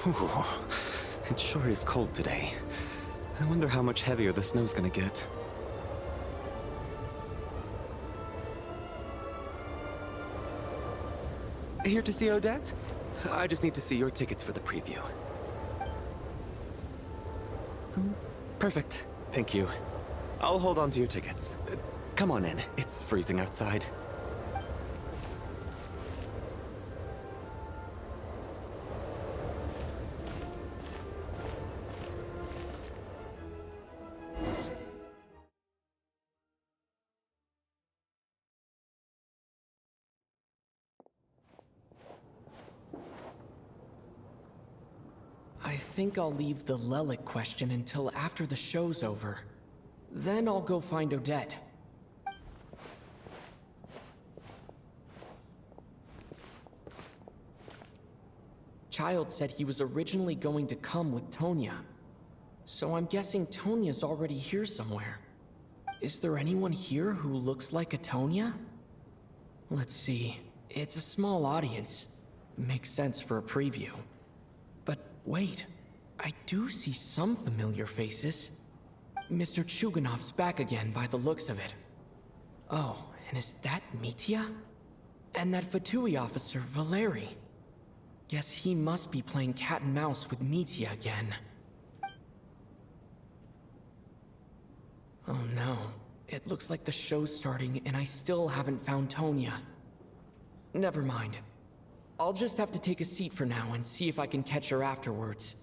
Ooh, it sure is cold today. I wonder how much heavier the snow's gonna get. Here to see Odette? I just need to see your tickets for the preview. Perfect. Thank you. I'll hold on to your tickets. Come on in. It's freezing outside. I think I'll leave the Lelic question until after the show's over. Then I'll go find Odette. Child said he was originally going to come with Tonya. So I'm guessing Tonya's already here somewhere. Is there anyone here who looks like a Tonya? Let's see. It's a small audience. Makes sense for a preview. But wait, I do see some familiar faces. Mr. Chuganov's back again by the looks of it. Oh, and is that Mitya? And that Fatui officer, Valeri. Guess he must be playing cat and mouse with Mitya again. Oh no, it looks like the show's starting and I still haven't found Tonya. Never mind. I'll just have to take a seat for now and see if I can catch her afterwards.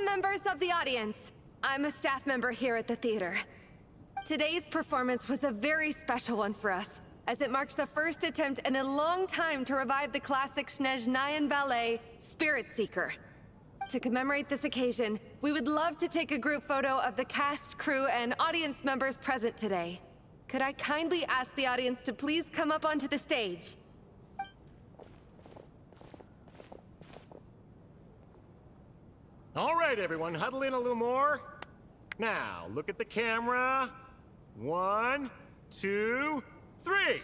Members of the audience, I'm a staff member here at the theater. Today's performance was a very special one for us, as it marks the first attempt in a long time to revive the classic Snezhnayan ballet, Spirit Seeker. To commemorate this occasion, we would love to take a group photo of the cast, crew, and audience members present today. Could I kindly ask the audience to please come up onto the stage? All right, everyone, huddle in a little more. Now, look at the camera. 1, 2, 3.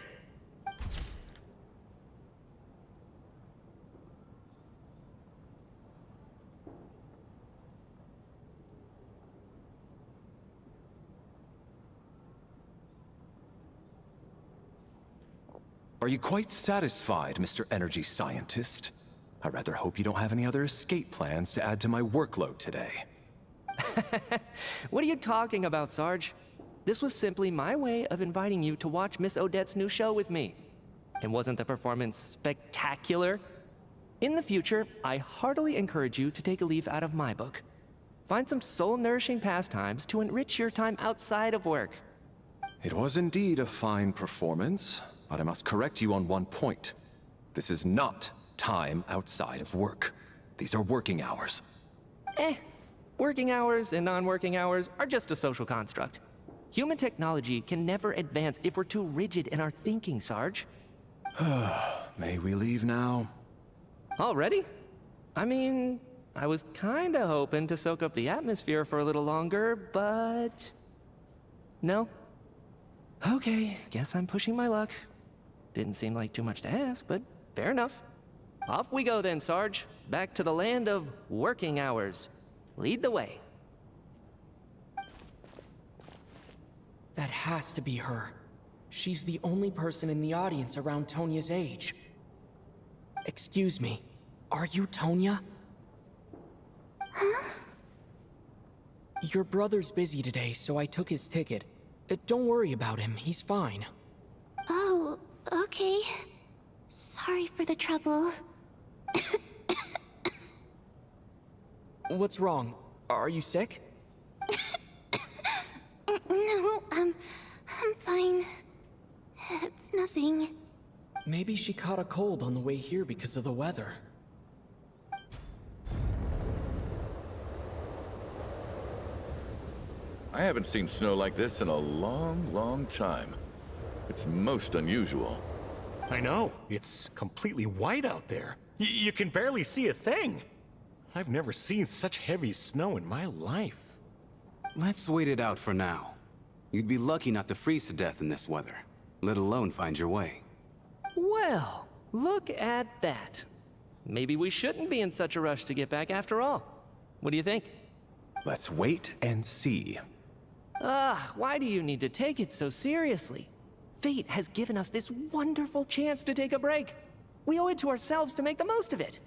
Are you quite satisfied, Mr. Energy Scientist? I rather hope you don't have any other escape plans to add to my workload today. What are you talking about, Sarge? This was simply my way of inviting you to watch Miss Odette's new show with me. And wasn't the performance spectacular? In the future, I heartily encourage you to take a leaf out of my book. Find some soul-nourishing pastimes to enrich your time outside of work. It was indeed a fine performance, but I must correct you on one point. This is not time outside of work. These are working hours. Working hours and non-working hours are just a social construct. Human technology can never advance if we're too rigid in our thinking, Sarge. May we leave now? Already? I mean, I was kinda hoping to soak up the atmosphere for a little longer, but... No? Okay, guess I'm pushing my luck. Didn't seem like too much to ask, but fair enough. Off we go then, Sarge. Back to the land of working hours. Lead the way. That has to be her. She's the only person in the audience around Tonya's age. Excuse me, are you Tonya? Huh? Your brother's busy today, so I took his ticket. Don't worry about him, he's fine. Oh, okay. Sorry for the trouble. What's wrong? Are you sick? No, I'm fine. It's nothing. Maybe she caught a cold on the way here because of the weather. I haven't seen snow like this in a long, long time. It's most unusual. I know. It's completely white out there. You can barely see a thing. I've never seen such heavy snow in my life. Let's wait it out for now. You'd be lucky not to freeze to death in this weather, let alone find your way. Well, look at that. Maybe we shouldn't be in such a rush to get back after all. What do you think? Let's wait and see. Why do you need to take it so seriously? Fate has given us this wonderful chance to take a break. We owe it to ourselves to make the most of it.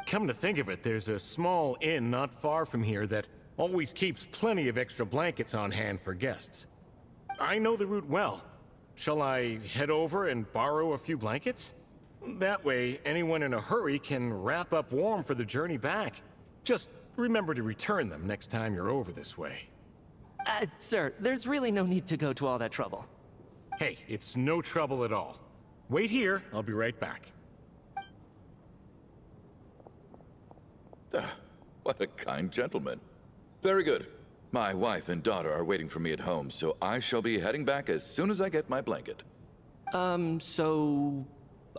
Come to think of it, there's a small inn not far from here that always keeps plenty of extra blankets on hand for guests. I know the route well. Shall I head over and borrow a few blankets? That way, anyone in a hurry can wrap up warm for the journey back. Just remember to return them next time you're over this way. Sir, there's really no need to go to all that trouble. Hey, it's no trouble at all. Wait here, I'll be right back. What a kind gentleman. Very good. My wife and daughter are waiting for me at home, so I shall be heading back as soon as I get my blanket. So...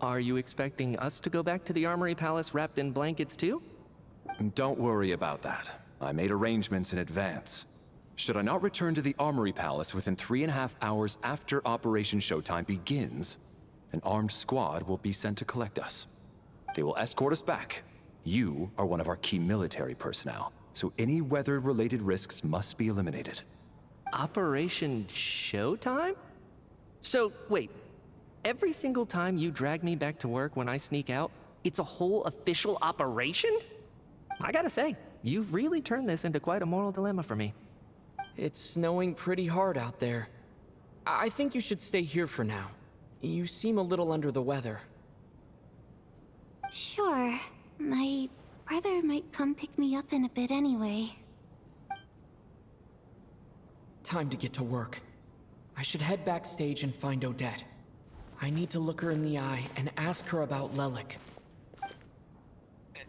are you expecting us to go back to the Armory Palace wrapped in blankets too? Don't worry about that. I made arrangements in advance. Should I not return to the Armory Palace within 3.5 hours after Operation Showtime begins, an armed squad will be sent to collect us. They will escort us back. You are one of our key military personnel, so any weather-related risks must be eliminated. Operation Showtime? So, wait. Every single time you drag me back to work when I sneak out, it's a whole official operation? I gotta say, you've really turned this into quite a moral dilemma for me. It's snowing pretty hard out there. I think you should stay here for now. You seem a little under the weather. Sure. My brother might come pick me up in a bit anyway. Time to get to work. I should head backstage and find Odette. I need to look her in the eye and ask her about Lelik.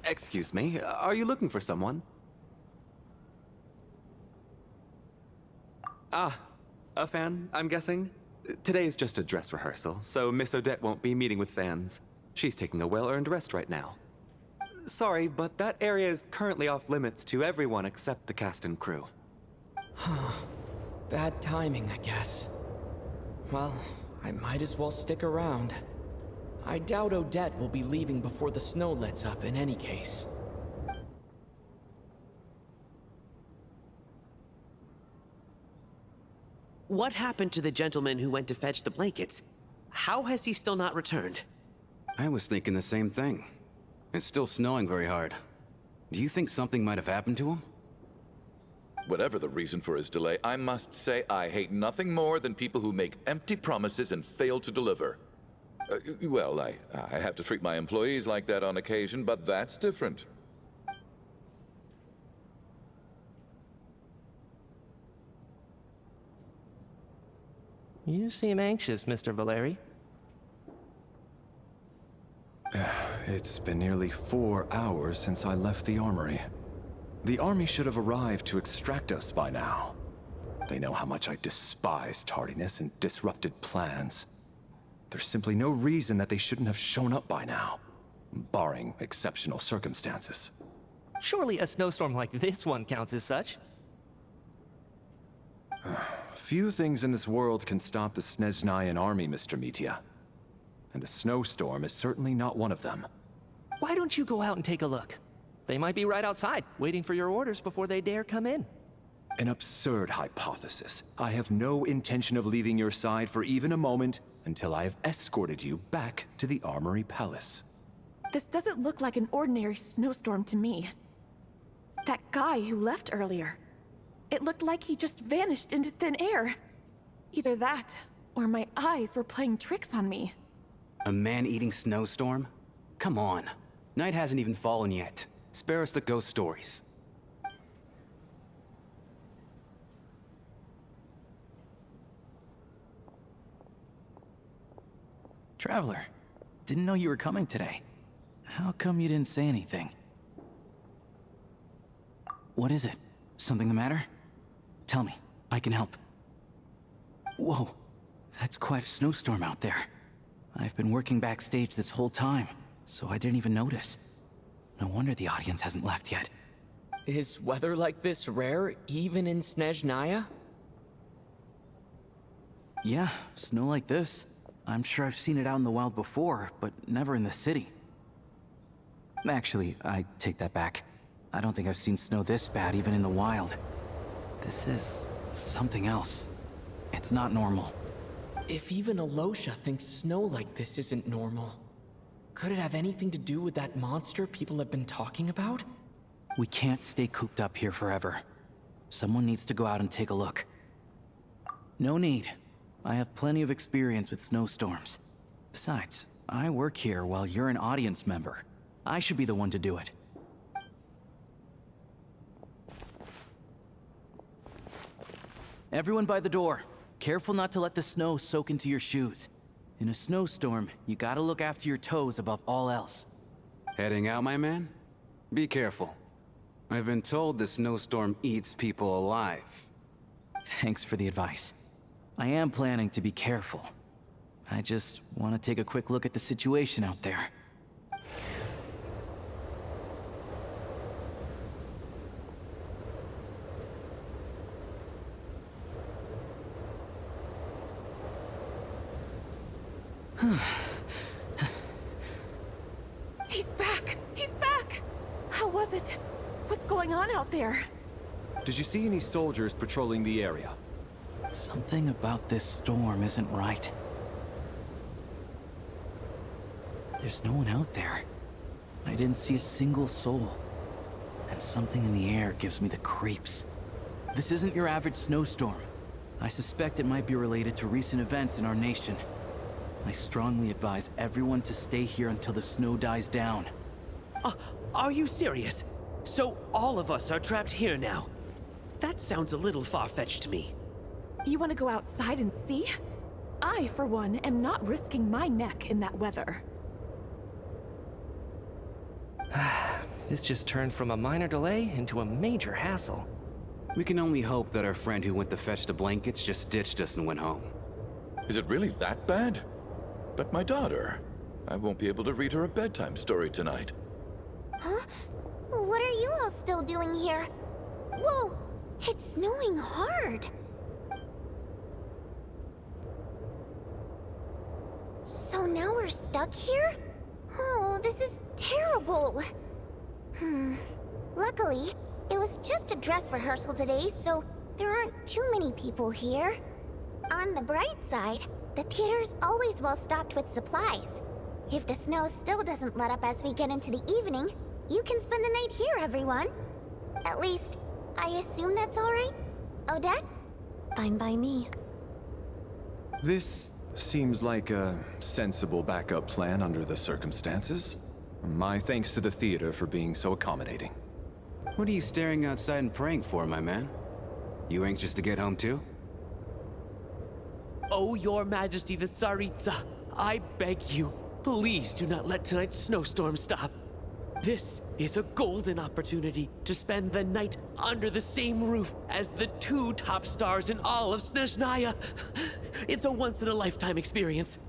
Excuse me, are you looking for someone? Ah, a fan, I'm guessing? Today is just a dress rehearsal, so Miss Odette won't be meeting with fans. She's taking a well-earned rest right now. Sorry, but that area is currently off limits to everyone except the cast and crew. Bad timing, I guess. Well, I might as well stick around. I doubt Odette will be leaving before the snow lets up in any case. What happened to the gentleman who went to fetch the blankets? How has he still not returned? I was thinking the same thing. It's still snowing very hard. Do you think something might have happened to him? Whatever the reason for his delay, I must say I hate nothing more than people who make empty promises and fail to deliver. Well, I have to treat my employees like that on occasion, but that's different. You seem anxious, Mr. Valeri. It's been nearly 4 hours since I left the armory. The army should have arrived to extract us by now. They know how much I despise tardiness and disrupted plans. There's simply no reason that they shouldn't have shown up by now, barring exceptional circumstances. Surely a snowstorm like this one counts as such. Few things in this world can stop the Snezhnayan army, Mr. Mitya. And a snowstorm is certainly not one of them. Why don't you go out and take a look? They might be right outside, waiting for your orders before they dare come in. An absurd hypothesis. I have no intention of leaving your side for even a moment until I have escorted you back to the Armory Palace. This doesn't look like an ordinary snowstorm to me. That guy who left earlier, it looked like he just vanished into thin air. Either that, or my eyes were playing tricks on me. A man-eating snowstorm? Come on. Night hasn't even fallen yet. Spare us the ghost stories. Traveler, didn't know you were coming today. How come you didn't say anything? What is it? Something the matter? Tell me, I can help. Whoa, that's quite a snowstorm out there. I've been working backstage this whole time, so I didn't even notice. No wonder the audience hasn't left yet. Is weather like this rare, even in Snezhnaya? Yeah, snow like this. I'm sure I've seen it out in the wild before, but never in the city. Actually, I take that back. I don't think I've seen snow this bad even in the wild. This is something else. It's not normal. If even Alosha thinks snow like this isn't normal, could it have anything to do with that monster people have been talking about? We can't stay cooped up here forever. Someone needs to go out and take a look. No need. I have plenty of experience with snowstorms. Besides, I work here while you're an audience member. I should be the one to do it. Everyone by the door. Careful not to let the snow soak into your shoes. In a snowstorm, you gotta look after your toes above all else. Heading out, my man? Be careful. I've been told the snowstorm eats people alive. Thanks for the advice. I am planning to be careful. I just want to take a quick look at the situation out there. He's back! He's back! How was it? What's going on out there? Did you see any soldiers patrolling the area? Something about this storm isn't right. There's no one out there. I didn't see a single soul. And something in the air gives me the creeps. This isn't your average snowstorm. I suspect it might be related to recent events in our nation. I strongly advise everyone to stay here until the snow dies down. Are you serious? So all of us are trapped here now? That sounds a little far-fetched to me. You want to go outside and see? I, for one, am not risking my neck in that weather. This just turned from a minor delay into a major hassle. We can only hope that our friend who went to fetch the blankets just ditched us and went home. Is it really that bad? But my daughter, I won't be able to read her a bedtime story tonight. Huh? What are you all still doing here? Whoa! It's snowing hard! So now we're stuck here? Oh, this is terrible! Luckily, it was just a dress rehearsal today, so there aren't too many people here. On the bright side, The theater's always well stocked with supplies. If the snow still doesn't let up as we get into the evening, you can spend the night here, everyone. At least, I assume that's alright? Odette? Fine by me. This seems like a sensible backup plan under the circumstances. My thanks to the theater for being so accommodating. What are you staring outside and praying for, my man? You anxious to get home too? Oh, Your Majesty the Tsaritsa, I beg you, please do not let tonight's snowstorm stop. This is a golden opportunity to spend the night under the same roof as the two top stars in all of Snezhnaya. It's a once-in-a-lifetime experience.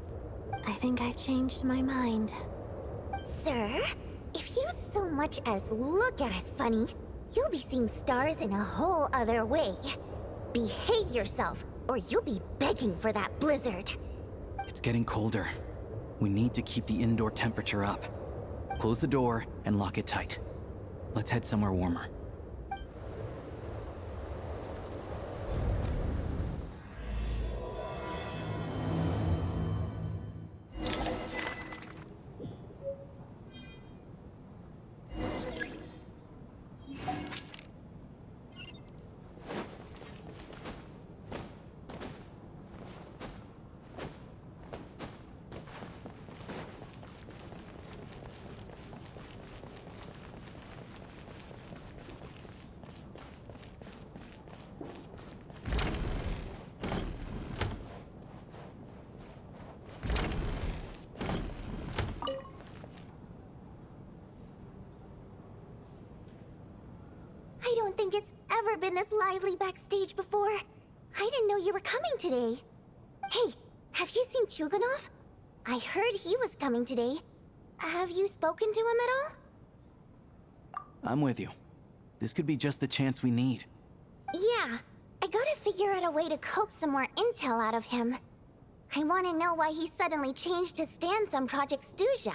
I think I've changed my mind. Sir, if you so much as look at us funny, you'll be seeing stars in a whole other way. Behave yourself, or you'll be begging for that blizzard. It's getting colder. We need to keep the indoor temperature up. Close the door and lock it tight. Let's head somewhere warmer. I don't think it's ever been this lively backstage before. I didn't know you were coming today. Hey, have you seen Chuganov? I heard he was coming today. Have you spoken to him at all? I'm with you. This could be just the chance we need. Yeah, I gotta figure out a way to coax some more intel out of him. I want to know why he suddenly changed his stance on Project Stuja.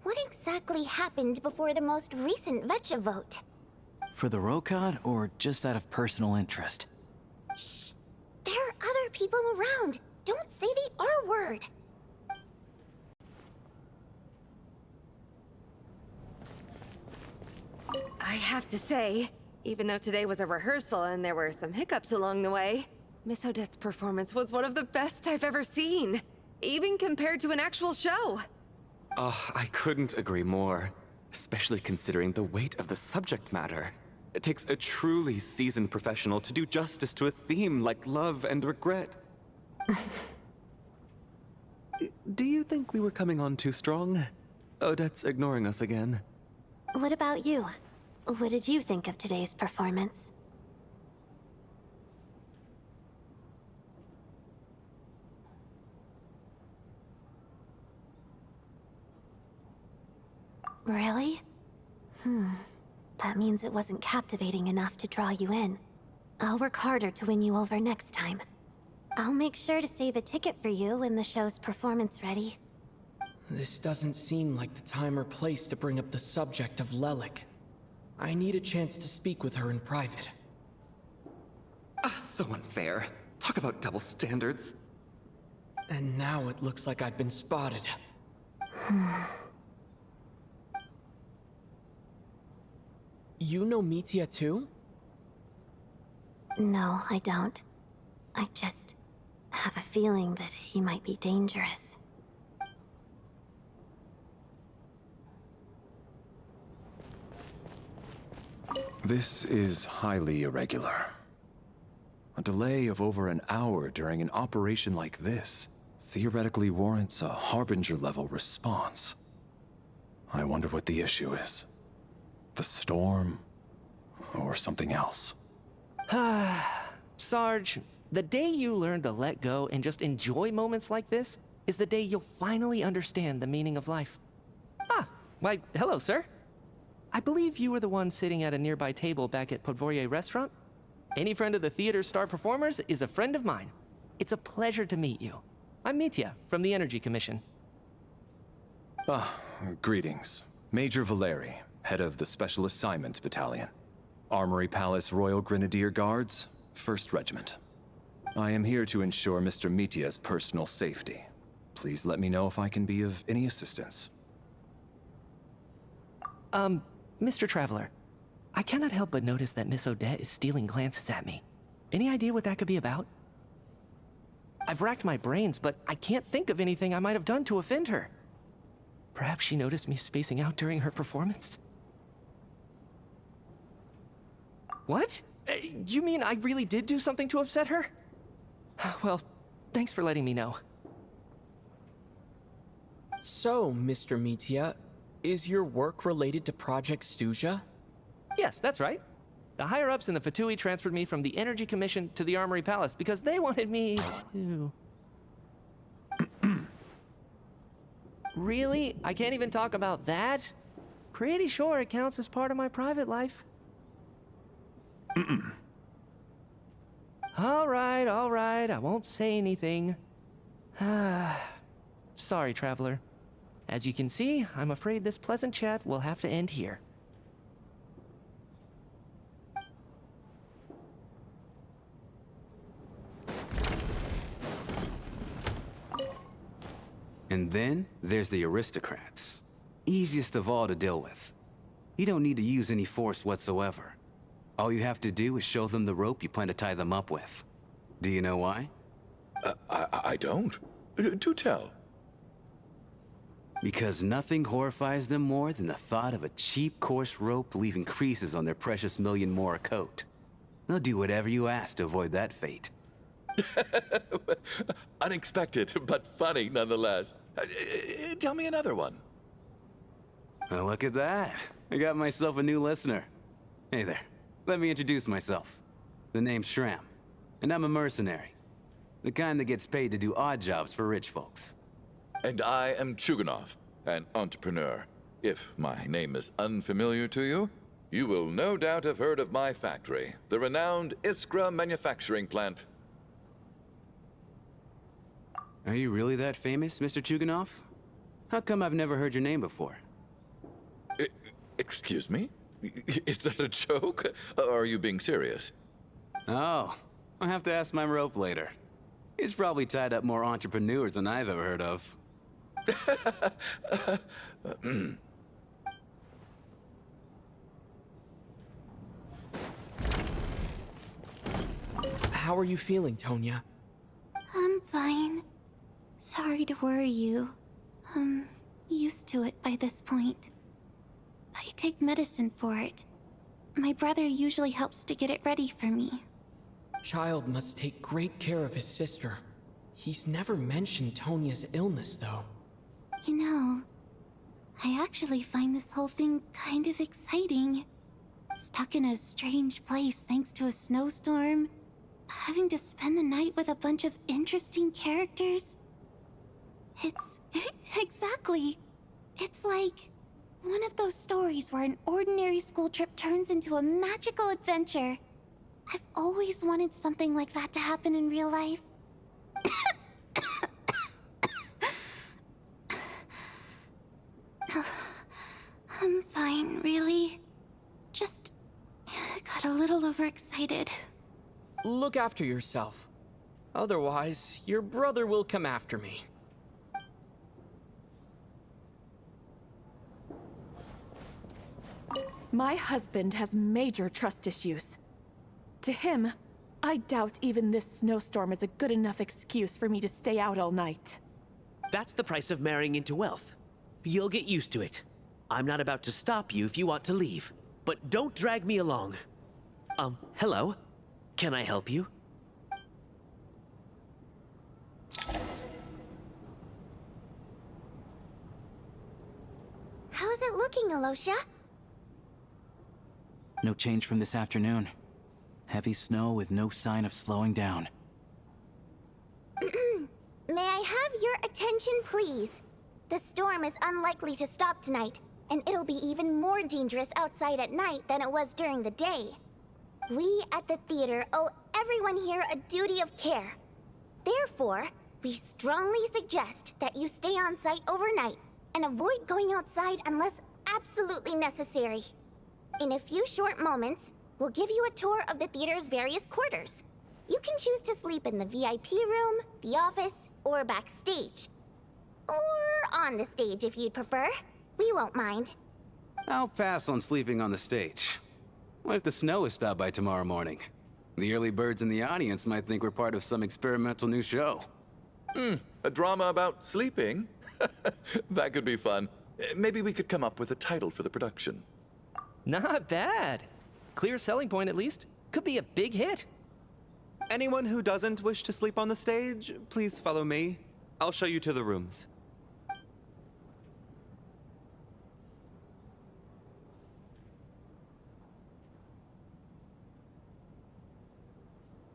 What exactly happened before the most recent Vecha vote? For the Rokad, or just out of personal interest? Shh! There are other people around. Don't say the R word. I have to say, even though today was a rehearsal and there were some hiccups along the way, Miss Odette's performance was one of the best I've ever seen, even compared to an actual show. Oh, I couldn't agree more, especially considering the weight of the subject matter. It takes a truly seasoned professional to do justice to a theme like love and regret. Do you think we were coming on too strong? Odette's ignoring us again. What about you? What did you think of today's performance? Really? That means it wasn't captivating enough to draw you in. I'll work harder to win you over next time. I'll make sure to save a ticket for you when the show's performance ready. This doesn't seem like the time or place to bring up the subject of Lelik. I need a chance to speak with her in private. So unfair. Talk about double standards. And now it looks like I've been spotted. You know Mitya too? No, I don't. I just have a feeling that he might be dangerous. This is highly irregular. A delay of over an hour during an operation like this theoretically warrants a Harbinger-level response. I wonder what the issue is. The storm, or something else. Sarge, the day you learn to let go and just enjoy moments like this is the day you'll finally understand the meaning of life. Why, hello, sir. I believe you were the one sitting at a nearby table back at Podvorye Restaurant. Any friend of the theater's star performers is a friend of mine. It's a pleasure to meet you. I'm Mitya, from the Energy Commission. Greetings. Major Valeri, head of the Special Assignments Battalion. Armory Palace Royal Grenadier Guards, 1st Regiment. I am here to ensure Mr. Mitia's personal safety. Please let me know if I can be of any assistance. Mr. Traveler, I cannot help but notice that Miss Odette is stealing glances at me. Any idea what that could be about? I've racked my brains, but I can't think of anything I might have done to offend her. Perhaps she noticed me spacing out during her performance? What? You mean I really did do something to upset her? Well, thanks for letting me know. So, Mr. Mitia, is your work related to Project Stuja? Yes, that's right. The higher-ups in the Fatui transferred me from the Energy Commission to the Armory Palace because they wanted me to... Really? I can't even talk about that? Pretty sure it counts as part of my private life. All right, I won't say anything. Sorry, Traveler. As you can see, I'm afraid this pleasant chat will have to end here. And then there's the aristocrats. Easiest of all to deal with. You don't need to use any force whatsoever. All you have to do is show them the rope you plan to tie them up with. Do you know why? I don't. Do tell. Because nothing horrifies them more than the thought of a cheap, coarse rope leaving creases on their precious million Mora coat. They'll do whatever you ask to avoid that fate. Unexpected, but funny nonetheless. Tell me another one. Well, look at that. I got myself a new listener. Hey there. Let me introduce myself. The name's Shram, and I'm a mercenary. The kind that gets paid to do odd jobs for rich folks. And I am Chuganov, an entrepreneur. If my name is unfamiliar to you, you will no doubt have heard of my factory, the renowned Iskra manufacturing plant. Are you really that famous, Mr. Chuganov? How come I've never heard your name before? Excuse me? Is that a joke? Or are you being serious? Oh, I'll have to ask my rope later. He's probably tied up more entrepreneurs than I've ever heard of. How are you feeling, Tonya? I'm fine. Sorry to worry you. I'm used to it by this point. I take medicine for it. My brother usually helps to get it ready for me. Child must take great care of his sister. He's never mentioned Tonya's illness, though. You know, I actually find this whole thing kind of exciting. Stuck in a strange place thanks to a snowstorm. Having to spend the night with a bunch of interesting characters. It's... exactly. It's like one of those stories where an ordinary school trip turns into a magical adventure. I've always wanted something like that to happen in real life. I'm fine, really. Just got a little overexcited. Look after yourself. Otherwise, your brother will come after me. My husband has major trust issues. To him, I doubt even this snowstorm is a good enough excuse for me to stay out all night. That's the price of marrying into wealth. You'll get used to it. I'm not about to stop you if you want to leave, but don't drag me along. Hello? Can I help you? How's it looking, Alosha? No change from this afternoon. Heavy snow with no sign of slowing down. May I have your attention, please? The storm is unlikely to stop tonight, and it'll be even more dangerous outside at night than it was during the day. We at the theater owe everyone here a duty of care. Therefore, we strongly suggest that you stay on site overnight and avoid going outside unless absolutely necessary. In a few short moments, we'll give you a tour of the theater's various quarters. You can choose to sleep in the VIP room, the office, or backstage. Or on the stage if you'd prefer. We won't mind. I'll pass on sleeping on the stage. What if the snow is stopped by tomorrow morning? The early birds in the audience might think we're part of some experimental new show. A drama about sleeping? That could be fun. Maybe we could come up with a title for the production. Not bad. Clear selling point at least. Could be a big hit. Anyone who doesn't wish to sleep on the stage, please follow me. I'll show you to the rooms.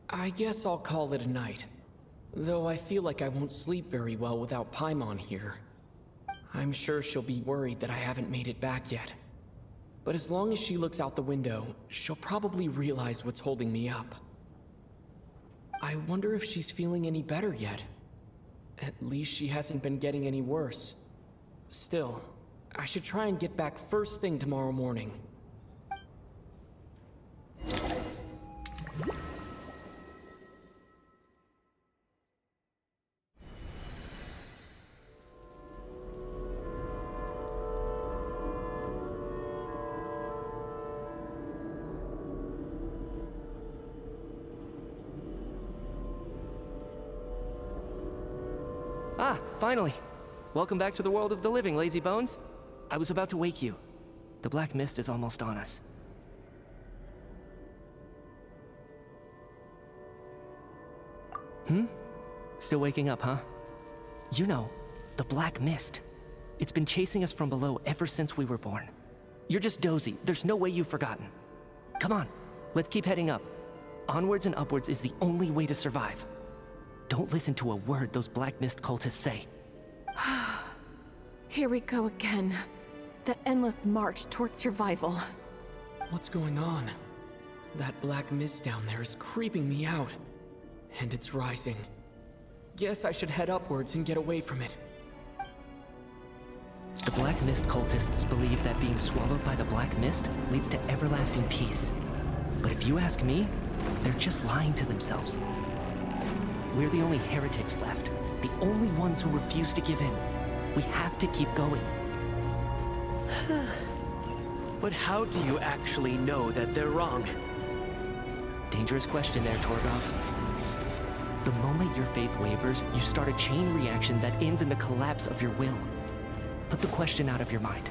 I guess I'll call it a night. Though I feel like I won't sleep very well without Paimon here. I'm sure she'll be worried that I haven't made it back yet. But as long as she looks out the window, she'll probably realize what's holding me up. I wonder if she's feeling any better yet. At least she hasn't been getting any worse. Still, I should try and get back first thing tomorrow morning. Ah, finally. Welcome back to the world of the living, lazy bones. I was about to wake you. The black mist is almost on us. Still waking up, huh? You know, the black mist. It's been chasing us from below ever since we were born. You're just dozy. There's no way you've forgotten. Come on, let's keep heading up. Onwards and upwards is the only way to survive. Don't listen to a word those black mist cultists say. Here we go again. The endless march toward survival. What's going on? That black mist down there is creeping me out. And it's rising. Guess I should head upwards and get away from it. The black mist cultists believe that being swallowed by the black mist leads to everlasting peace. But if you ask me, they're just lying to themselves. We're the only heretics left. The only ones who refuse to give in. We have to keep going. But how do you actually know that they're wrong? Dangerous question there, Torgov. The moment your faith wavers, you start a chain reaction that ends in the collapse of your will. Put the question out of your mind.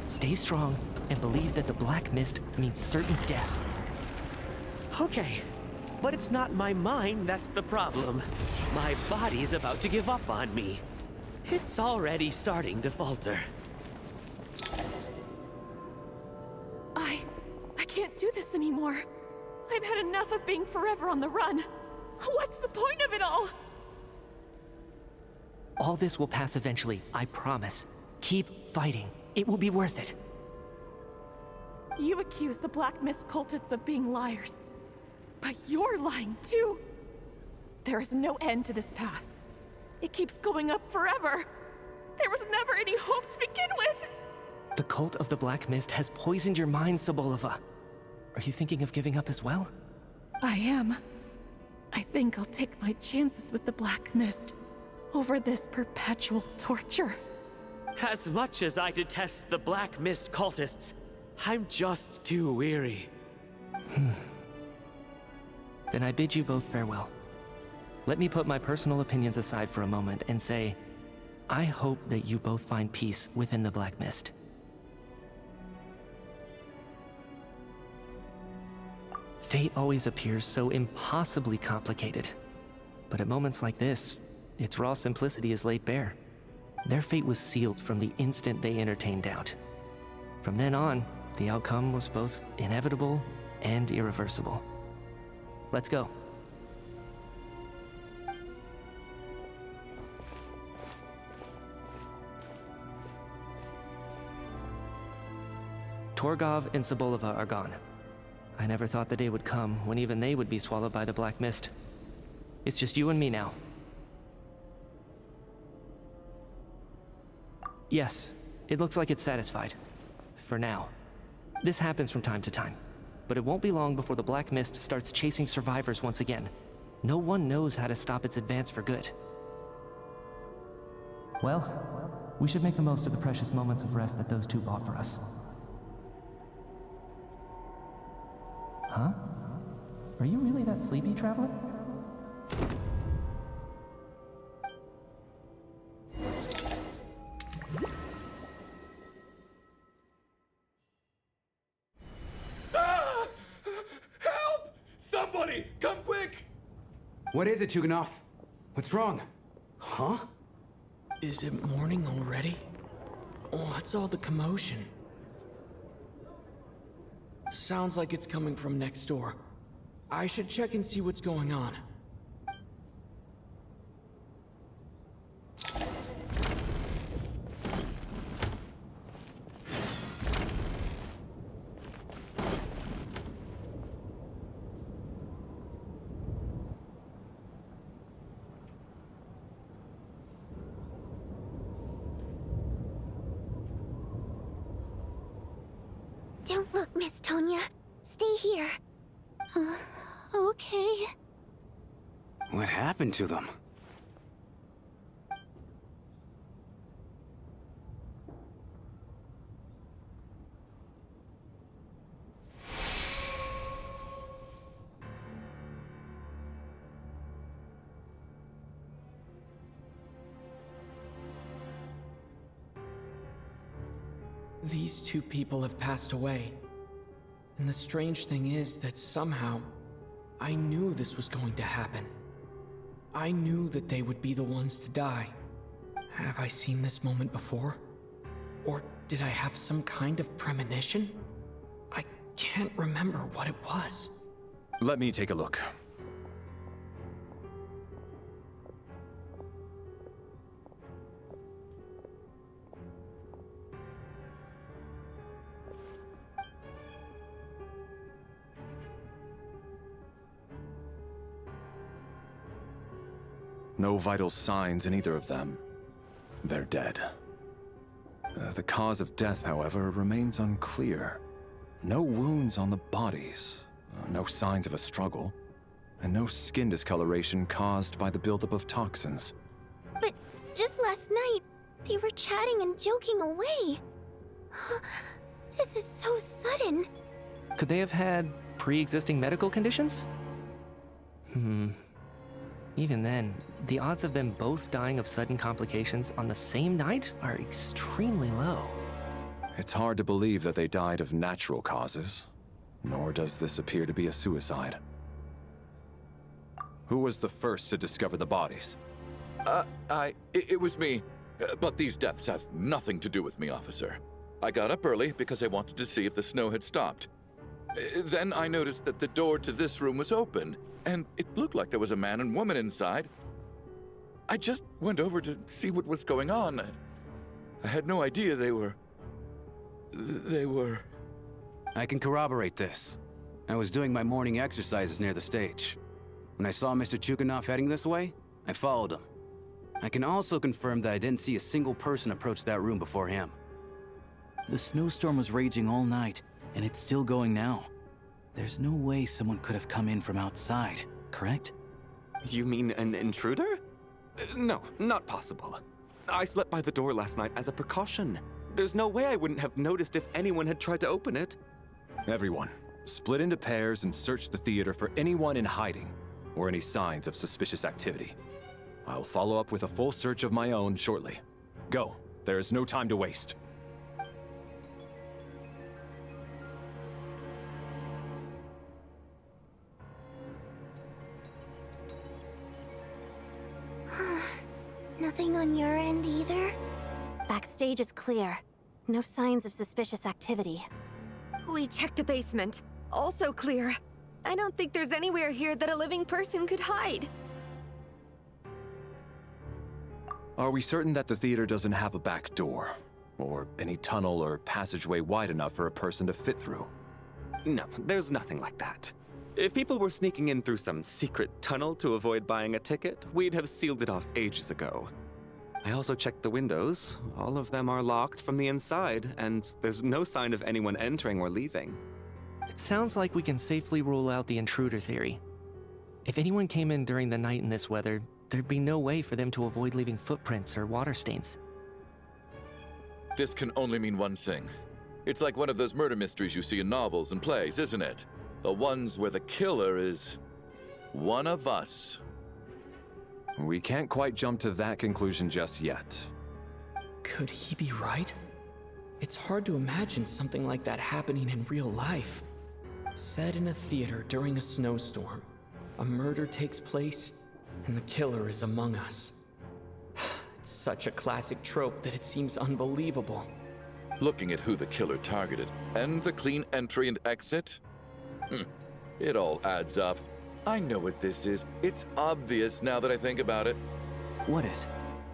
Stay strong and believe that the black mist means certain death. Okay, but it's not my mind that's the problem. My body's about to give up on me. It's already starting to falter. I can't do this anymore. I've had enough of being forever on the run. What's the point of it all? All this will pass eventually, I promise. Keep fighting. It will be worth it. You accuse the Black Mist cultists of being liars. But you're lying too. There is no end to this path. It keeps going up forever. There was never any hope to begin with. The cult of the Black Mist has poisoned your mind, Sobolova. Are you thinking of giving up as well? I am. I think I'll take my chances with the Black Mist over this perpetual torture. As much as I detest the Black Mist cultists, I'm just too weary. Then I bid you both farewell. Let me put my personal opinions aside for a moment and say, I hope that you both find peace within the Black Mist. Fate always appears so impossibly complicated. But at moments like this, its raw simplicity is laid bare. Their fate was sealed from the instant they entertained doubt. From then on, the outcome was both inevitable and irreversible. Let's go. Torgov and Sobolova are gone. I never thought the day would come when even they would be swallowed by the Black Mist. It's just you and me now. Yes, it looks like it's satisfied. For now. This happens from time to time. But it won't be long before the Black Mist starts chasing survivors once again. No one knows how to stop its advance for good. Well, we should make the most of the precious moments of rest that those two bought for us. Huh? Are you really that sleepy, Traveler? Help! Somebody, come quick! What is it, Chuganov? What's wrong? Huh? Is it morning already? What's all the commotion? Sounds like it's coming from next door. I should check and see what's going on. Don't look, Miss Tonya. Stay here. Okay. What happened to them? These two people have passed away. And the strange thing is that somehow, I knew this was going to happen. I knew that they would be the ones to die. Have I seen this moment before? Or did I have some kind of premonition? I can't remember what it was. Let me take a look. No vital signs in either of them. They're dead. The cause of death, however, remains unclear. No wounds on the bodies, no signs of a struggle, and no skin discoloration caused by the buildup of toxins. But just last night, they were chatting and joking away. This is so sudden. Could they have had pre-existing medical conditions? Even then, the odds of them both dying of sudden complications on the same night are extremely low. It's hard to believe that they died of natural causes, nor does this appear to be a suicide. Who was the first to discover the bodies? It was me. But these deaths have nothing to do with me, officer. I got up early because I wanted to see if the snow had stopped. Then I noticed that the door to this room was open, and it looked like there was a man and woman inside. I just went over to see what was going on. I had no idea they were... I can corroborate this. I was doing my morning exercises near the stage. When I saw Mr. Chuganov heading this way, I followed him. I can also confirm that I didn't see a single person approach that room before him. The snowstorm was raging all night, and it's still going now. There's no way someone could have come in from outside, correct? You mean an intruder? No, not possible. I slept by the door last night as a precaution. There's no way I wouldn't have noticed if anyone had tried to open it. Everyone, split into pairs and search the theater for anyone in hiding or any signs of suspicious activity. I'll follow up with a full search of my own shortly. Go. There is no time to waste. Nothing on your end either? Backstage is clear. No signs of suspicious activity. We checked the basement. Also clear. I don't think there's anywhere here that a living person could hide. Are we certain that the theater doesn't have a back door? Or any tunnel or passageway wide enough for a person to fit through? No, there's nothing like that. If people were sneaking in through some secret tunnel to avoid buying a ticket, we'd have sealed it off ages ago. I also checked the windows. All of them are locked from the inside, and there's no sign of anyone entering or leaving. It sounds like we can safely rule out the intruder theory. If anyone came in during the night in this weather, there'd be no way for them to avoid leaving footprints or water stains. This can only mean one thing. It's like one of those murder mysteries you see in novels and plays, isn't it? The ones where the killer is one of us. We can't quite jump to that conclusion just yet. Could he be right? It's hard to imagine something like that happening in real life. Set in a theater during a snowstorm, a murder takes place, and the killer is among us. It's such a classic trope that it seems unbelievable. Looking at who the killer targeted and the clean entry and exit, it all adds up. I know what this is. It's obvious now that I think about it. What is?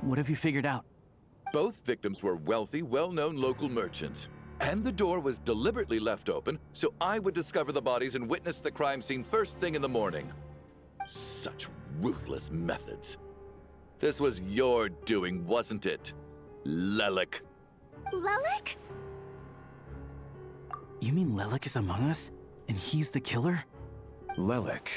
What have you figured out? Both victims were wealthy, well-known local merchants. And the door was deliberately left open so I would discover the bodies and witness the crime scene first thing in the morning. Such ruthless methods. This was your doing, wasn't it, Lelik? Lelik? You mean Lelik is among us? And he's the killer? Lelik.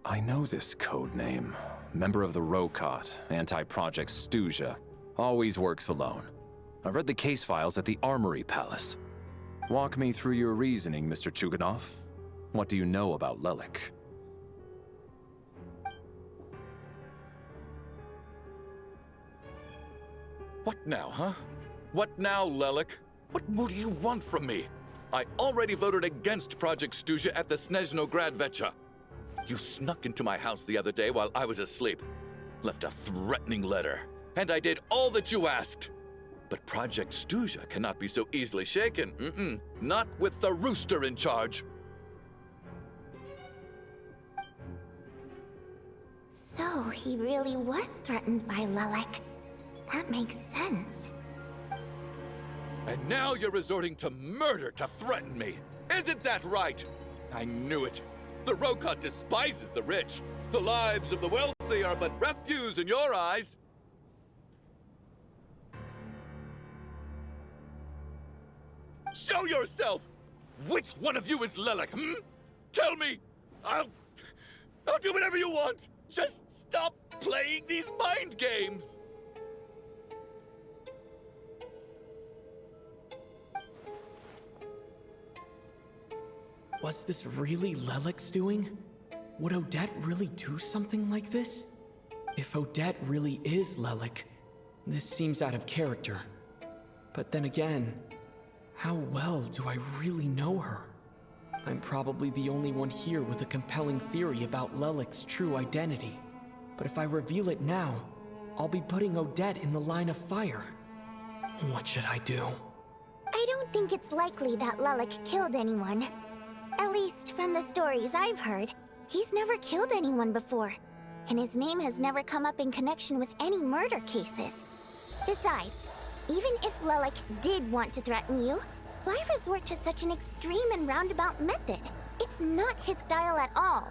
I know this code name. Member of the Rokot, anti-Project Stuja. Always works alone. I've read the case files at the Armory Palace. Walk me through your reasoning, Mr. Chuganov. What do you know about Lelik? What now, huh? What now, Lelik? What more do you want from me? I already voted against Project Stuja at the Snezhno Gradvecha. You snuck into my house the other day while I was asleep. Left a threatening letter. And I did all that you asked. But Project Stuja cannot be so easily shaken. Not with the rooster in charge. So he really was threatened by Lelik. That makes sense. And now you're resorting to murder to threaten me. Isn't that right? I knew it. The Rokot despises the rich. The lives of the wealthy are but refuse in your eyes. Show yourself! Which one of you is Lelik, Tell me! I'll do whatever you want! Just stop playing these mind games! Was this really Lelik's doing? Would Odette really do something like this? If Odette really is Lelik, this seems out of character. But then again, how well do I really know her? I'm probably the only one here with a compelling theory about Lelik's true identity. But if I reveal it now, I'll be putting Odette in the line of fire. What should I do? I don't think it's likely that Lelik killed anyone. At least from the stories I've heard, he's never killed anyone before. And his name has never come up in connection with any murder cases. Besides, even if Lelik did want to threaten you, why resort to such an extreme and roundabout method? It's not his style at all.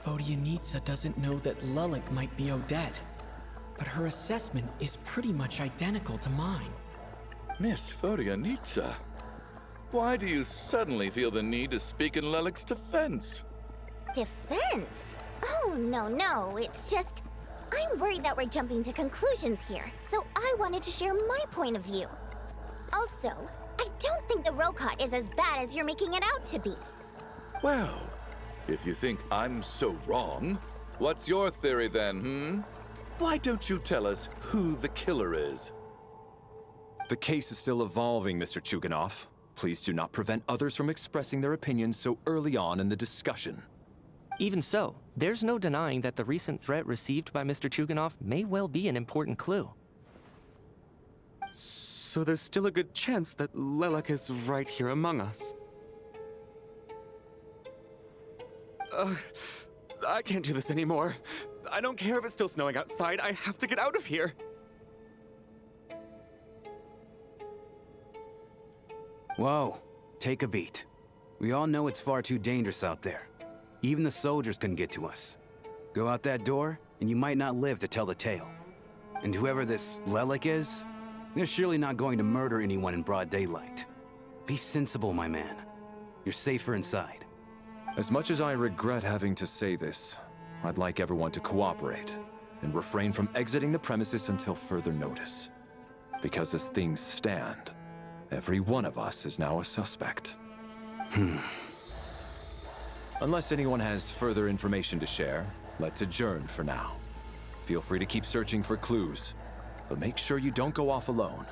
Vodyanitsa doesn't know that Lelik might be Odette, but her assessment is pretty much identical to mine. Miss Vodyanitsa, why do you suddenly feel the need to speak in Lelik's defense? Defense? Oh, no, it's just... I'm worried that we're jumping to conclusions here, so I wanted to share my point of view. Also, I don't think the Rokot is as bad as you're making it out to be. Well, if you think I'm so wrong, what's your theory then, Why don't you tell us who the killer is? The case is still evolving, Mr. Chuganov. Please do not prevent others from expressing their opinions so early on in the discussion. Even so, there's no denying that the recent threat received by Mr. Chuganov may well be an important clue. So there's still a good chance that Lelik is right here among us. I can't do this anymore. I don't care if it's still snowing outside. I have to get out of here. Whoa, take a beat. We all know it's far too dangerous out there. Even the soldiers couldn't get to us. Go out that door, and you might not live to tell the tale. And whoever this Lelik is, they're surely not going to murder anyone in broad daylight. Be sensible, my man. You're safer inside. As much as I regret having to say this, I'd like everyone to cooperate and refrain from exiting the premises until further notice. Because as things stand, every one of us is now a suspect. Unless anyone has further information to share, let's adjourn for now. Feel free to keep searching for clues, but make sure you don't go off alone.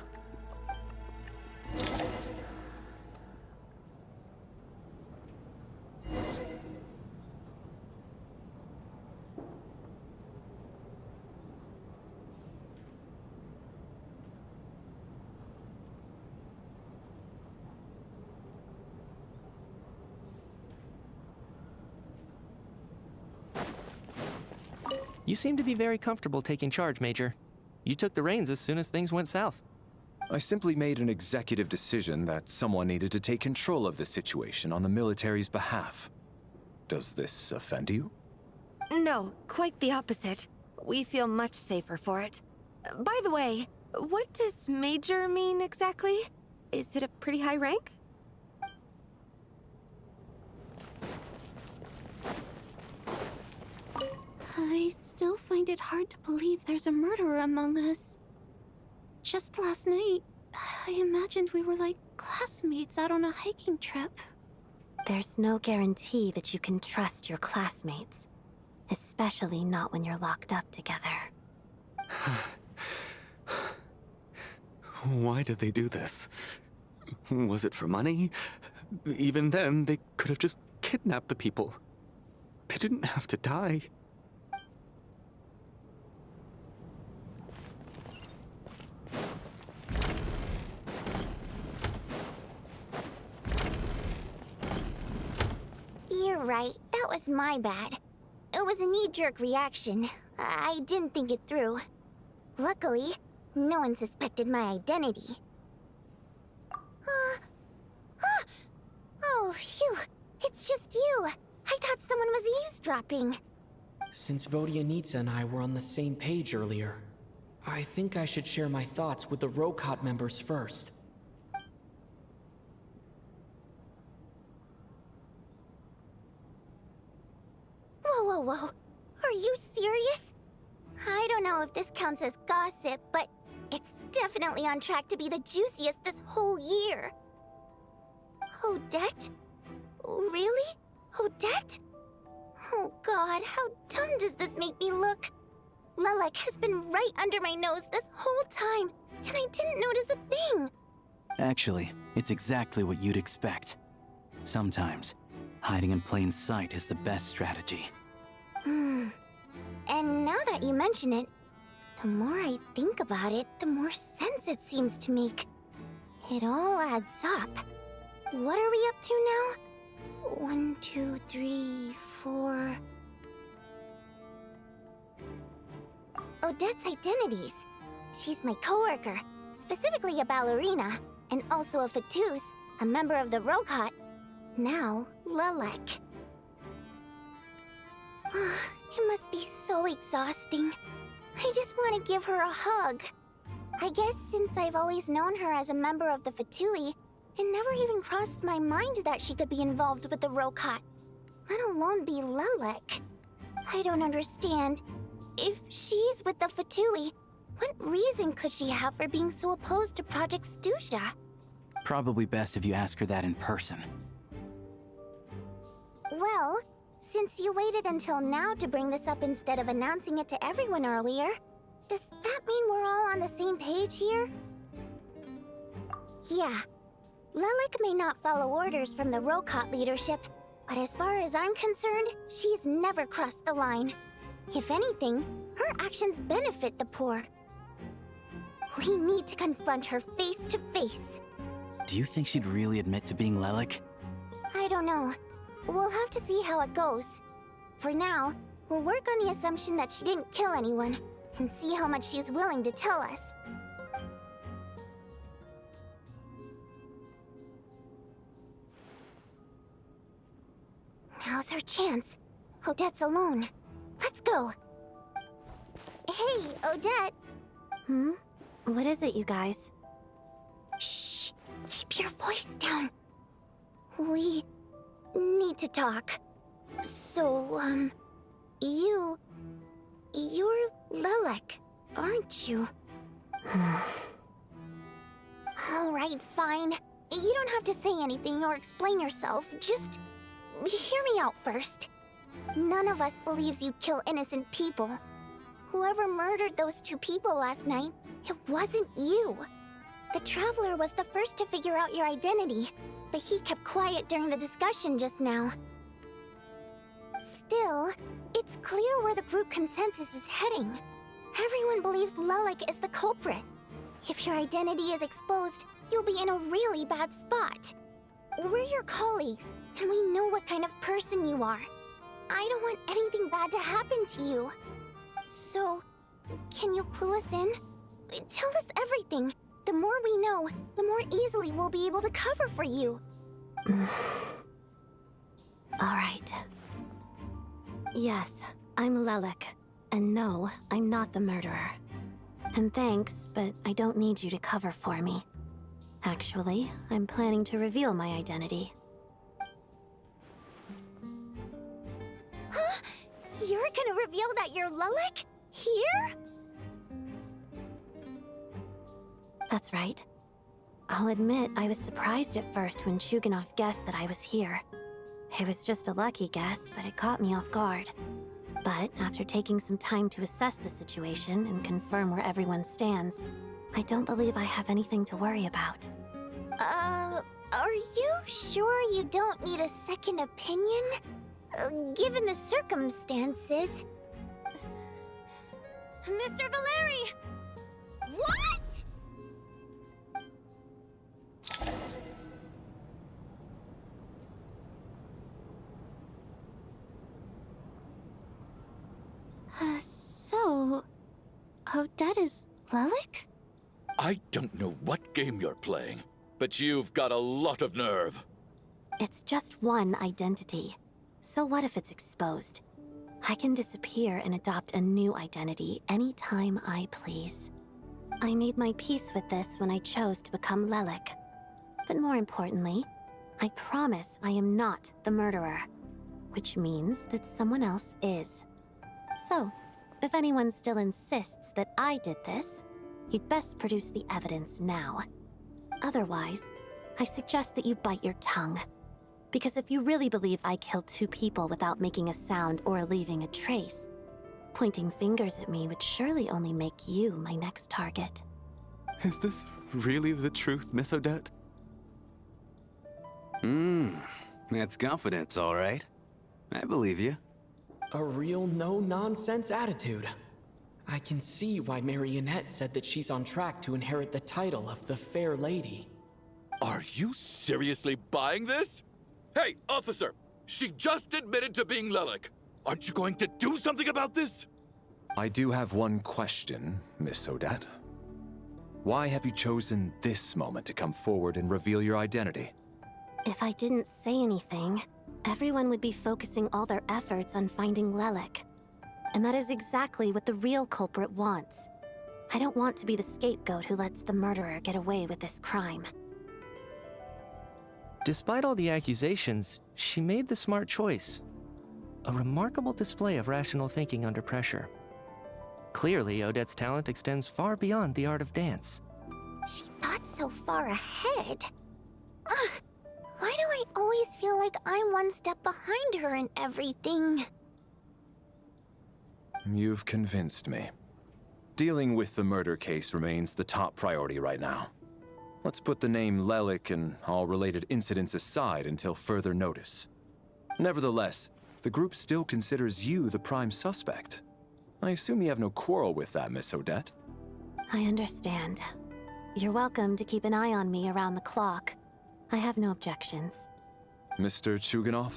You seem to be very comfortable taking charge, Major. You took the reins as soon as things went south. I simply made an executive decision that someone needed to take control of the situation on the military's behalf. Does this offend you? No, quite the opposite. We feel much safer for it. By the way, what does Major mean exactly? Is it a pretty high rank? I still find it hard to believe there's a murderer among us. Just last night, I imagined we were like classmates out on a hiking trip. There's no guarantee that you can trust your classmates, especially not when you're locked up together. Why did they do this? Was it for money? Even then, they could have just kidnapped the people. They didn't have to die. You're right, that was my bad. It was a knee-jerk reaction. I didn't think it through. Luckily, no one suspected my identity. Oh, phew. It's just you. I thought someone was eavesdropping. Since Vodyanitsa and I were on the same page earlier, I think I should share my thoughts with the Rokot members first. Whoa. Are you serious? I don't know if this counts as gossip, but it's definitely on track to be the juiciest this whole year. Odette? Really? Odette? Oh god, how dumb does this make me look? Lelek has been right under my nose this whole time, and I didn't notice a thing. Actually, it's exactly what you'd expect. Sometimes, hiding in plain sight is the best strategy. And now that you mention it, the more I think about it, the more sense it seems to make. It all adds up. What are we up to now? 1, 2, 3, 4... Odette's identities. She's my coworker, specifically a ballerina, and also a Fatuz, a member of the Rokot. Now, Lelek. It must be so exhausting. I just want to give her a hug. I guess since I've always known her as a member of the Fatui, it never even crossed my mind that she could be involved with the Rokot, let alone be Lelek. I don't understand. If she's with the Fatui, what reason could she have for being so opposed to Project Stusha? Probably best if you ask her that in person. Well, since you waited until now to bring this up instead of announcing it to everyone earlier, does that mean we're all on the same page here? Yeah. Lelek may not follow orders from the Rokot leadership, but as far as I'm concerned, she's never crossed the line. If anything, her actions benefit the poor. We need to confront her face to face. Do you think she'd really admit to being Lelek? I don't know. We'll have to see how it goes. For now, we'll work on the assumption that she didn't kill anyone, and see how much she's willing to tell us. Now's our chance. Odette's alone. Let's go. Hey, Odette. What is it, you guys? Shh. Keep your voice down. We need to talk. So, you Lelek, aren't you? Alright, fine. You don't have to say anything or explain yourself. Just hear me out first. None of us believes you kill innocent people. Whoever murdered those 2 people last night, it wasn't you. The Traveler was the first to figure out your identity, but he kept quiet during the discussion just now. Still, it's clear where the group consensus is heading. Everyone believes Lelek is the culprit. If your identity is exposed, you'll be in a really bad spot. We're your colleagues, and we know what kind of person you are. I don't want anything bad to happen to you. So, can you clue us in? Tell us everything. The more we know, the more easily we'll be able to cover for you. Alright. Yes, I'm Lelek. And no, I'm not the murderer. And thanks, but I don't need you to cover for me. Actually, I'm planning to reveal my identity. Huh? You're gonna reveal that you're Lelek? Here? That's right. I'll admit I was surprised at first when Chuganov guessed that I was here. It was just a lucky guess, but it caught me off guard. But after taking some time to assess the situation and confirm where everyone stands, I don't believe I have anything to worry about. Are you sure you don't need a second opinion? Given the circumstances. Mr. Valeri! What?! So... Odette is Lelek? I don't know what game you're playing, but you've got a lot of nerve. It's just one identity. So what if it's exposed? I can disappear and adopt a new identity anytime I please. I made my peace with this when I chose to become Lelek. But more importantly, I promise I am not the murderer, which means that someone else is. So, if anyone still insists that I did this, you'd best produce the evidence now. Otherwise, I suggest that you bite your tongue. Because if you really believe I killed 2 people without making a sound or leaving a trace, pointing fingers at me would surely only make you my next target. Is this really the truth, Miss Odette? That's confidence, all right. I believe you. A real no-nonsense attitude. I can see why Marionette said that she's on track to inherit the title of the Fair Lady. Are you seriously buying this? Hey, officer! She just admitted to being Lelek. Aren't you going to do something about this? I do have one question, Miss Odette. Why have you chosen this moment to come forward and reveal your identity? If I didn't say anything, everyone would be focusing all their efforts on finding Lelek. And that is exactly what the real culprit wants. I don't want to be the scapegoat who lets the murderer get away with this crime. Despite all the accusations, she made the smart choice. A remarkable display of rational thinking under pressure. Clearly, Odette's talent extends far beyond the art of dance. She thought so far ahead. Ugh, why do I always feel like I'm one step behind her in everything? You've convinced me. Dealing with the murder case remains the top priority right now. Let's put the name Lelek and all related incidents aside until further notice. Nevertheless, the group still considers you the prime suspect. I assume you have no quarrel with that, Miss Odette? I understand. You're welcome to keep an eye on me around the clock. I have no objections. Mr. Chuganov?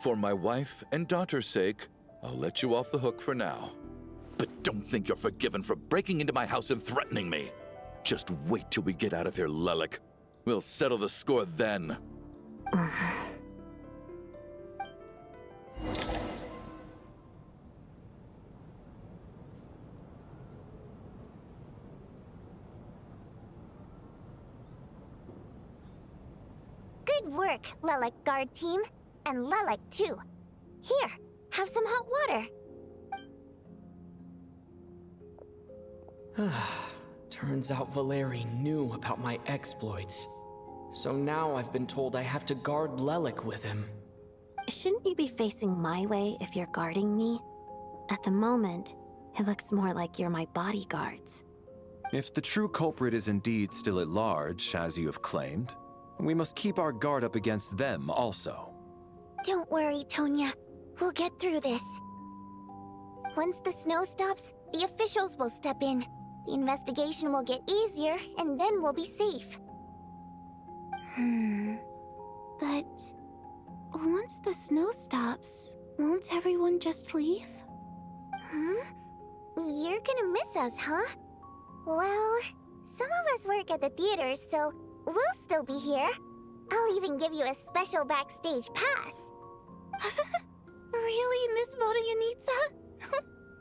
For my wife and daughter's sake, I'll let you off the hook for now. But don't think you're forgiven for breaking into my house and threatening me. Just wait till we get out of here, Lelek. We'll settle the score then. Good work, Lelek Guard Team. And Lelek, too. Here, Have some hot water. Turns out Valeri knew about my exploits. So now I've been told I have to guard Lelik with him. Shouldn't you be facing my way if you're guarding me? At the moment, it looks more like you're my bodyguards. If the true culprit is indeed still at large, as you have claimed, we must keep our guard up against them also. Don't worry, Tonya. We'll get through this. Once the snow stops, the officials will step in. The investigation will get easier, and then we'll be safe. But once the snow stops, won't everyone just leave? You're gonna miss us, huh? Well, some of us work at the theater, so we'll still be here. I'll even give you a special backstage pass. Really, Miss Vodyanitsa?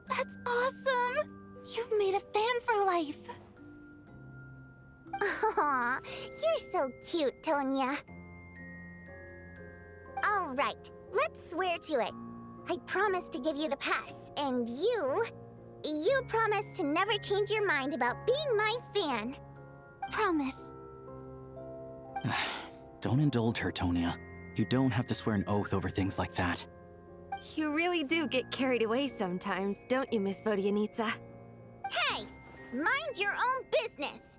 That's awesome! You've made a fan for life. Aw, you're so cute, Tonya. All right, let's swear to it. I promise to give you the pass, and you promise to never change your mind about being my fan. Promise. Don't indulge her, Tonya. You don't have to swear an oath over things like that. You really do get carried away sometimes, don't you, Miss Vodyanitsa? Hey, mind your own business.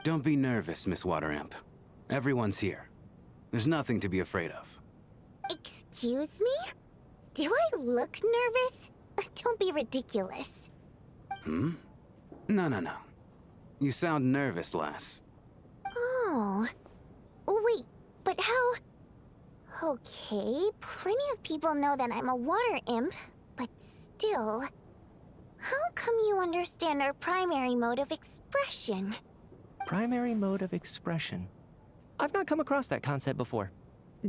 Don't be nervous, Miss Wateramp. Everyone's here. There's nothing to be afraid of. Excuse me? Do I look nervous? Don't be ridiculous. No. You sound nervous, lass. Oh. Wait, but how... Okay, plenty of people know that I'm a water imp, but still... How come you understand our primary mode of expression? Primary mode of expression. I've not come across that concept before.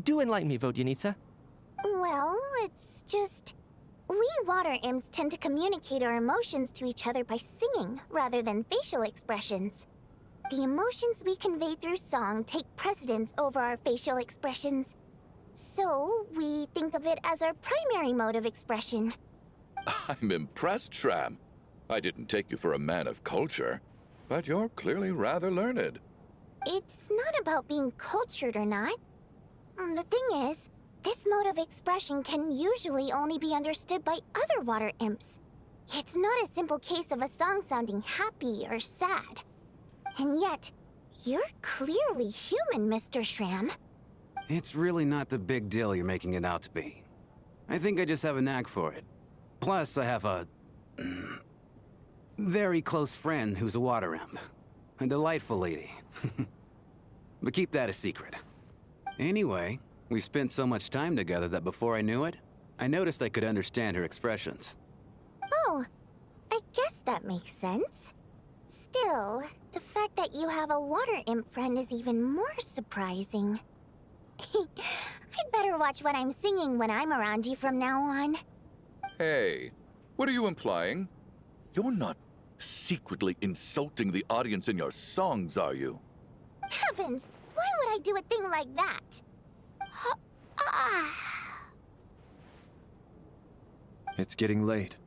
Do enlighten me, Vodyanitsa. Well, it's just... We water imps tend to communicate our emotions to each other by singing, rather than facial expressions. The emotions we convey through song take precedence over our facial expressions. So, we think of it as our primary mode of expression. I'm impressed, Shram. I didn't take you for a man of culture, but you're clearly rather learned. It's not about being cultured or not. The thing is, this mode of expression can usually only be understood by other water imps. It's not a simple case of a song sounding happy or sad. And yet, you're clearly human, Mr. Shram. It's really not the big deal you're making it out to be. I think I just have a knack for it. Plus, I have a... very close friend who's a water imp. A delightful lady. But keep that a secret. Anyway, we spent so much time together that before I knew it, I noticed I could understand her expressions. Oh, I guess that makes sense. Still, the fact that you have a water imp friend is even more surprising. I'd better watch what I'm singing when I'm around you from now on. Hey, what are you implying? You're not secretly insulting the audience in your songs, are you? Heavens, why would I do a thing like that? It's getting late.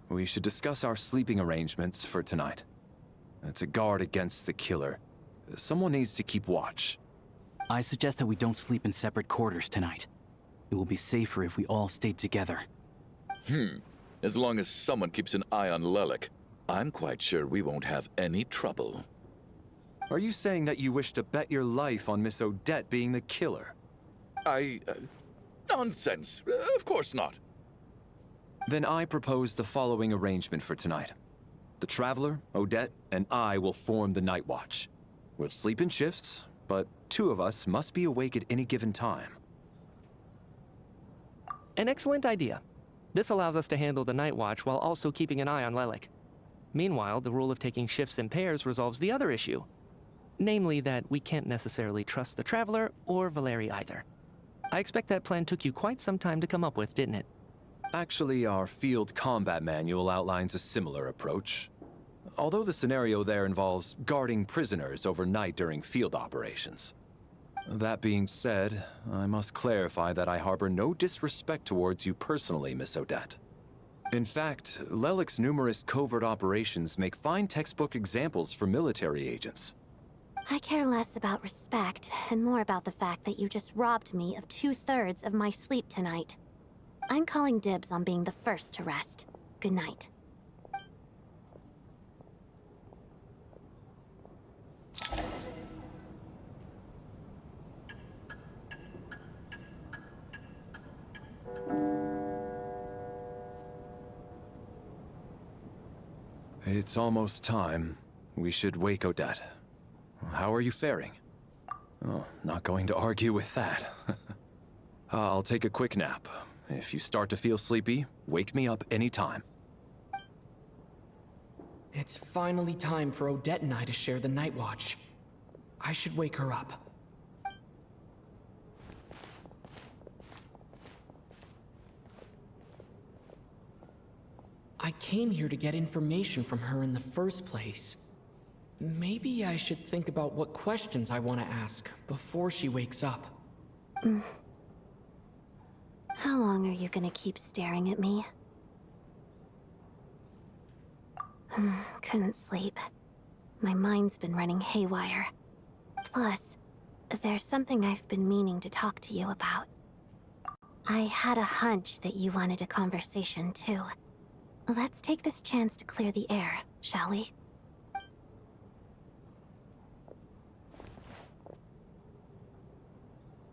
We should discuss our sleeping arrangements for tonight. It's a guard against the killer. Someone needs to keep watch. I suggest that we don't sleep in separate quarters tonight. It will be safer if we all stayed together. As long as someone keeps an eye on Lelik, I'm quite sure we won't have any trouble. Are you saying that you wish to bet your life on Miss Odette being the killer? Nonsense. Of course not. Then I propose the following arrangement for tonight. The Traveler, Odette, and I will form the Night Watch. We'll sleep in shifts, but 2 of us must be awake at any given time. An excellent idea. This allows us to handle the Night Watch while also keeping an eye on Lelik. Meanwhile, the rule of taking shifts in pairs resolves the other issue. Namely that we can't necessarily trust the Traveler or Valeri either. I expect that plan took you quite some time to come up with, didn't it? Actually, our field combat manual outlines a similar approach. Although the scenario there involves guarding prisoners overnight during field operations. That being said, I must clarify that I harbor no disrespect towards you personally, Miss Odette. In fact, Lelik's numerous covert operations make fine textbook examples for military agents. I care less about respect and more about the fact that you just robbed me of 2/3 of my sleep tonight. I'm calling dibs on being the first to rest. Good night. It's almost time. We should wake Odette. How are you faring? Oh, not going to argue with that. I'll take a quick nap. If you start to feel sleepy, wake me up anytime. It's finally time for Odette and I to share the night watch. I should wake her up. I came here to get information from her in the first place. Maybe I should think about what questions I want to ask before she wakes up. How long are you gonna keep staring at me? Couldn't sleep. My mind's been running haywire. Plus, there's something I've been meaning to talk to you about. I had a hunch that you wanted a conversation too. Let's take this chance to clear the air, shall we?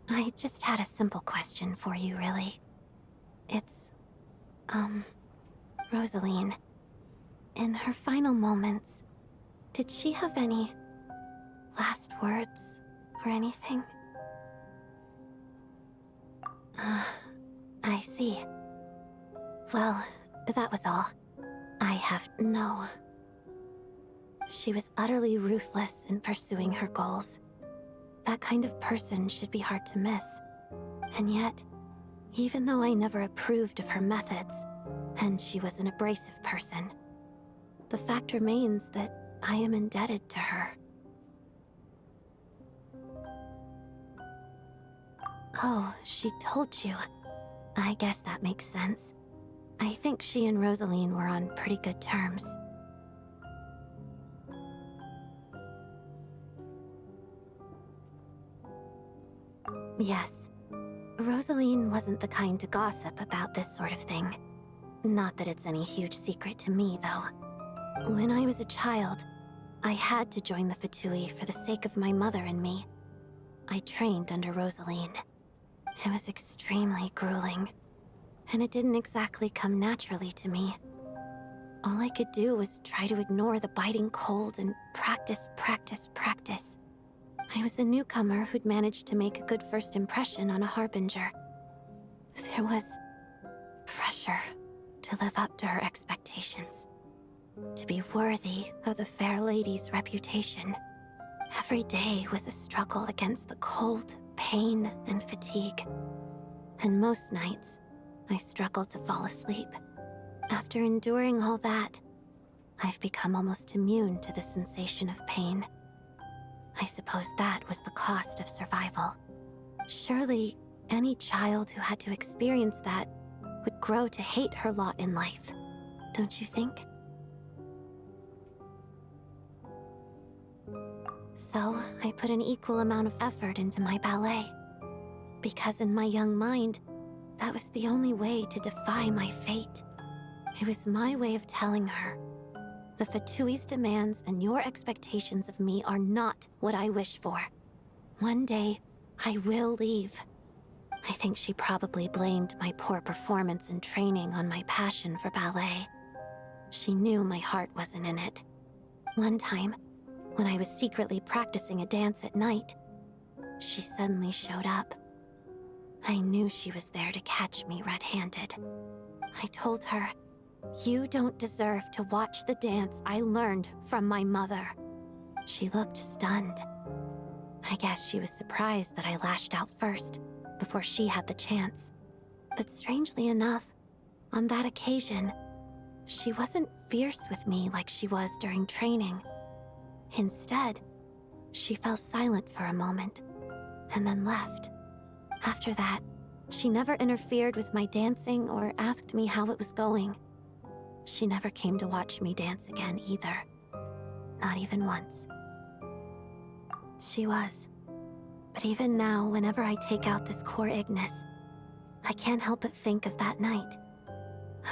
I just had a simple question for you, really. It's, Rosaline. In her final moments, did she have any last words or anything? I see. Well, that was all. I have no... She was utterly ruthless in pursuing her goals. That kind of person should be hard to miss. And yet, even though I never approved of her methods, and she was an abrasive person, the fact remains that I am indebted to her. Oh, she told you. I guess that makes sense. I think she and Rosaline were on pretty good terms. Yes. Rosaline wasn't the kind to gossip about this sort of thing. Not that it's any huge secret to me, though. When I was a child, I had to join the Fatui for the sake of my mother and me. I trained under Rosaline. It was extremely grueling, and it didn't exactly come naturally to me. All I could do was try to ignore the biting cold and practice. I was a newcomer who'd managed to make a good first impression on a Harbinger. There was pressure to live up to her expectations, to be worthy of the fair lady's reputation. Every day was a struggle against the cold, pain, and fatigue. And most nights, I struggled to fall asleep. After enduring all that, I've become almost immune to the sensation of pain. I suppose that was the cost of survival. Surely, any child who had to experience that would grow to hate her lot in life, don't you think? So, I put an equal amount of effort into my ballet. Because in my young mind, that was the only way to defy my fate. It was my way of telling her, the Fatui's demands and your expectations of me are not what I wish for. One day, I will leave. I think she probably blamed my poor performance in training on my passion for ballet. She knew my heart wasn't in it. One time, when I was secretly practicing a dance at night, she suddenly showed up. I knew she was there to catch me red-handed. I told her, You don't deserve to watch the dance I learned from my mother. She looked stunned. I guess she was surprised that I lashed out first, before she had the chance. But strangely enough, on that occasion, she wasn't fierce with me like she was during training. Instead, she fell silent for a moment, and then left. After that, she never interfered with my dancing or asked me how it was going. She never came to watch me dance again either. Not even once. She was. But even now, whenever I take out this core Ignis, I can't help but think of that night.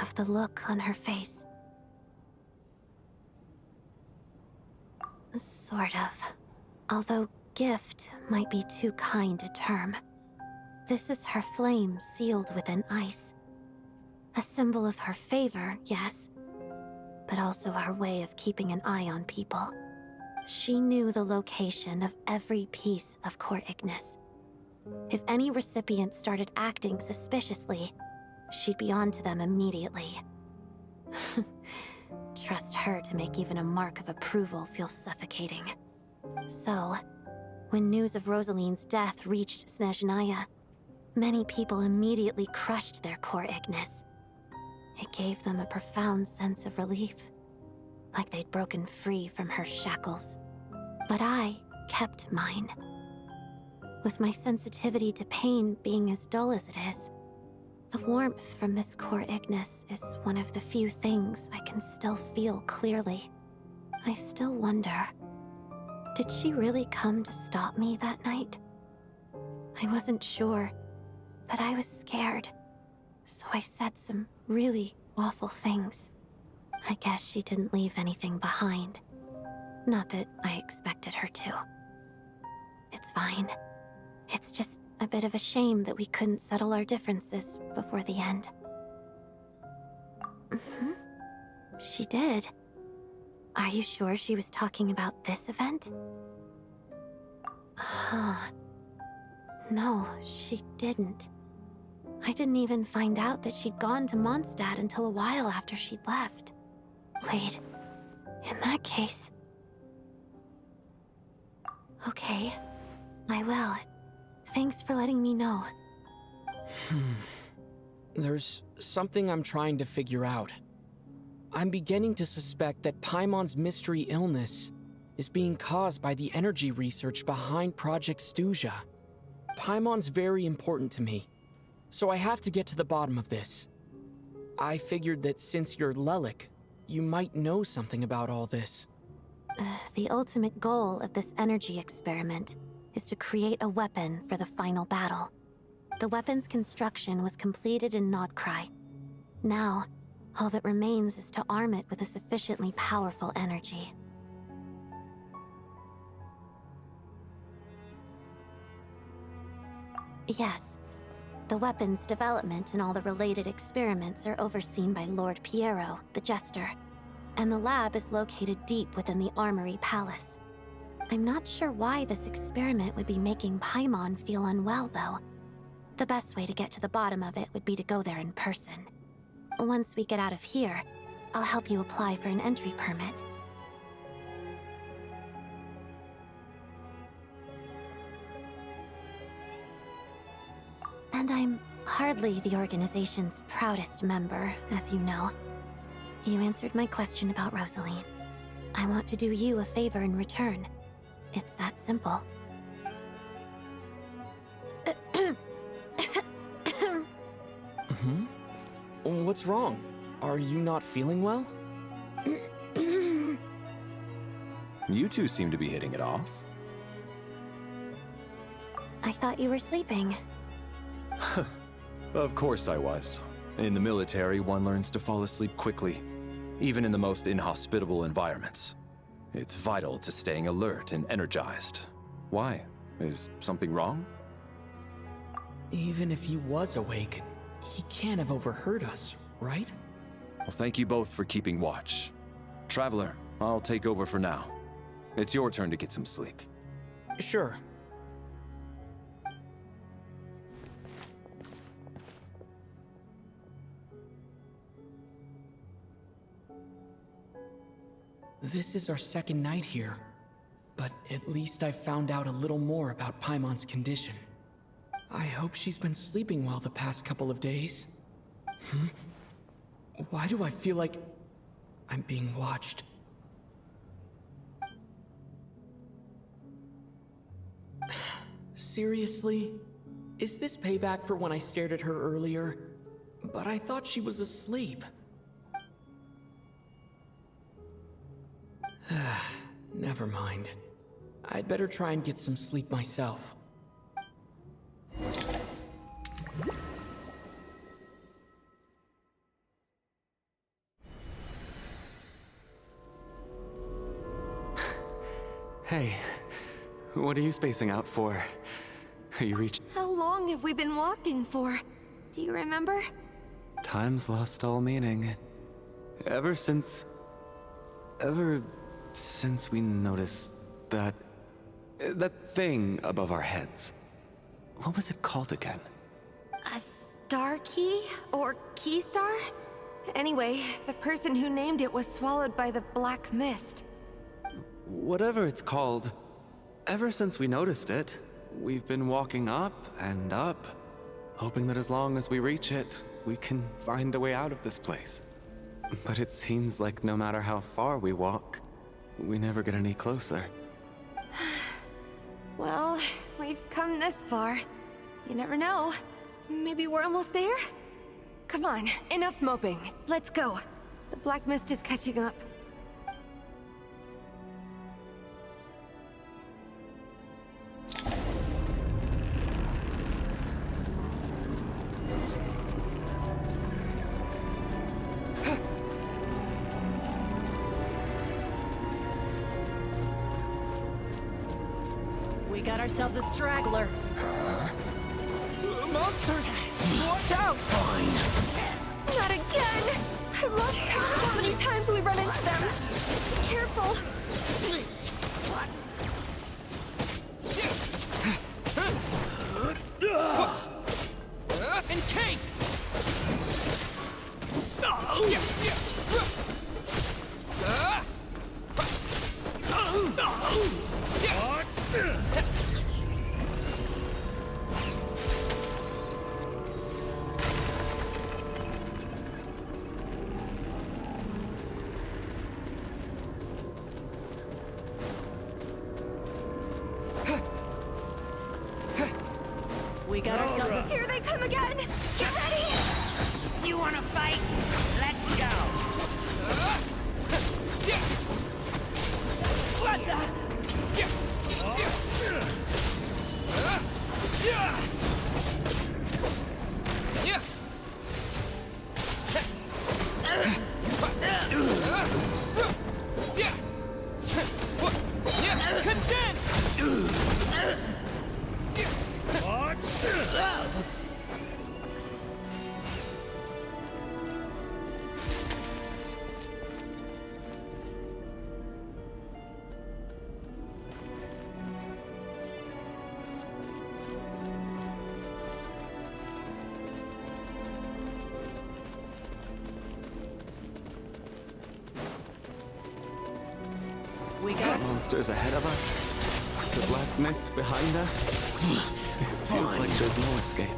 Of the look on her face. Sort of. Although gift might be too kind a term. This is her flame sealed within ice. A symbol of her favor, yes, but also her way of keeping an eye on people. She knew the location of every piece of core Ignis. If any recipient started acting suspiciously, she'd be on to them immediately. Trust her to make even a mark of approval feel suffocating. So, when news of Rosaline's death reached Snezhnaya, many people immediately crushed their core Ignis. It gave them a profound sense of relief, like they'd broken free from her shackles. But I kept mine. With my sensitivity to pain being as dull as it is, the warmth from this core Ignis is one of the few things I can still feel clearly. I still wonder, did she really come to stop me that night? I wasn't sure, but I was scared, so I said some really awful things. I guess she didn't leave anything behind. Not that I expected her to. It's fine. It's just a bit of a shame that we couldn't settle our differences before the end. She did. Are you sure she was talking about this event? No, she didn't. I didn't even find out that she'd gone to Mondstadt until a while after she'd left. Wait, in that case... Okay, I will. Thanks for letting me know. There's something I'm trying to figure out. I'm beginning to suspect that Paimon's mystery illness is being caused by the energy research behind Project Stuja. Paimon's very important to me, so I have to get to the bottom of this. I figured that since you're Lelik, you might know something about all this. The ultimate goal of this energy experiment is to create a weapon for the final battle. The weapon's construction was completed in Nodkrai. Now, all that remains is to arm it with a sufficiently powerful energy. Yes, the weapon's development and all the related experiments are overseen by Lord Piero, the Jester, and the lab is located deep within the Armory Palace. I'm not sure why this experiment would be making Paimon feel unwell, though. The best way to get to the bottom of it would be to go there in person. Once we get out of here, I'll help you apply for an entry permit. And I'm hardly the organization's proudest member, as you know. You answered my question about Rosaline. I want to do you a favor in return. It's that simple. What's wrong? Are you not feeling well? You two seem to be hitting it off. I thought you were sleeping. Of course I was. In the military, one learns to fall asleep quickly, even in the most inhospitable environments. It's vital to staying alert and energized. Why? Is something wrong? Even if he was awake, he can't have overheard us, right? Well, thank you both for keeping watch. Traveler, I'll take over for now. It's your turn to get some sleep. Sure. This is our second night here, but at least I've found out a little more about Paimon's condition. I hope she's been sleeping well the past couple of days. Why do I feel like I'm being watched? Seriously? Is this payback for when I stared at her earlier? But I thought she was asleep. Never mind. I'd better try and get some sleep myself. Hey, what are you spacing out for? You reached... How long have we been walking for? Do you remember? Time's lost all meaning. Ever since we noticed that thing above our heads. What was it called again? A star key? Or key star? Anyway, the person who named it was swallowed by the black mist. Whatever it's called, ever since we noticed it, we've been walking up and up, hoping that as long as we reach it, we can find a way out of this place. But it seems like no matter how far we walk, we never get any closer. Well, we've come this far. You never know. Maybe we're almost there? Come on, enough moping. Let's go. The black mist is catching up. We got ourselves a straggler. Monsters! Watch out! Fine. Not again! I've lost count of how many times we run into them. Be careful. Encase! We got ourselves a... Here they come again! Get ready! You wanna fight? Let's go! What the? We got Monsters ahead of us. The black mist behind us. It feels like there's no escape.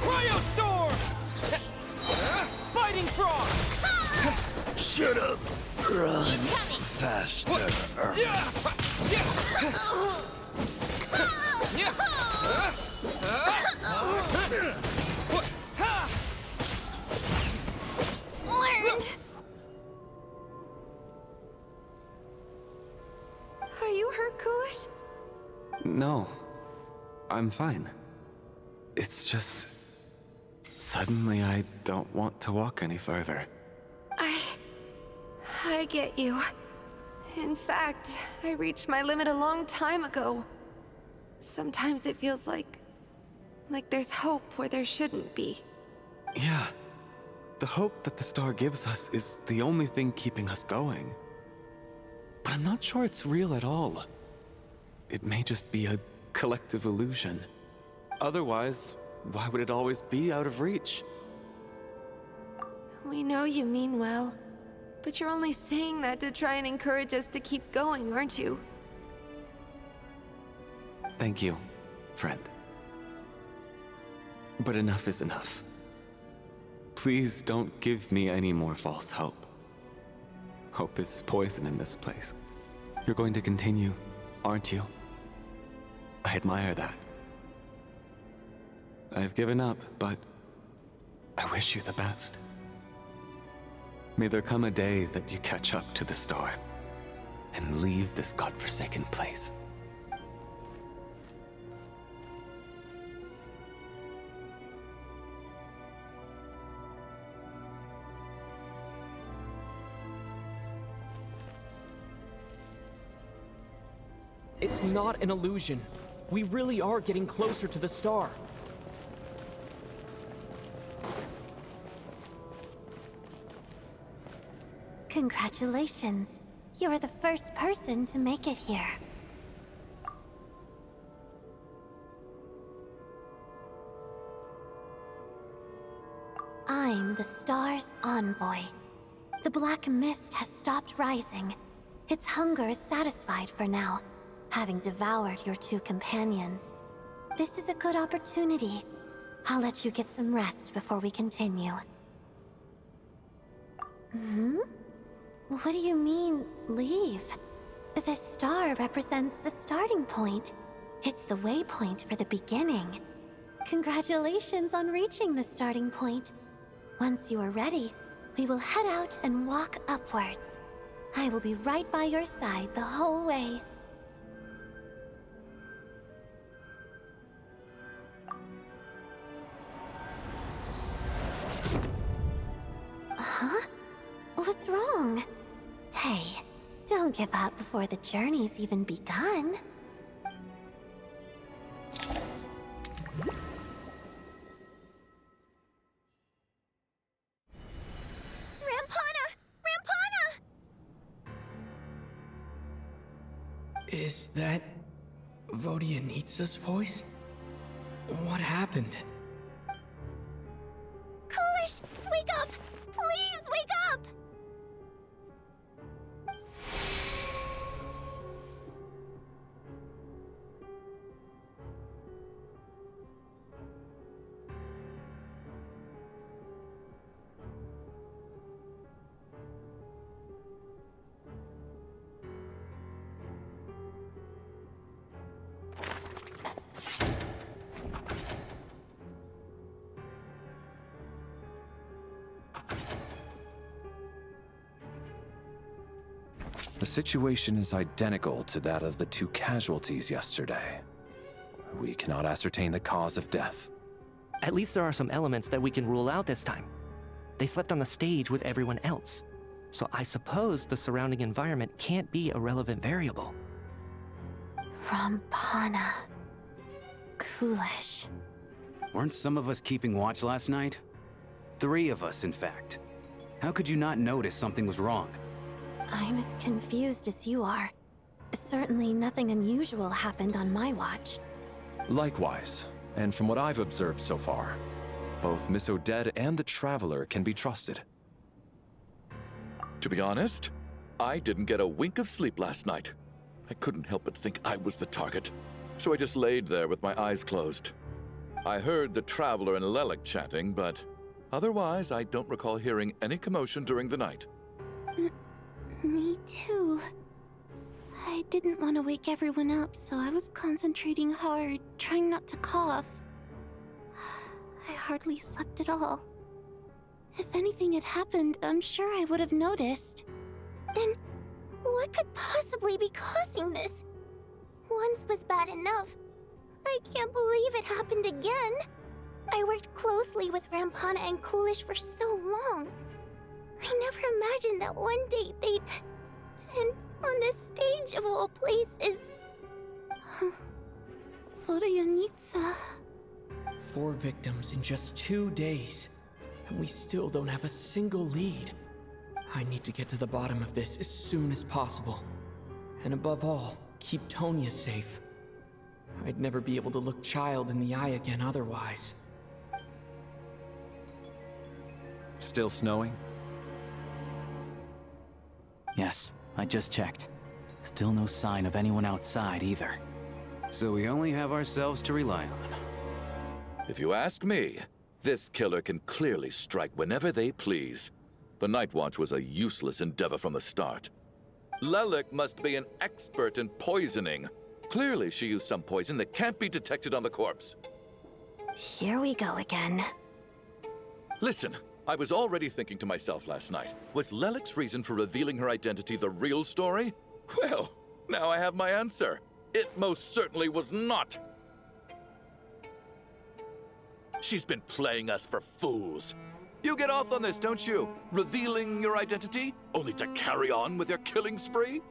Cryostorm! Fighting frog! Shut up! Run faster. Are you hurt, Coolish? No, I'm fine. It's just... suddenly I don't want to walk any further. I get you. In fact, I reached my limit a long time ago. Sometimes it feels like there's hope where there shouldn't be. Yeah. The hope that the star gives us is the only thing keeping us going. But I'm not sure it's real at all. it may just be a collective illusion. Otherwise, why would it always be out of reach? We know you mean well, but you're only saying that to try and encourage us to keep going, aren't you? Thank you, friend. But enough is enough. Please don't give me any more false hope. Hope is poison in this place. You're going to continue, aren't you? I admire that. I've given up, but I wish you the best. May there come a day that you catch up to the star and leave this godforsaken place. It's not an illusion. We really are getting closer to the star. Congratulations. You're the first person to make it here. I'm the star's envoy. The black mist has stopped rising. Its hunger is satisfied for now, having devoured your two companions. This is a good opportunity. I'll let you get some rest before we continue. What do you mean, leave? The star represents the starting point. It's the waypoint for the beginning. Congratulations on reaching the starting point. Once you are ready, we will head out and walk upwards. I will be right by your side the whole way. Huh? What's wrong? Hey, don't give up before the journey's even begun. Rampana! Rampana! Is that Vodyanitsa's voice? What happened? Coolish, wake up! Please wake up! The situation is identical to that of the two casualties yesterday. We cannot ascertain the cause of death. At least there are some elements that we can rule out this time. They slept on the stage with everyone else, so I suppose the surrounding environment can't be a relevant variable. Rampana. Coolish. Weren't some of us keeping watch last night? 3 of us, in fact. How could you not notice something was wrong? I'm as confused as you are. Certainly nothing unusual happened on my watch. Likewise, and from what I've observed so far, both Miss Odette and the Traveler can be trusted. To be honest, I didn't get a wink of sleep last night. I couldn't help but think I was the target, so I just laid there with my eyes closed. I heard the Traveler and Lelik chatting, but otherwise I don't recall hearing any commotion during the night. Me too. I didn't want to wake everyone up, so I was concentrating hard, trying not to cough. I hardly slept at all. If anything had happened, I'm sure I would have noticed. Then, what could possibly be causing this? Once was bad enough. I can't believe it happened again. I worked closely with Rampana and Coolish for so long. I never imagined that one day they'd... And on the stage of all places... Vodyanitsa. 4 victims in just 2 days, and we still don't have a single lead. I need to get to the bottom of this as soon as possible. And above all, keep Tonya safe. I'd never be able to look Child in the eye again otherwise. Still snowing? Yes, I just checked. Still no sign of anyone outside either. So we only have ourselves to rely on. If you ask me, this killer can clearly strike whenever they please. The Night Watch was a useless endeavor from the start. Lelik must be an expert in poisoning. Clearly she used some poison that can't be detected on the corpse. Here we go again. Listen, I was already thinking to myself last night, was Lelik's reason for revealing her identity the real story? Well, now I have my answer. It most certainly was not. She's been playing us for fools. You get off on this, don't you? Revealing your identity, only to carry on with your killing spree?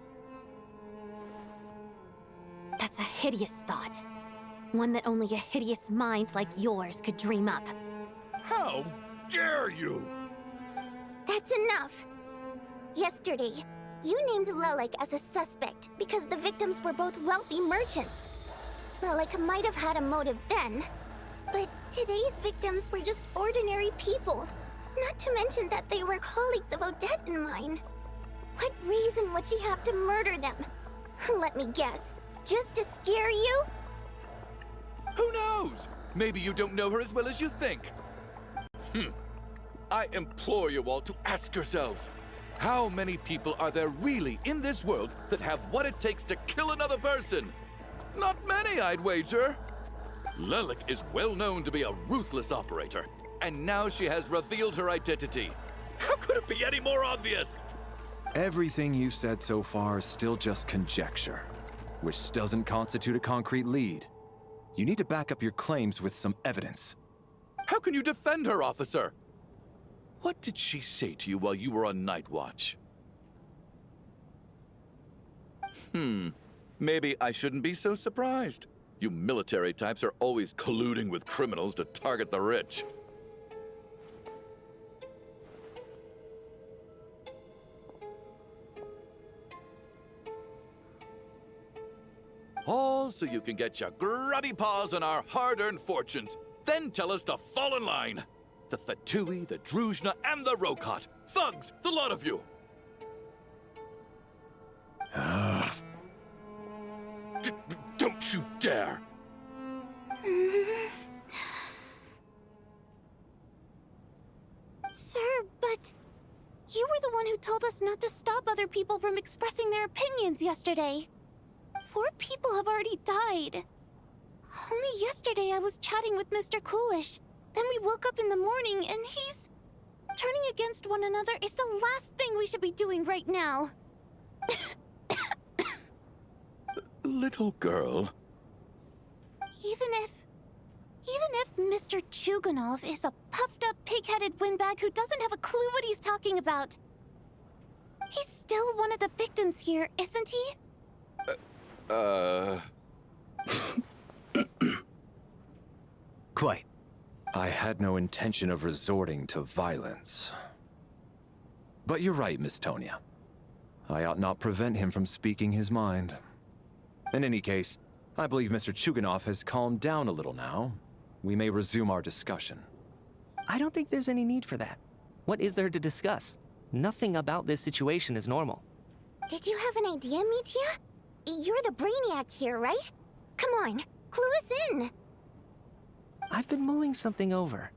That's a hideous thought. One that only a hideous mind like yours could dream up. How dare you? That's enough! Yesterday, you named Lelik as a suspect because the victims were both wealthy merchants. Lelik might have had a motive then, but today's victims were just ordinary people. Not to mention that they were colleagues of Odette and mine. What reason would she have to murder them? Let me guess, just to scare you? Who knows? Maybe you don't know her as well as you think. I implore you all to ask yourselves, how many people are there really in this world that have what it takes to kill another person? Not many, I'd wager. Lelik is well known to be a ruthless operator, and now she has revealed her identity. How could it be any more obvious? Everything you've said so far is still just conjecture, which doesn't constitute a concrete lead. You need to back up your claims with some evidence. How can you defend her, officer? What did she say to you while you were on Night Watch? Maybe I shouldn't be so surprised. You military types are always colluding with criminals to target the rich. All so you can get your grubby paws on our hard-earned fortunes, then tell us to fall in line. The Fatui, the Druzhna, and the Rokot. Thugs, the lot of you! Don't you dare! Sir, but you were the one who told us not to stop other people from expressing their opinions yesterday. 4 people have already died. Only yesterday I was chatting with Mr. Coolish. Then we woke up in the morning and he's... Turning against one another is the last thing we should be doing right now. Little girl. Even if Mr. Chuganov is a puffed-up, pig-headed windbag who doesn't have a clue what he's talking about, he's still one of the victims here, isn't he? Quite. I had no intention of resorting to violence. But you're right, Miss Tonya. I ought not prevent him from speaking his mind. In any case, I believe Mr. Chuganov has calmed down a little now. We may resume our discussion. I don't think there's any need for that. What is there to discuss? Nothing about this situation is normal. Did you have an idea, Mitya? You're the brainiac here, right? Come on, clue us in. I've been mulling something over.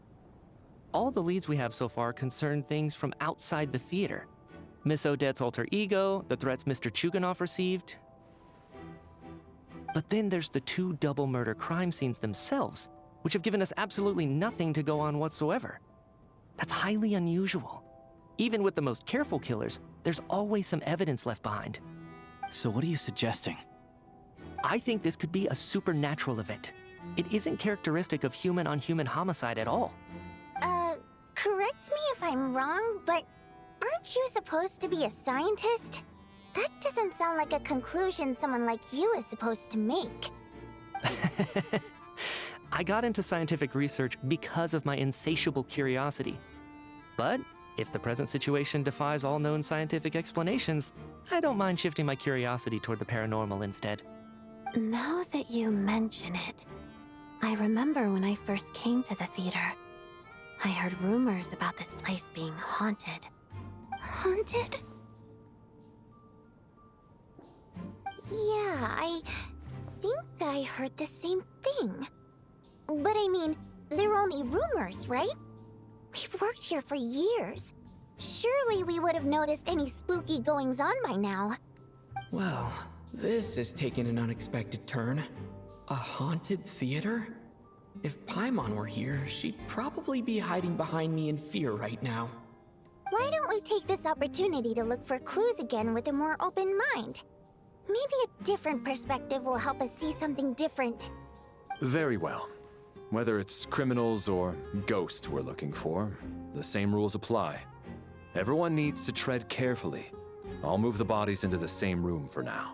All the leads we have so far concern things from outside the theater. Miss Odette's alter ego, the threats Mr. Chuganov received. But then there's the 2 double murder crime scenes themselves, which have given us absolutely nothing to go on whatsoever. That's highly unusual. Even with the most careful killers, there's always some evidence left behind. So what are you suggesting? I think this could be a supernatural event. It isn't characteristic of human-on-human homicide at all. Correct me if I'm wrong, but aren't you supposed to be a scientist? That doesn't sound like a conclusion someone like you is supposed to make. I got into scientific research because of my insatiable curiosity. But If the present situation defies all known scientific explanations, I don't mind shifting my curiosity toward the paranormal instead. Now that you mention it, I remember when I first came to the theater. I heard rumors about this place being haunted. Haunted? Yeah, I think I heard the same thing. But I mean, they're only rumors, right? We've worked here for years. Surely we would have noticed any spooky goings-on by now. Well, this has taken an unexpected turn. A haunted theater? If Paimon were here, she'd probably be hiding behind me in fear right now. Why don't we take this opportunity to look for clues again with a more open mind? Maybe a different perspective will help us see something different. Very well. Whether it's criminals or ghosts we're looking for, the same rules apply. Everyone needs to tread carefully. I'll move the bodies into the same room for now.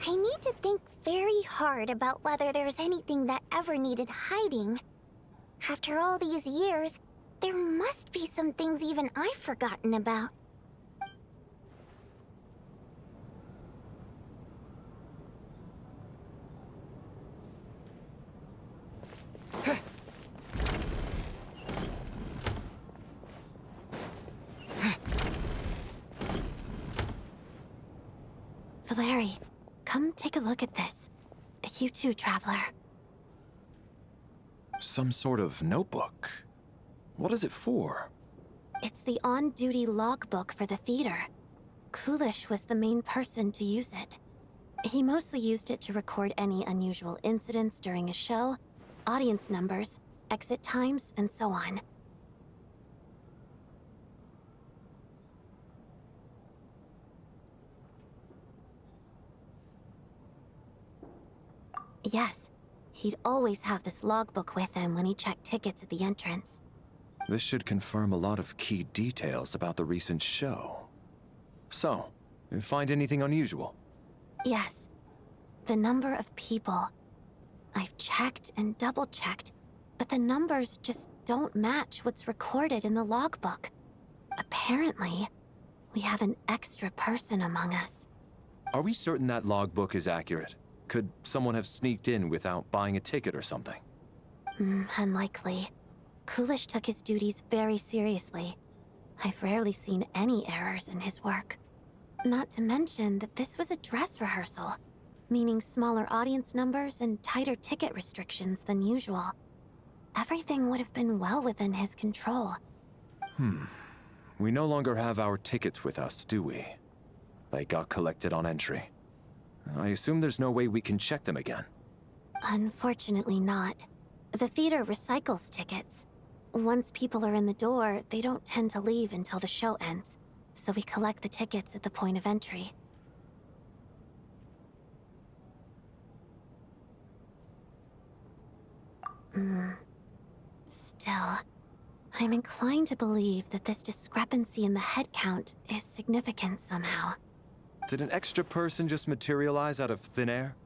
I need to think very hard about whether there's anything that ever needed hiding. After all these years, there must be some things even I've forgotten about. Valeri, come take a look at this. You too, Traveler. Some sort of notebook. What is it for? It's the on-duty logbook for the theater. Kulish was the main person to use it. He mostly used it to record any unusual incidents during a show, audience numbers, exit times, and so on. Yes, he'd always have this logbook with him when he checked tickets at the entrance. This should confirm a lot of key details about the recent show. So, you find anything unusual? Yes. The number of people. I've checked and double-checked, but the numbers just don't match what's recorded in the logbook. Apparently, we have an extra person among us. Are we certain that logbook is accurate? Could someone have sneaked in without buying a ticket or something? Unlikely. Kulish took his duties very seriously. I've rarely seen any errors in his work. Not to mention that this was a dress rehearsal, meaning smaller audience numbers and tighter ticket restrictions than usual. Everything would have been well within his control. We no longer have our tickets with us, do we? They got collected on entry. I assume there's no way we can check them again. Unfortunately not. The theater recycles tickets. Once people are in the door, they don't tend to leave until the show ends, so we collect the tickets at the point of entry. Still, I'm inclined to believe that this discrepancy in the head count is significant somehow. Did an extra person just materialize out of thin air?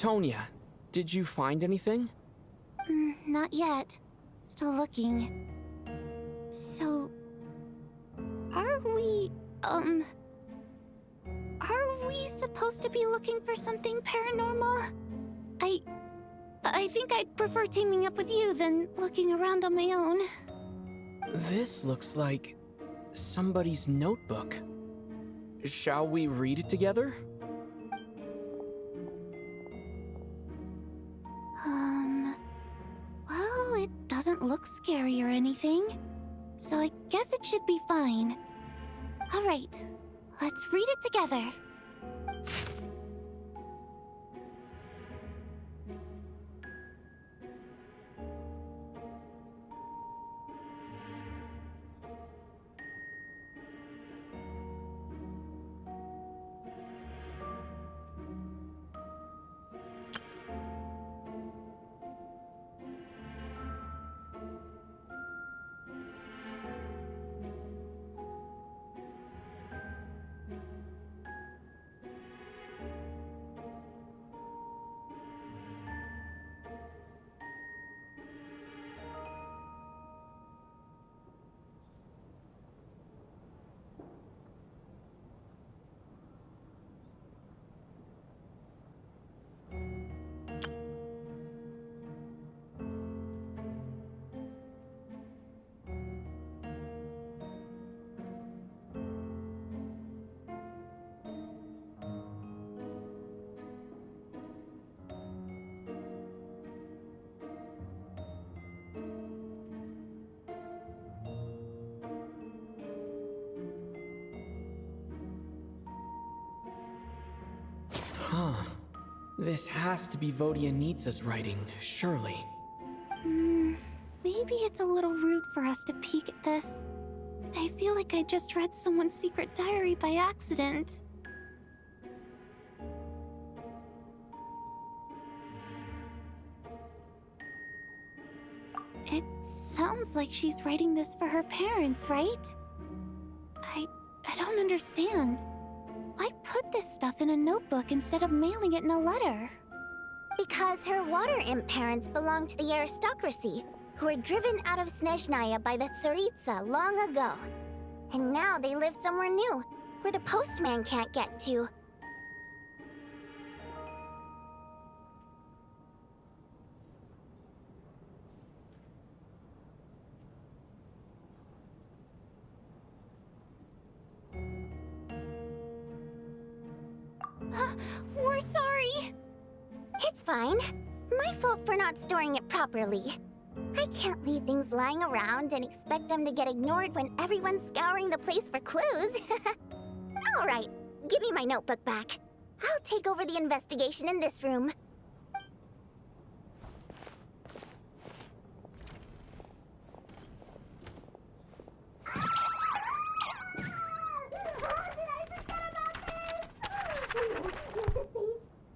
Tonya, did you find anything? Not yet. Still looking. So... Are we supposed to be looking for something paranormal? I think I'd prefer teaming up with you than looking around on my own. This looks like somebody's notebook. Shall we read it together? Well, it doesn't look scary or anything, so I guess it should be fine. All right, let's read it together. Huh. This has to be Vodyanitsa's writing, surely. Maybe it's a little rude for us to peek at this. I feel like I just read someone's secret diary by accident. It sounds like she's writing this for her parents, right? I don't understand. Why put this stuff in a notebook instead of mailing it in a letter? Because her water imp parents belonged to the aristocracy, who were driven out of Snezhnaya by the Tsaritsa long ago. And now they live somewhere new, where the postman can't get to. We're sorry. It's fine. My fault for not storing it properly. I can't leave things lying around and expect them to get ignored when everyone's scouring the place for clues. All right, give me my notebook back. I'll take over the investigation in this room.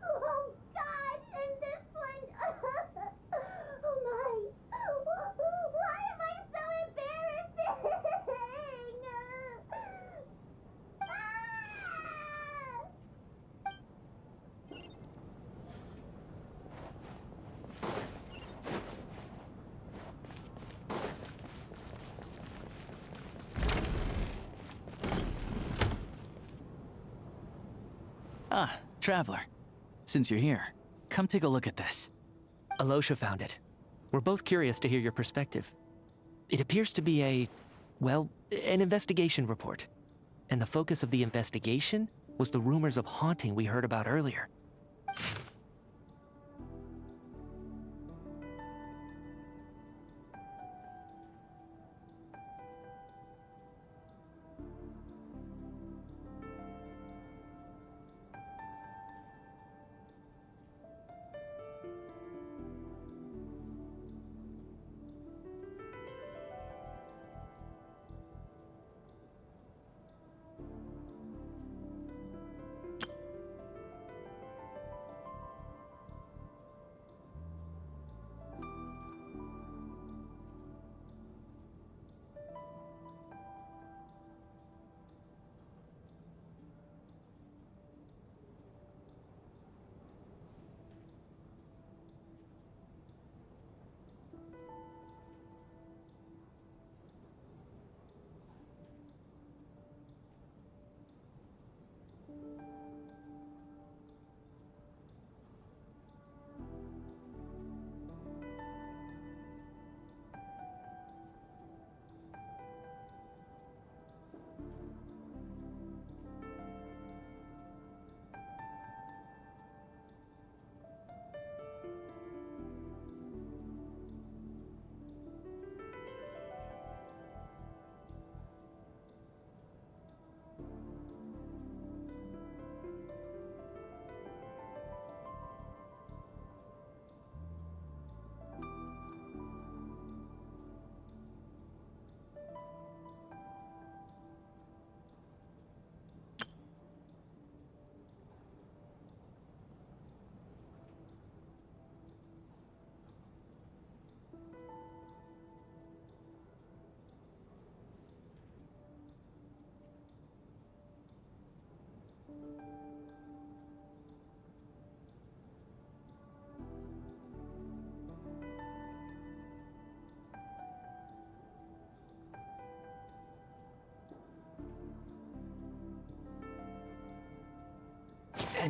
Oh God, and this one. Oh my. Why am I so embarrassing? Ah, Traveler. Since you're here, come take a look at this. Alosha found it. We're both curious to hear your perspective. It appears to be well, an investigation report. And the focus of the investigation was the rumors of haunting we heard about earlier.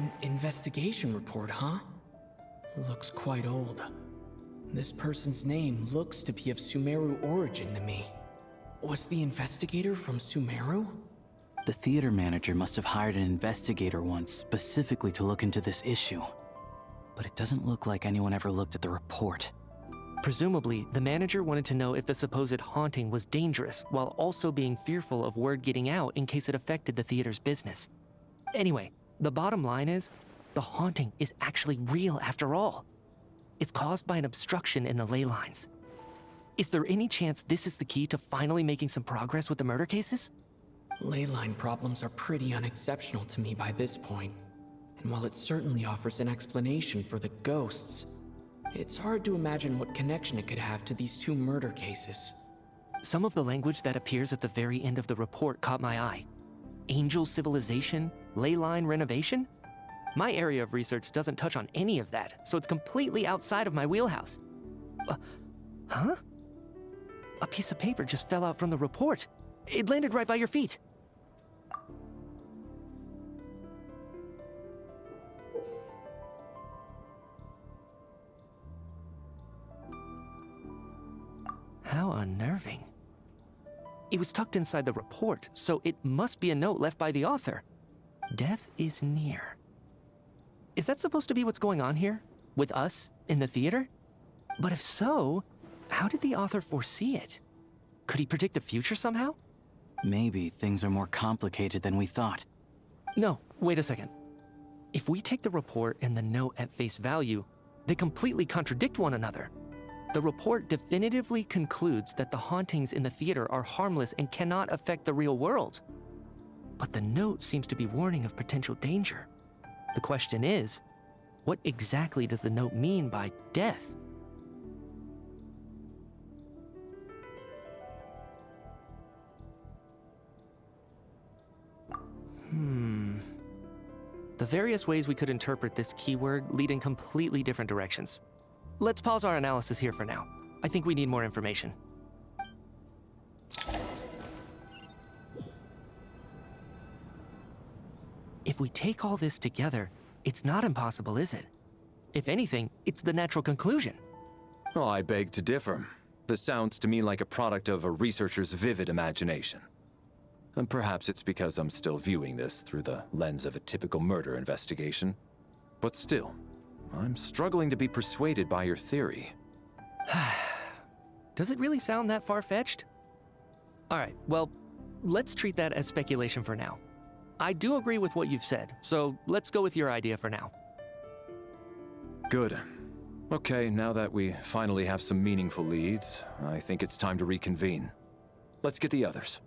An investigation report, huh? Looks quite old. This person's name looks to be of Sumeru origin to me. Was the investigator from Sumeru? The theater manager must have hired an investigator once specifically to look into this issue. But it doesn't look like anyone ever looked at the report. Presumably, the manager wanted to know if the supposed haunting was dangerous, while also being fearful of word getting out in case it affected the theater's business. Anyway, the bottom line is, the haunting is actually real after all. It's caused by an obstruction in the ley lines. Is there any chance this is the key to finally making some progress with the murder cases? Ley line problems are pretty unexceptional to me by this point. And while it certainly offers an explanation for the ghosts, it's hard to imagine what connection it could have to these two murder cases. Some of the language that appears at the very end of the report caught my eye. Angel civilization, ley line renovation? My area of research doesn't touch on any of that, so it's completely outside of my wheelhouse. Huh? A piece of paper just fell out from the report. It landed right by your feet. How unnerving. It was tucked inside the report, so it must be a note left by the author. Death is near. Is that supposed to be what's going on here? With us, in the theater? But if so, how did the author foresee it? Could he predict the future somehow? Maybe things are more complicated than we thought. No, wait a second. If we take the report and the note at face value, they completely contradict one another. The report definitively concludes that the hauntings in the theater are harmless and cannot affect the real world. But the note seems to be warning of potential danger. The question is, what exactly does the note mean by death? The various ways we could interpret this keyword lead in completely different directions. Let's pause our analysis here for now. I think we need more information. If we take all this together, it's not impossible, is it? If anything, it's the natural conclusion. Oh, I beg to differ. This sounds to me like a product of a researcher's vivid imagination. And perhaps it's because I'm still viewing this through the lens of a typical murder investigation. But still, I'm struggling to be persuaded by your theory. Does it really sound that far-fetched? All right, well, let's treat that as speculation for now. I do agree with what you've said, so let's go with your idea for now. Good. Okay, now that we finally have some meaningful leads, I think it's time to reconvene. Let's get the others.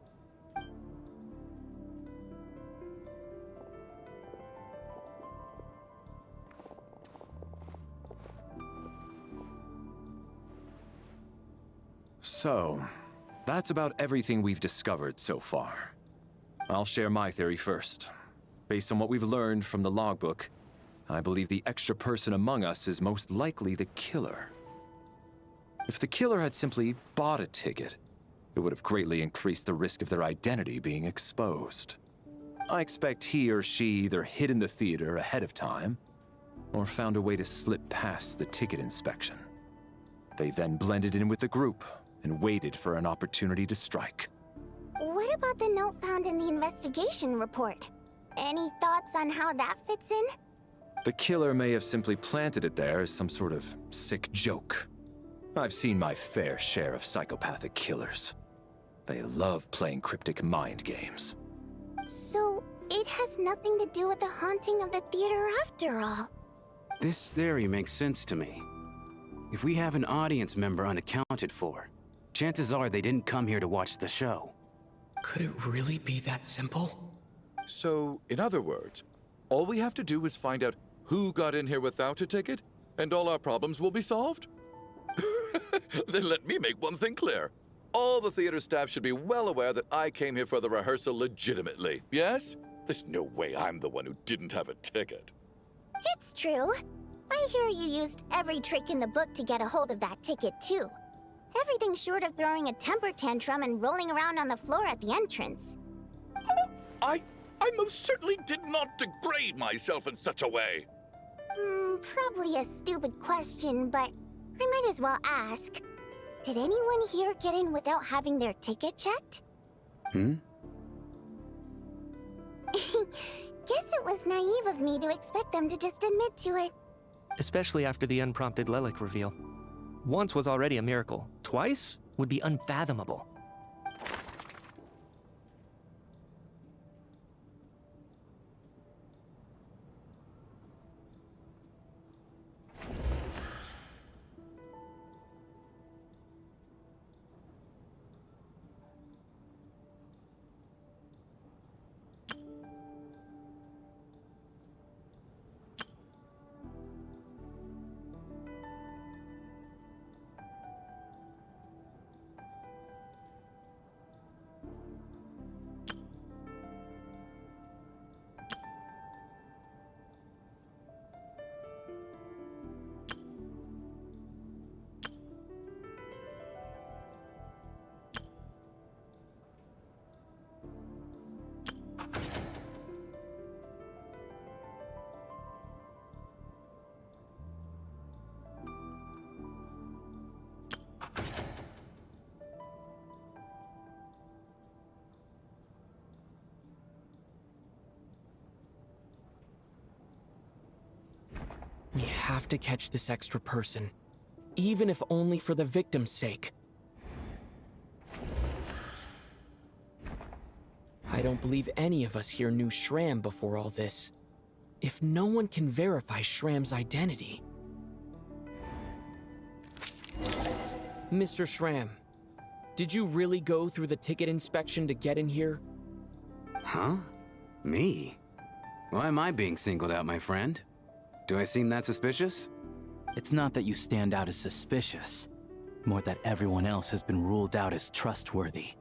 So, that's about everything we've discovered so far. I'll share my theory first. Based on what we've learned from the logbook, I believe the extra person among us is most likely the killer. If the killer had simply bought a ticket, it would have greatly increased the risk of their identity being exposed. I expect he or she either hid in the theater ahead of time, or found a way to slip past the ticket inspection. They then blended in with the group and waited for an opportunity to strike. What about the note found in the investigation report? Any thoughts on how that fits in? The killer may have simply planted it there as some sort of sick joke. I've seen my fair share of psychopathic killers. They love playing cryptic mind games. So, it has nothing to do with the haunting of the theater after all. This theory makes sense to me. If we have an audience member unaccounted for, chances are they didn't come here to watch the show. Could it really be that simple? So, in other words, all we have to do is find out who got in here without a ticket, and all our problems will be solved? Then let me make one thing clear. All the theater staff should be well aware that I came here for the rehearsal legitimately, yes? There's no way I'm the one who didn't have a ticket. It's true. I hear you used every trick in the book to get a hold of that ticket, too. Everything short of throwing a temper tantrum and rolling around on the floor at the entrance. I I most certainly did not degrade myself in such a way. Probably a stupid question, but I might as well ask. Did anyone here get in without having their ticket checked? Hmm? Guess it was naive of me to expect them to just admit to it. Especially after the unprompted Lelik reveal. Once was already a miracle. Twice would be unfathomable. We have to catch this extra person, even if only for the victim's sake. I don't believe any of us here knew Shram before all this. If no one can verify Shram's identity... Mr. Shram, did you really go through the ticket inspection to get in here? Huh? Me? Why am I being singled out, my friend? Do I seem that suspicious? It's not that you stand out as suspicious, more that everyone else has been ruled out as trustworthy.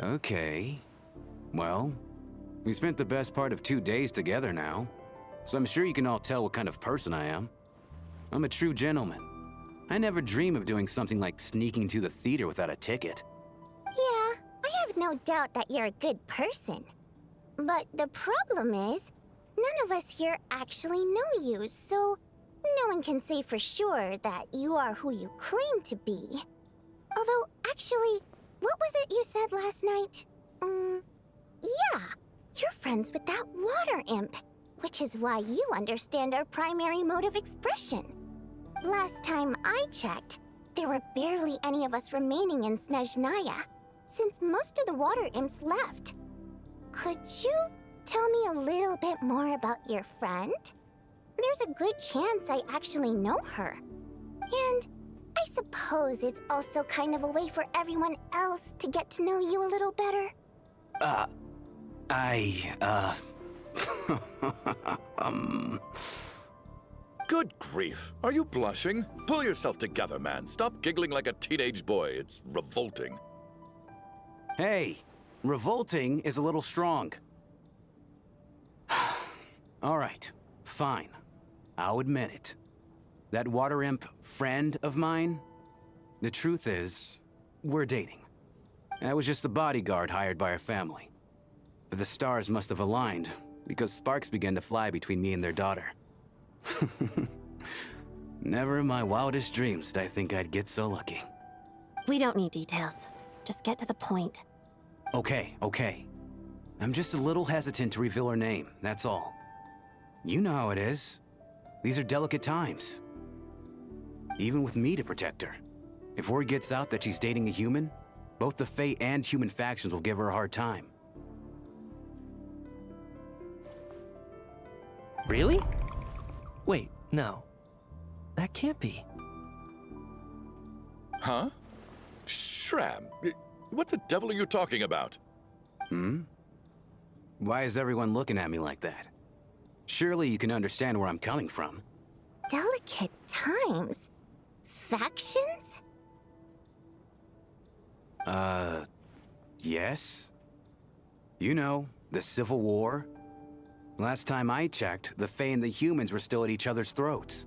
Okay. Well, we spent the best part of 2 days together now, so I'm sure you can all tell what kind of person I am. I'm a true gentleman. I never dream of doing something like sneaking to the theater without a ticket. Yeah, I have no doubt that you're a good person. But the problem is, none of us here actually know you, so no one can say for sure that you are who you claim to be. Although, actually, what was it you said last night? Yeah, you're friends with that water imp, which is why you understand our primary mode of expression. Last time I checked, there were barely any of us remaining in Snezhnaya, since most of the water imps left. Could you tell me a little bit more about your friend? There's a good chance I actually know her. And I suppose it's also kind of a way for everyone else to get to know you a little better. Good grief. Are you blushing? Pull yourself together, man. Stop giggling like a teenage boy. It's revolting. Hey, revolting is a little strong. All right, fine. I'll admit it. That water imp friend of mine, the truth is, we're dating. I was just the bodyguard hired by our family. But the stars must have aligned, because sparks began to fly between me and their daughter. Never in my wildest dreams did I think I'd get so lucky. We don't need details. Just get to the point. Okay. I'm just a little hesitant to reveal her name, that's all. You know how it is. These are delicate times. Even with me to protect her. If word gets out that she's dating a human, both the Fae and human factions will give her a hard time. Really? Wait, no. That can't be. Huh? Shram, what the devil are you talking about? Why is everyone looking at me like that? Surely you can understand where I'm coming from. Delicate times? Factions? Yes. You know, the Civil War. Last time I checked, the Fae and the humans were still at each other's throats.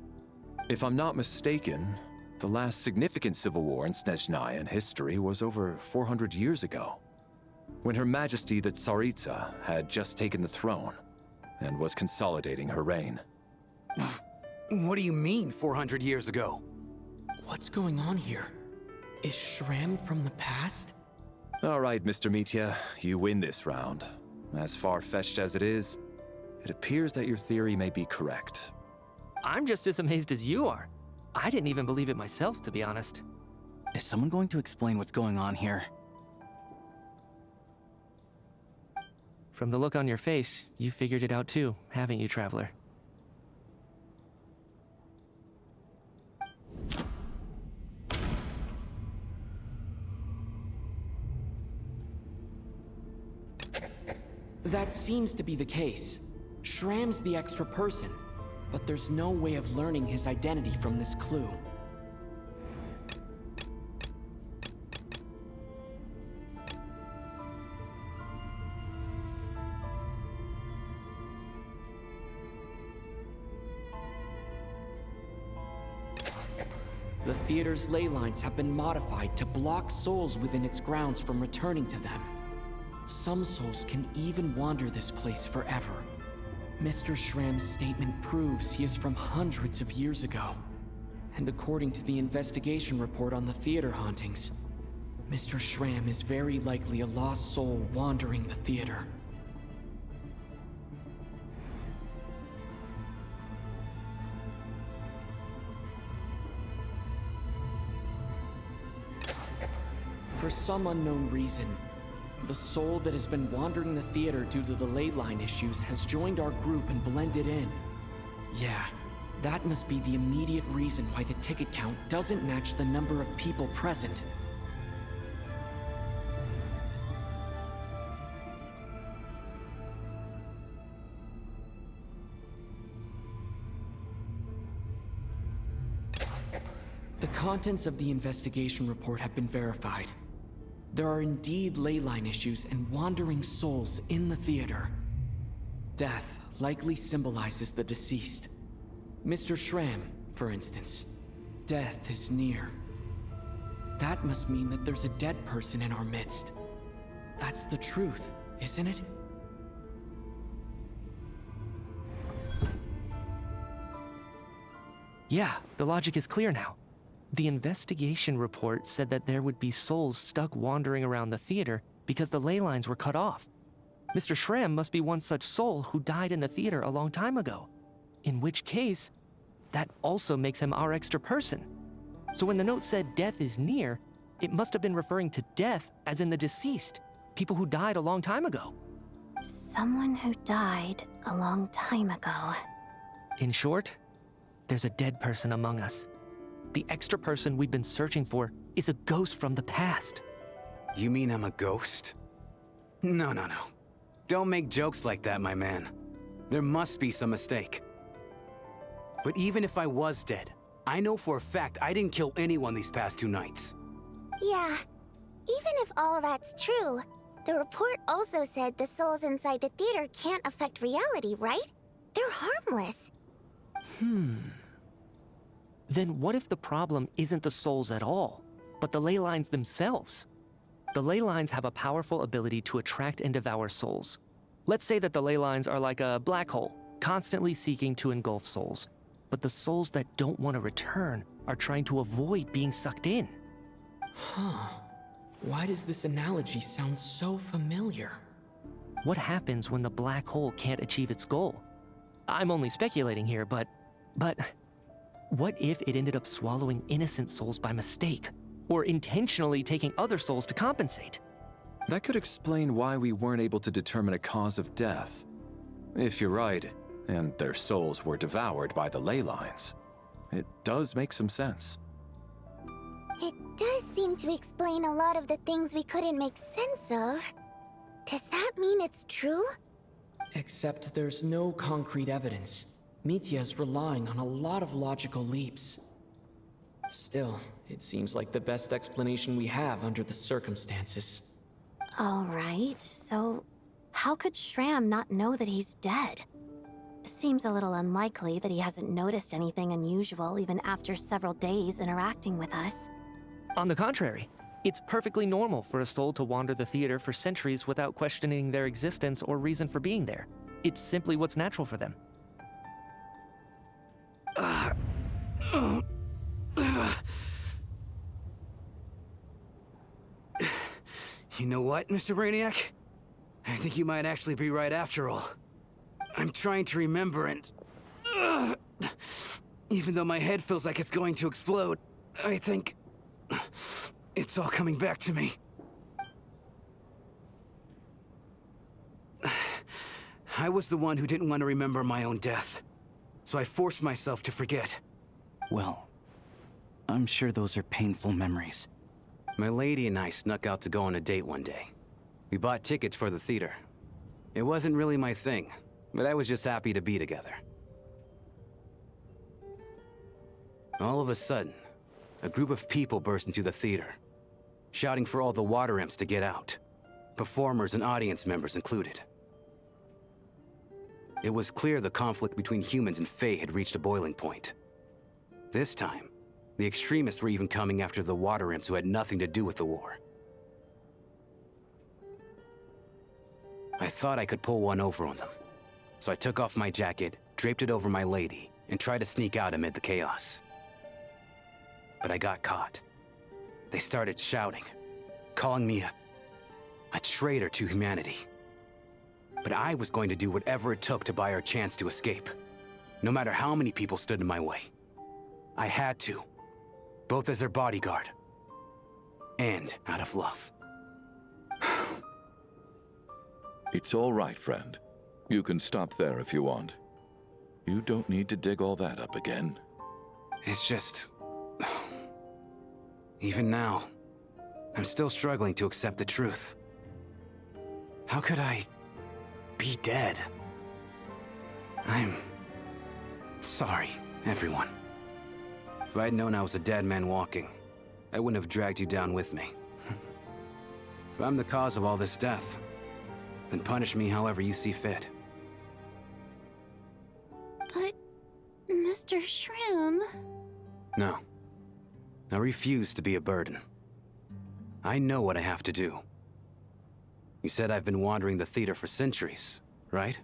If I'm not mistaken, the last significant civil war in Snezhnayan history was over 400 years ago. when Her Majesty the Tsaritsa had just taken the throne and was consolidating her reign. What do you mean, 400 years ago? What's going on here? Is Shram from the past? All right, Mr. Mitya, you win this round. As far-fetched as it is, it appears that your theory may be correct. I'm just as amazed as you are. I didn't even believe it myself, to be honest. Is someone going to explain what's going on here? From the look on your face, you figured it out too, haven't you, Traveler? That seems to be the case. Shram's the extra person, but there's no way of learning his identity from this clue. The theater's ley lines have been modified to block souls within its grounds from returning to them. Some souls can even wander this place forever. Mr. Shram's statement proves he is from hundreds of years ago. And according to the investigation report on the theater hauntings, Mr. Shram is very likely a lost soul wandering the theater. For some unknown reason, the soul that has been wandering the theater due to the ley line issues has joined our group and blended in. Yeah, that must be the immediate reason why the ticket count doesn't match the number of people present. The contents of the investigation report have been verified. There are indeed ley line issues and wandering souls in the theater. Death likely symbolizes the deceased. Mr. Shram, for instance. Death is near. That must mean that there's a dead person in our midst. That's the truth, isn't it? Yeah, the logic is clear now. The investigation report said that there would be souls stuck wandering around the theater because the ley lines were cut off. Mr. Shram must be one such soul who died in the theater a long time ago. In which case, that also makes him our extra person. So when the note said death is near, it must have been referring to death as in the deceased, people who died a long time ago. Someone who died a long time ago. In short, there's a dead person among us. The extra person we've been searching for is a ghost from the past. You mean I'm a ghost? No. Don't make jokes like that, my man. There must be some mistake. But even if I was dead, I know for a fact I didn't kill anyone these past 2 nights. Yeah, even if all that's true, the report also said the souls inside the theater can't affect reality, right? They're harmless. Then what if the problem isn't the souls at all, but the ley lines themselves? The ley lines have a powerful ability to attract and devour souls. Let's say that the ley lines are like a black hole, constantly seeking to engulf souls. But the souls that don't want to return are trying to avoid being sucked in. Huh. Why does this analogy sound so familiar? What happens when the black hole can't achieve its goal? I'm only speculating here, but what if it ended up swallowing innocent souls by mistake, or intentionally taking other souls to compensate? That could explain why we weren't able to determine a cause of death. If you're right, and their souls were devoured by the ley lines, it does make some sense. It does seem to explain a lot of the things we couldn't make sense of. Does that mean it's true? Except there's no concrete evidence. Mitya's relying on a lot of logical leaps. Still, it seems like the best explanation we have under the circumstances. All right, so how could Shram not know that he's dead? Seems a little unlikely that he hasn't noticed anything unusual even after several days interacting with us. On the contrary, It's perfectly normal for a soul to wander the theater for centuries without questioning their existence or reason for being there. It's simply what's natural for them. You know what, Mr. Brainiac? I think you might actually be right after all. I'm trying to remember and... even though my head feels like it's going to explode, I think... it's all coming back to me. I was the one who didn't want to remember my own death, so I forced myself to forget. Well, I'm sure those are painful memories. My lady and I snuck out to go on a date one day. We bought tickets for the theater. It wasn't really my thing, but I was just happy to be together. All of a sudden, a group of people burst into the theater, shouting for all the water imps to get out, performers and audience members included. It was clear the conflict between humans and Fae had reached a boiling point. This time, the extremists were even coming after the water imps who had nothing to do with the war. I thought I could pull one over on them, so I took off my jacket, draped it over my lady, and tried to sneak out amid the chaos. But I got caught. They started shouting, calling me a traitor to humanity. But I was going to do whatever it took to buy our chance to escape, no matter how many people stood in my way. I had to, both as their bodyguard and out of love. It's all right, friend. You can stop there if you want. You don't need to dig all that up again. It's just... even now, I'm still struggling to accept the truth. How could I be dead? I'm sorry, everyone. If I'd known I was a dead man walking, I wouldn't have dragged you down with me. If I'm the cause of all this death, then punish me however you see fit. But, Mr. Shroom... No. I refuse to be a burden. I know what I have to do. You said I've been wandering the theater for centuries, right?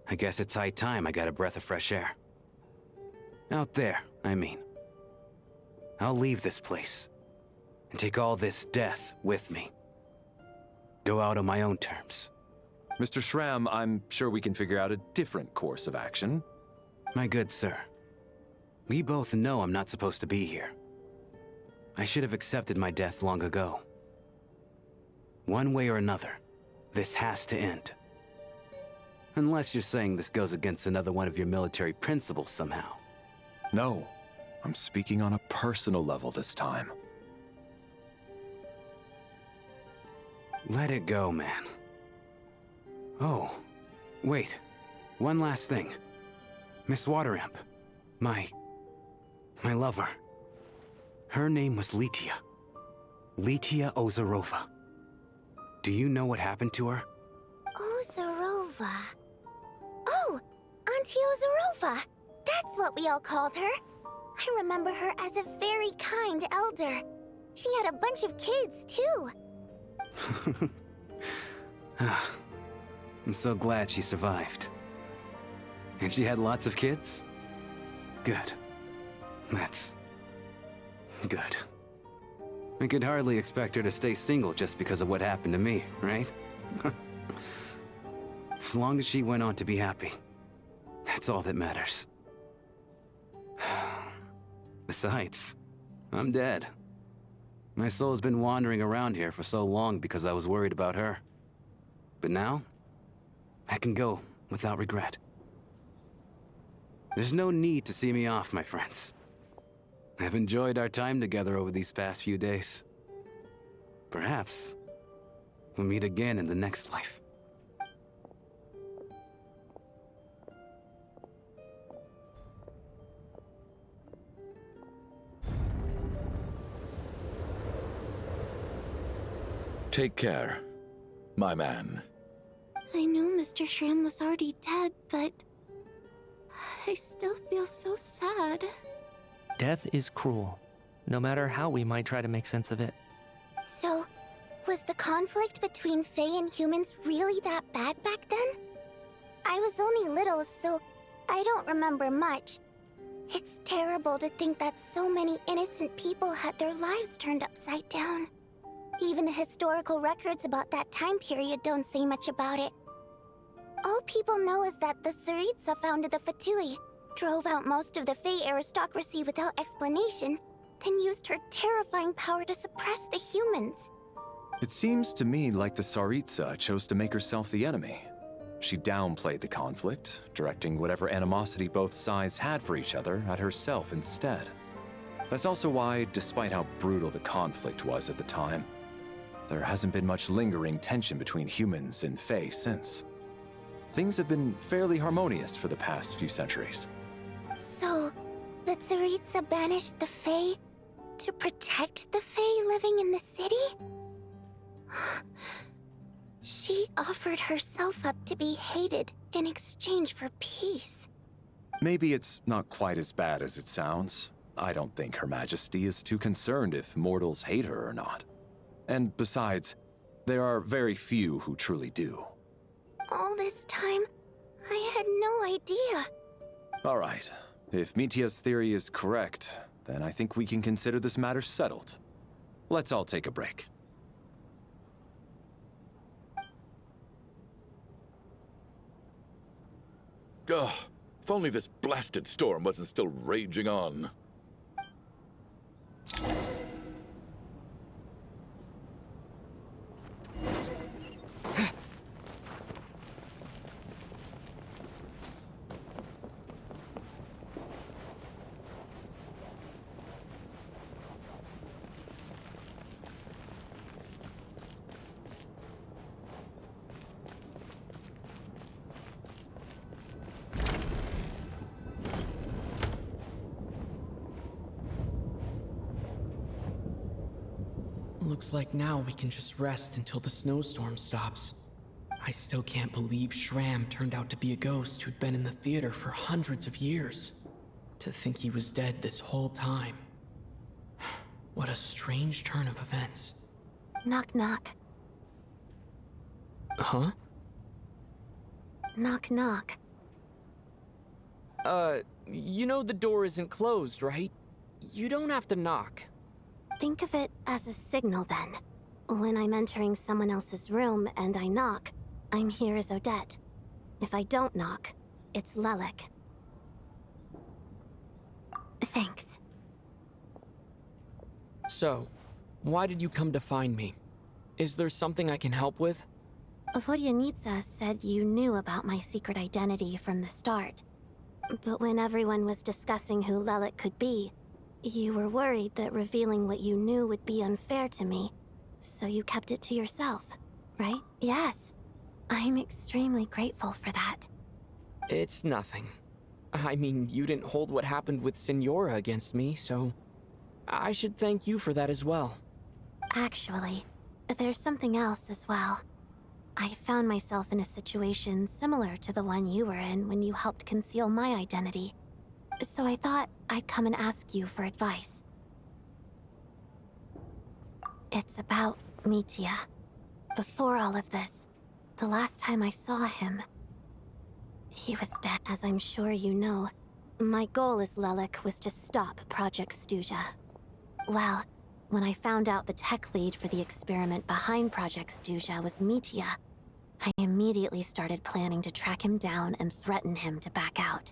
I guess it's high time I got a breath of fresh air. Out there, I mean. I'll leave this place and take all this death with me. Go out on my own terms. Mr. Shram, I'm sure we can figure out a different course of action. My good sir, we both know I'm not supposed to be here. I should have accepted my death long ago. One way or another, this has to end. Unless you're saying this goes against another one of your military principles somehow. No, I'm speaking on a personal level this time. Let it go, man. Oh, wait. One last thing. Miss Waterimp. My lover. Her name was Letia. Letia Ozarova. Do you know what happened to her? Ozarova. Oh, Auntie Ozarova. That's what we all called her. I remember her as a very kind elder. She had a bunch of kids, too. I'm so glad she survived. And she had lots of kids? Good. That's... good. I could hardly expect her to stay single just because of what happened to me, right? As long as she went on to be happy, that's all that matters. Besides, I'm dead. My soul has been wandering around here for so long because I was worried about her. But now, I can go without regret. There's no need to see me off, my friends. I've enjoyed our time together over these past few days. Perhaps we'll meet again in the next life. Take care, my man. I knew Mr. Shram was already dead, but... I still feel so sad. Death is cruel, no matter how we might try to make sense of it. So, was the conflict between Fae and humans really that bad back then? I was only little, so I don't remember much. It's terrible to think that so many innocent people had their lives turned upside down. Even the historical records about that time period don't say much about it. All people know is that the Tsaritsa founded the Fatui, drove out most of the Fae aristocracy without explanation, then used her terrifying power to suppress the humans. It seems to me like the Tsaritsa chose to make herself the enemy. She downplayed the conflict, directing whatever animosity both sides had for each other at herself instead. That's also why, despite how brutal the conflict was at the time, there hasn't been much lingering tension between humans and Fae since. Things have been fairly harmonious for the past few centuries. So, the Tsaritsa banished the Fae to protect the Fae living in the city? She offered herself up to be hated in exchange for peace. Maybe it's not quite as bad as it sounds. I don't think Her Majesty is too concerned if mortals hate her or not. And besides, there are very few who truly do. All this time, I had no idea. All right. If Mitia's theory is correct, then I think we can consider this matter settled. Let's all take a break. Ugh, if only this blasted storm wasn't still raging on. Looks like now we can just rest until the snowstorm stops. I still can't believe Shram turned out to be a ghost who'd been in the theater for hundreds of years. To think he was dead this whole time. What a strange turn of events. Knock knock. Huh? Knock knock. You know the door isn't closed, right? You don't have to knock. Think of it as a signal then. When I'm entering someone else's room and I knock, I'm here as Odette. If I don't knock, it's Lelek. Thanks. So, why did you come to find me? Is there something I can help with? Vodyanitsa said you knew about my secret identity from the start. But when everyone was discussing who Lelek could be, you were worried that revealing what you knew would be unfair to me, so you kept it to yourself, right? Yes. I'm extremely grateful for that. It's nothing. I mean, you didn't hold what happened with Signora against me, so I should thank you for that as well. Actually, there's something else as well. I found myself in a situation similar to the one you were in when you helped conceal my identity. So I thought I'd come and ask you for advice. It's about Mitia. Before all of this, the last time I saw him, he was dead. As I'm sure you know, my goal as Lelek was to stop Project Stuja. Well, when I found out the tech lead for the experiment behind Project Stuja was Mitia, I immediately started planning to track him down and threaten him to back out.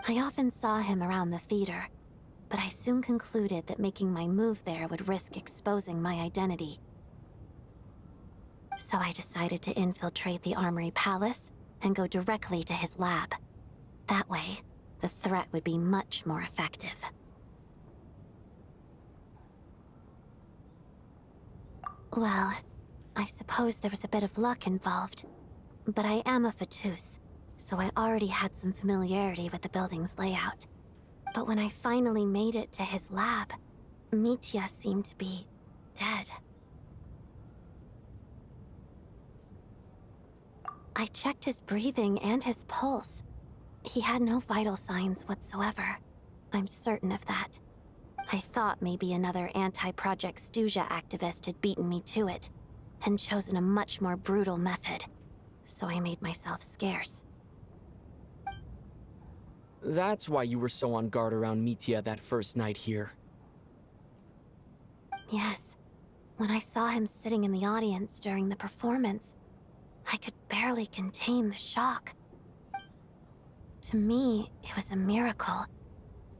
I often saw him around the theater, but I soon concluded that making my move there would risk exposing my identity. So I decided to infiltrate the Armory Palace and go directly to his lab. That way, the threat would be much more effective. Well, I suppose there was a bit of luck involved, but I am a Fatus, so I already had some familiarity with the building's layout. But when I finally made it to his lab, Mitia seemed to be dead. I checked his breathing and his pulse, He had no vital signs whatsoever. I'm certain of that. I thought maybe another anti-Project Stuja activist had beaten me to it, and chosen a much more brutal method. So I made myself scarce. That's why you were so on guard around Mitya that first night here. Yes. When I saw him sitting in the audience during the performance, I could barely contain the shock. To me, it was a miracle.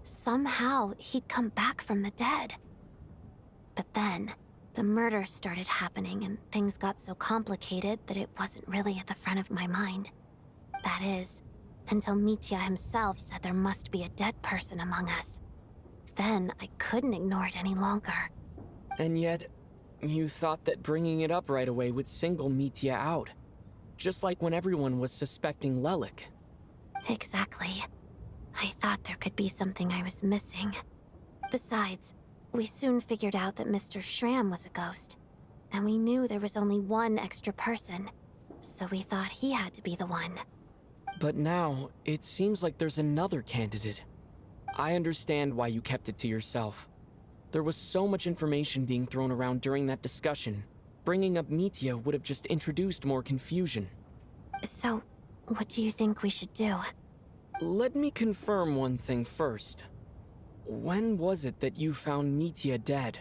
Somehow, he'd come back from the dead. But then, the murder started happening and things got so complicated that it wasn't really at the front of my mind. That is, until Mitya himself said there must be a dead person among us. Then, I couldn't ignore it any longer. And yet, you thought that bringing it up right away would single Mitya out. Just like when everyone was suspecting Lelik. Exactly. I thought there could be something I was missing. Besides, we soon figured out that Mr. Schramm was a ghost. And we knew there was only one extra person. So we thought he had to be the one. But now, it seems like there's another candidate. I understand why you kept it to yourself. There was so much information being thrown around during that discussion. Bringing up Mitya would have just introduced more confusion. So, what do you think we should do? Let me confirm one thing first. When was it that you found Mitya dead?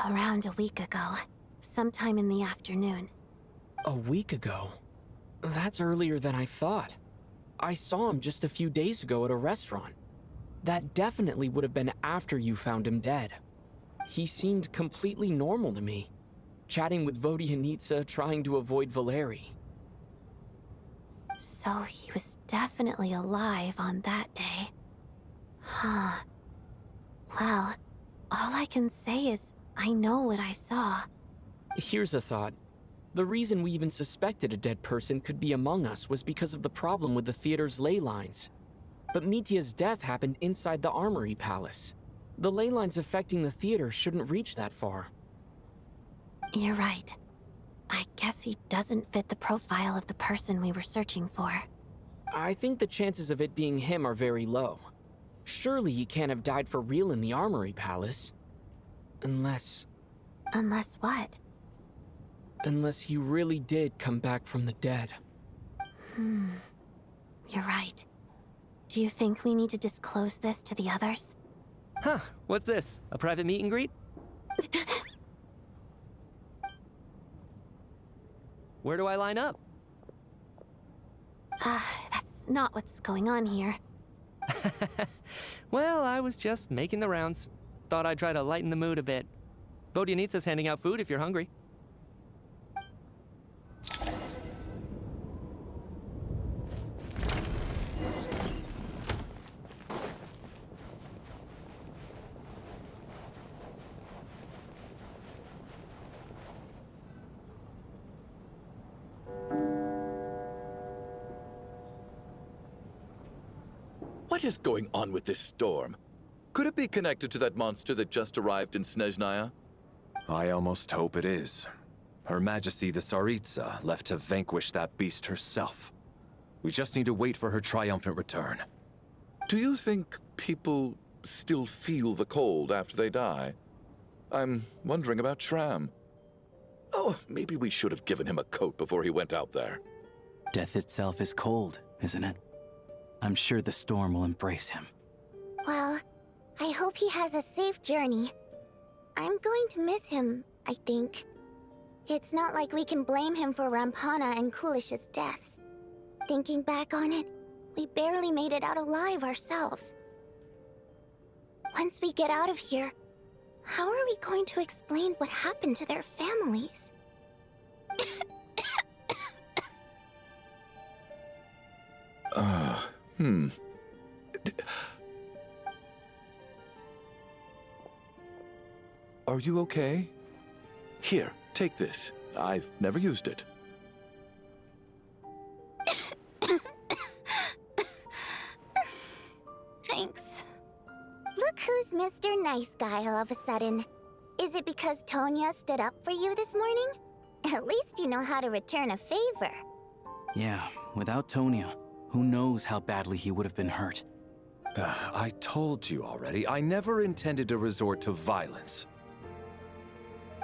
Around a week ago. Sometime in the afternoon. A week ago? That's earlier than I thought. I saw him just a few days ago at a restaurant. That definitely would have been after you found him dead. He seemed completely normal to me. Chatting with Vodyanitsa, trying to avoid Valeri. So he was definitely alive on that day. Huh. Well, all I can say is I know what I saw. Here's a thought. The reason we even suspected a dead person could be among us was because of the problem with the theater's ley lines. But Mitya's death happened inside the Armory Palace. The ley lines affecting the theater shouldn't reach that far. You're right. I guess he doesn't fit the profile of the person we were searching for. I think the chances of it being him are very low. Surely he can't have died for real in the Armory Palace. Unless... Unless what? Unless he really did come back from the dead. You're right. Do you think we need to disclose this to the others? Huh, what's this? A private meet and greet? Where do I line up? That's not what's going on here. Well, I was just making the rounds. Thought I'd try to lighten the mood a bit. Vodyanitsa's handing out food if you're hungry. What is going on with this storm? Could it be connected to that monster that just arrived in Snezhnaya? I almost hope it is. Her Majesty the Tsaritsa left to vanquish that beast herself. We just need to wait for her triumphant return. Do you think people still feel the cold after they die? I'm wondering about Schramm. Oh, maybe we should have given him a coat before he went out there. Death itself is cold, isn't it? I'm sure the storm will embrace him. Well, I hope he has a safe journey. I'm going to miss him, I think. It's not like we can blame him for Rampana and Kulish's deaths. Thinking back on it, we barely made it out alive ourselves. Once we get out of here, how are we going to explain what happened to their families? Are you okay? Here, take this. I've never used it. Thanks. Look who's Mr. Nice Guy all of a sudden. Is it because Tonya stood up for you this morning? At least you know how to return a favor. Yeah, without Tonya, Who knows how badly he would have been hurt? I told you already, I never intended to resort to violence.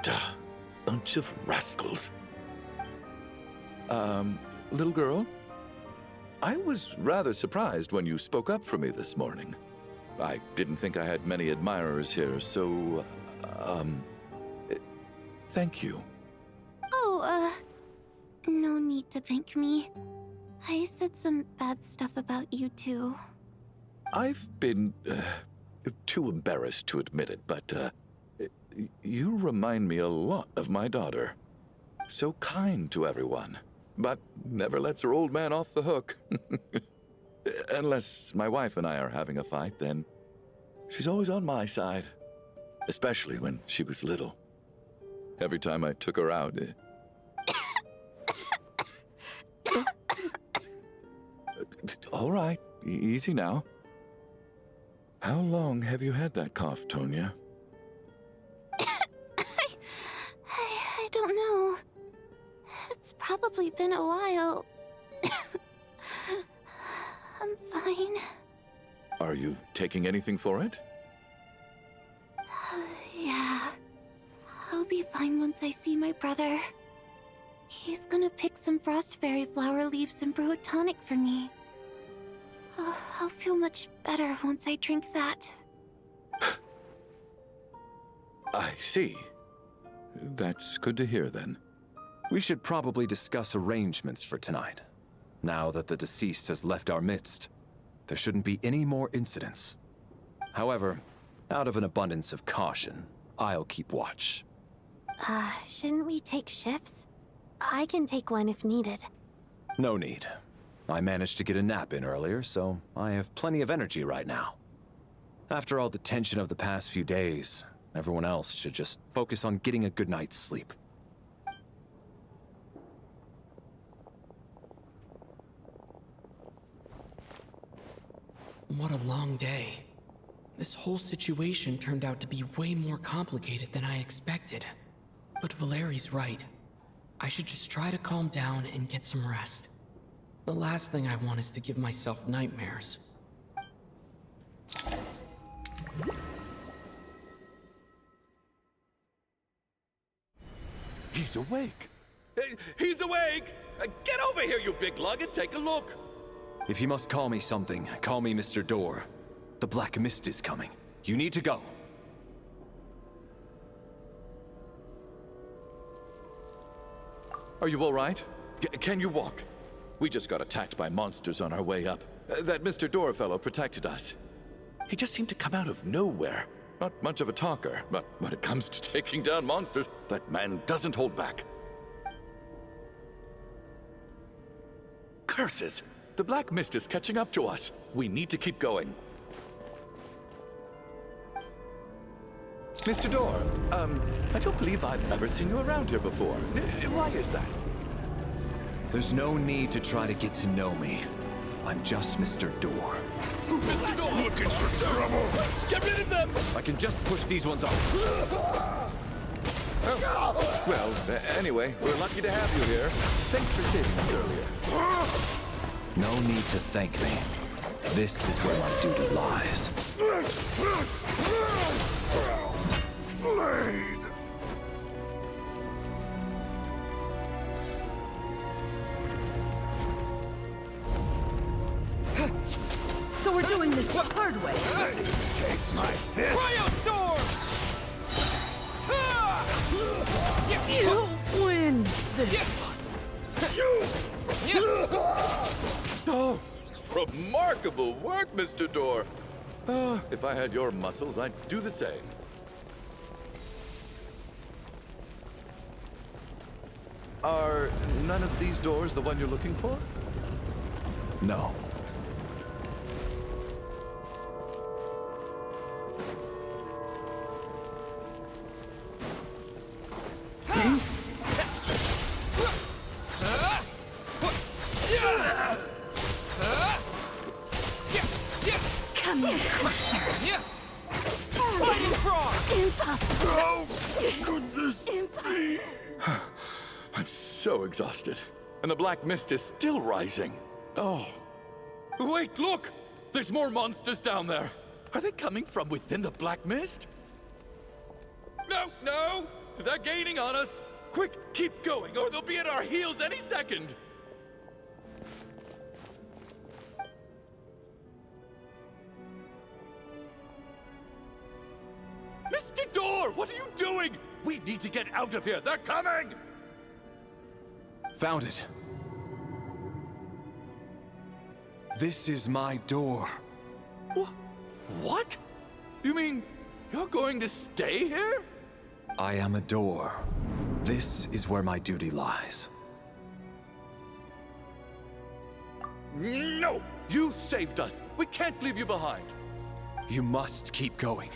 Duh, bunch of rascals. Little girl? I was rather surprised when you spoke up for me this morning. I didn't think I had many admirers here, so, thank you. Oh, no need to thank me. I said some bad stuff about you too. I've been, too embarrassed to admit it, but, you remind me a lot of my daughter. So kind to everyone, but never lets her old man off the hook. Unless my wife and I are having a fight, then she's always on my side. Especially when she was little. Every time I took her out... All right, easy now. How long have you had that cough, Tonya? I don't know. It's probably been a while. I'm fine. Are you taking anything for it? Yeah. I'll be fine once I see my brother. He's gonna pick some frost fairy flower leaves and brew a tonic for me. I'll feel much better once I drink that. I see. That's good to hear, then. We should probably discuss arrangements for tonight. Now that the deceased has left our midst, there shouldn't be any more incidents. However, out of an abundance of caution, I'll keep watch. Shouldn't we take shifts? I can take one if needed. No need. I managed to get a nap in earlier, so I have plenty of energy right now. After all the tension of the past few days, everyone else should just focus on getting a good night's sleep. What a long day. This whole situation turned out to be way more complicated than I expected. But Valeri's right. I should just try to calm down and get some rest. The last thing I want is to give myself nightmares. He's awake! He's awake! Get over here, you big lug, and take a look! If you must call me something, call me Mr. Door. The Black Mist is coming. You need to go. Are you all right? Can you walk? We just got attacked by monsters on our way up. That Mr. Door fellow protected us. He just seemed to come out of nowhere. Not much of a talker, but when it comes to taking down monsters, that man doesn't hold back. Curses! The Black Mist is catching up to us. We need to keep going. Mr. Door, I don't believe I've ever seen you around here before. Why is that? There's no need to try to get to know me. I'm just Mr. Door. Mr. Door! Looking for trouble! Get rid of them! I can just push these ones off. Oh. Well, anyway, we're lucky to have you here. Thanks for saving us earlier. No need to thank me. This is where my duty lies. Blade! So we're doing this the hard way. Taste my fist! You win this. Oh, remarkable work, Mr. Door. If I had your muscles, I'd do the same. Are none of these doors the one you're looking for? No. Come here closer. Impossible. How could this be? I'm so exhausted. And the Black Mist is still rising. Oh, Wait, look! There's more monsters down there! Are they coming from within the Black Mist? No, no! They're gaining on us! Quick, keep going, or they'll be at our heels any second! Mr. Door, what are you doing? We need to get out of here! They're coming! Found it. This is my door. What? You mean you're going to stay here? I am a door. This is where my duty lies. No! You saved us! We can't leave you behind! You must keep going.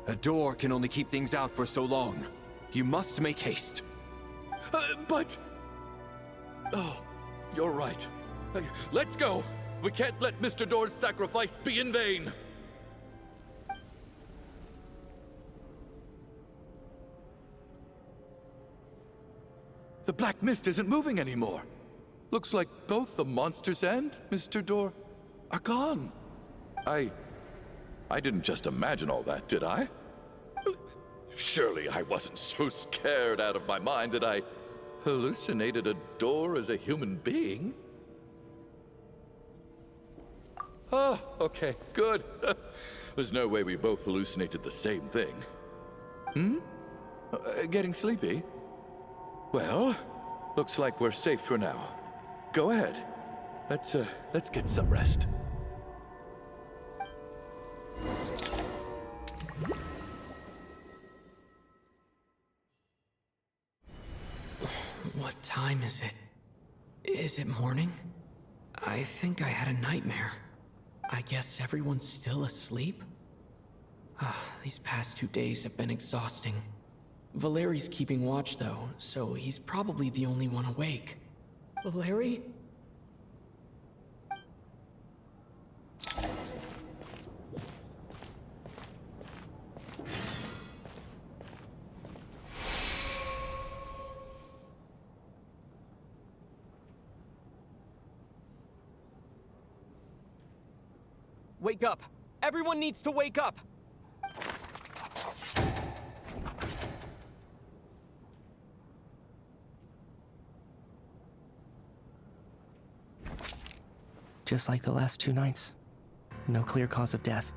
A door can only keep things out for so long. You must make haste. But... Oh, you're right. Let's go! We can't let Mr. Door's sacrifice be in vain! The Black Mist isn't moving anymore. Looks like both the monsters and Mr. Door are gone. I didn't just imagine all that, did I? Surely I wasn't so scared out of my mind that I hallucinated a door as a human being. Oh, okay, good. There's no way we both hallucinated the same thing. Getting sleepy? Well, looks like we're safe for now. Go ahead. Let's get some rest. What time is it? Is it morning? I think I had a nightmare. I guess everyone's still asleep? These past 2 days have been exhausting. Valeri's keeping watch though, so he's probably the only one awake. Valeri? Wake up! Everyone needs to wake up! Just like the last 2 nights. No clear cause of death.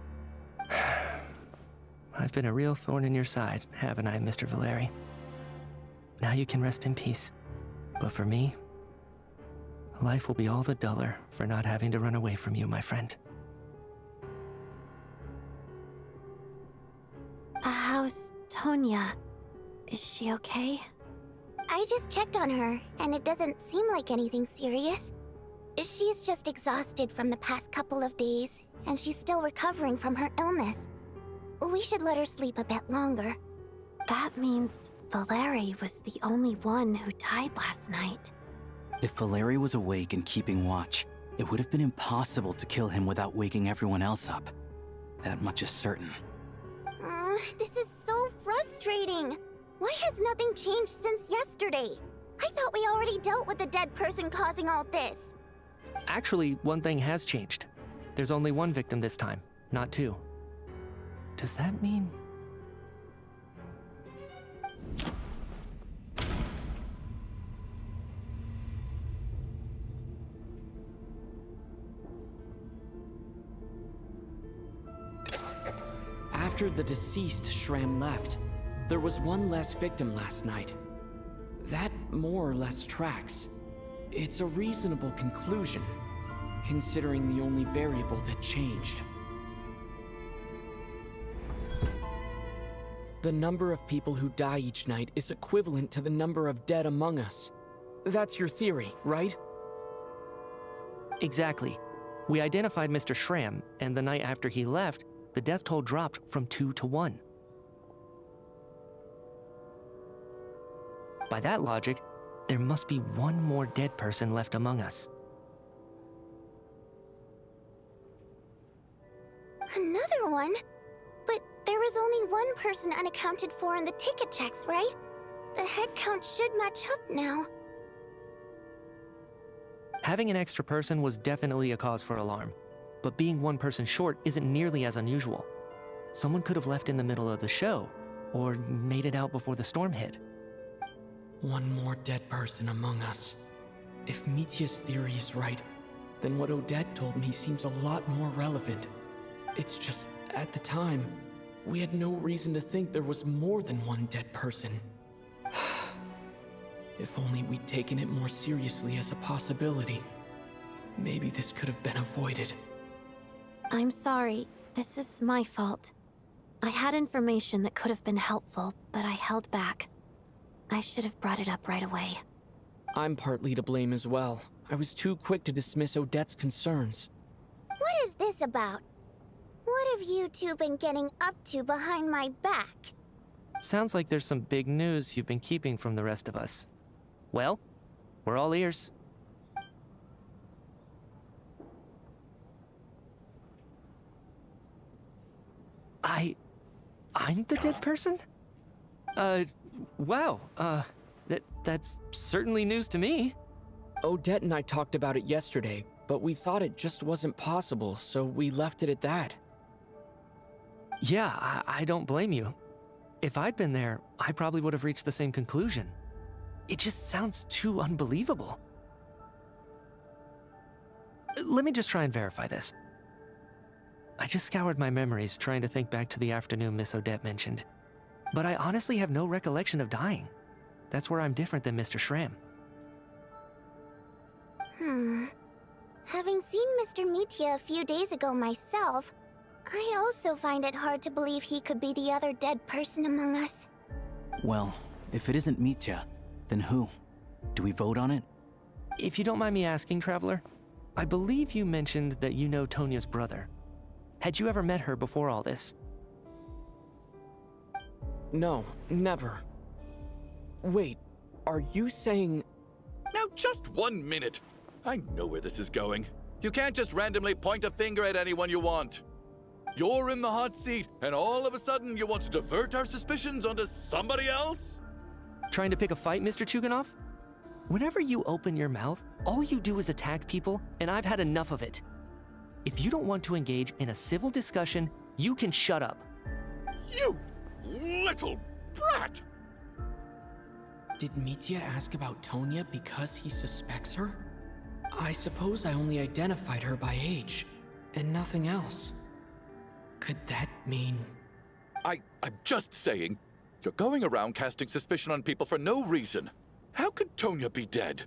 I've been a real thorn in your side, haven't I, Mr. Valeri? Now you can rest in peace. But for me, life will be all the duller for not having to run away from you, my friend. How's Tonya? Is she okay? I just checked on her, and it doesn't seem like anything serious. She's just exhausted from the past couple of days, and she's still recovering from her illness. We should let her sleep a bit longer. That means Valeri was the only one who died last night. If Valeri was awake and keeping watch, it would have been impossible to kill him without waking everyone else up. That much is certain. This is so frustrating. Why has nothing changed since yesterday? I thought we already dealt with the dead person causing all this. Actually, one thing has changed. There's only one victim this time, not 2. Does that mean... After the deceased Shram left, there was one less victim last night. That more or less tracks. It's a reasonable conclusion, considering the only variable that changed. The number of people who die each night is equivalent to the number of dead among us. That's your theory, right? Exactly. We identified Mr. Shram, and the night after he left, the death toll dropped from 2 to 1. By that logic, there must be one more dead person left among us. Another one? But there was only one person unaccounted for in the ticket checks, right? The head count should match up now. Having an extra person was definitely a cause for alarm. but being one person short isn't nearly as unusual. Someone could have left in the middle of the show, or made it out before the storm hit. One more dead person among us. If Mitya's theory is right, then what Odette told me seems a lot more relevant. It's just, at the time, we had no reason to think there was more than one dead person. If only we'd taken it more seriously as a possibility. Maybe this could have been avoided. I'm sorry. This is my fault. I had information that could have been helpful, but I held back. I should have brought it up right away. I'm partly to blame as well. I was too quick to dismiss Odette's concerns. What is this about? What have you two been getting up to behind my back? Sounds like there's some big news you've been keeping from the rest of us. Well, we're all ears. I'm the dead person? Wow, that's certainly news to me. Odette and I talked about it yesterday, but we thought it just wasn't possible, so we left it at that. Yeah, I don't blame you. If I'd been there, I probably would have reached the same conclusion. It just sounds too unbelievable. Let me just try and verify this. I just scoured my memories trying to think back to the afternoon Miss Odette mentioned. But I honestly have no recollection of dying. That's where I'm different than Mr. Schramm. Having seen Mr. Mitya a few days ago myself, I also find it hard to believe he could be the other dead person among us. Well, if it isn't Mitya, then who? Do we vote on it? If you don't mind me asking, Traveler, I believe you mentioned that you know Tonya's brother. Had you ever met her before all this? No, never. Wait, are you saying... Now just 1 minute. I know where this is going. You can't just randomly point a finger at anyone you want. You're in the hot seat, and all of a sudden you want to divert our suspicions onto somebody else? Trying to pick a fight, Mr. Chuganov? Whenever you open your mouth, all you do is attack people, and I've had enough of it. If you don't want to engage in a civil discussion, you can shut up. You little brat! Did Mitya ask about Tonya because he suspects her? I suppose I only identified her by age, and nothing else. Could that mean... I'm just saying, you're going around casting suspicion on people for no reason. How could Tonya be dead?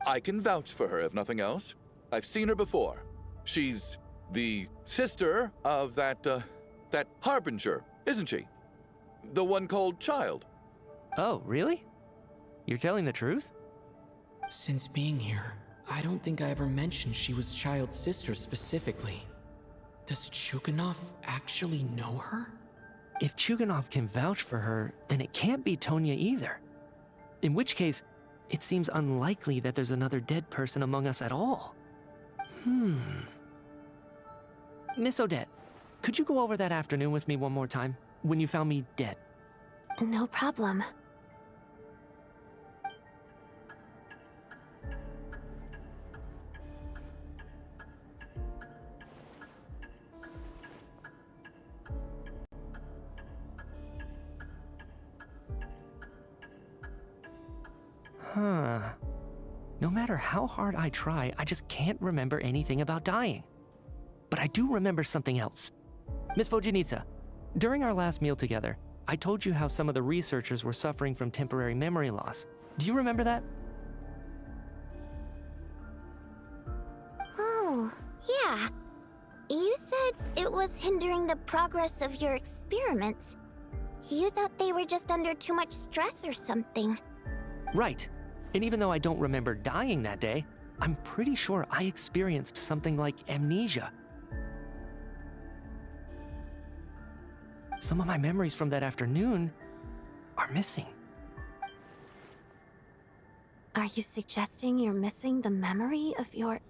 I can vouch for her, if nothing else. I've seen her before. She's the sister of that Harbinger, isn't she? The one called Child. Oh, really? You're telling the truth? Since being here, I don't think I ever mentioned she was Child's sister specifically. Does Chuganov actually know her? If Chuganov can vouch for her, then it can't be Tonya either. In which case, it seems unlikely that there's another dead person among us at all. Miss Odette, could you go over that afternoon with me one more time, when you found me dead? No problem. No matter how hard I try, I just can't remember anything about dying. But I do remember something else. Miss Vojanitsa, during our last meal together, I told you how some of the researchers were suffering from temporary memory loss. Do you remember that? Oh, yeah. You said it was hindering the progress of your experiments. You thought they were just under too much stress or something. Right. And even though I don't remember dying that day, I'm pretty sure I experienced something like amnesia. Some of my memories from that afternoon are missing. Are you suggesting you're missing the memory of your...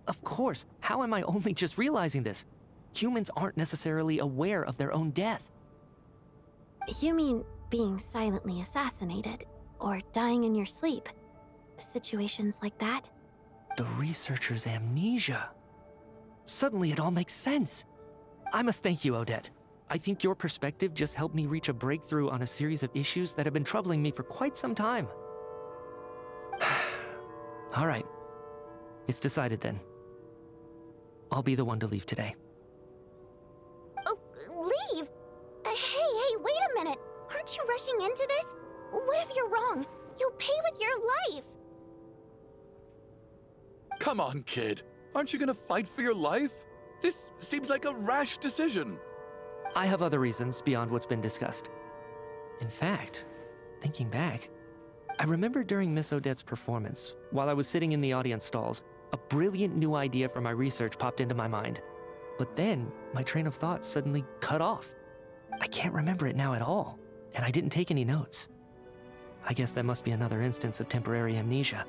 Of course. How am I only just realizing this? Humans aren't necessarily aware of their own death. You mean being silently assassinated, or dying in your sleep? situations like that. The researcher's amnesia. Suddenly it all makes sense. I must thank you, Odette. I think your perspective just helped me reach a breakthrough on a series of issues that have been troubling me for quite some time. All right. It's decided then. I'll be the one to leave today. Oh, leave? Hey, wait a minute. Aren't you rushing into this? What if you're wrong? You'll pay with your life. Come on, kid. Aren't you gonna fight for your life? This seems like a rash decision. I have other reasons beyond what's been discussed. In fact, thinking back, I remember during Miss Odette's performance, while I was sitting in the audience stalls, a brilliant new idea for my research popped into my mind. But then, my train of thought suddenly cut off. I can't remember it now at all, and I didn't take any notes. I guess that must be another instance of temporary amnesia.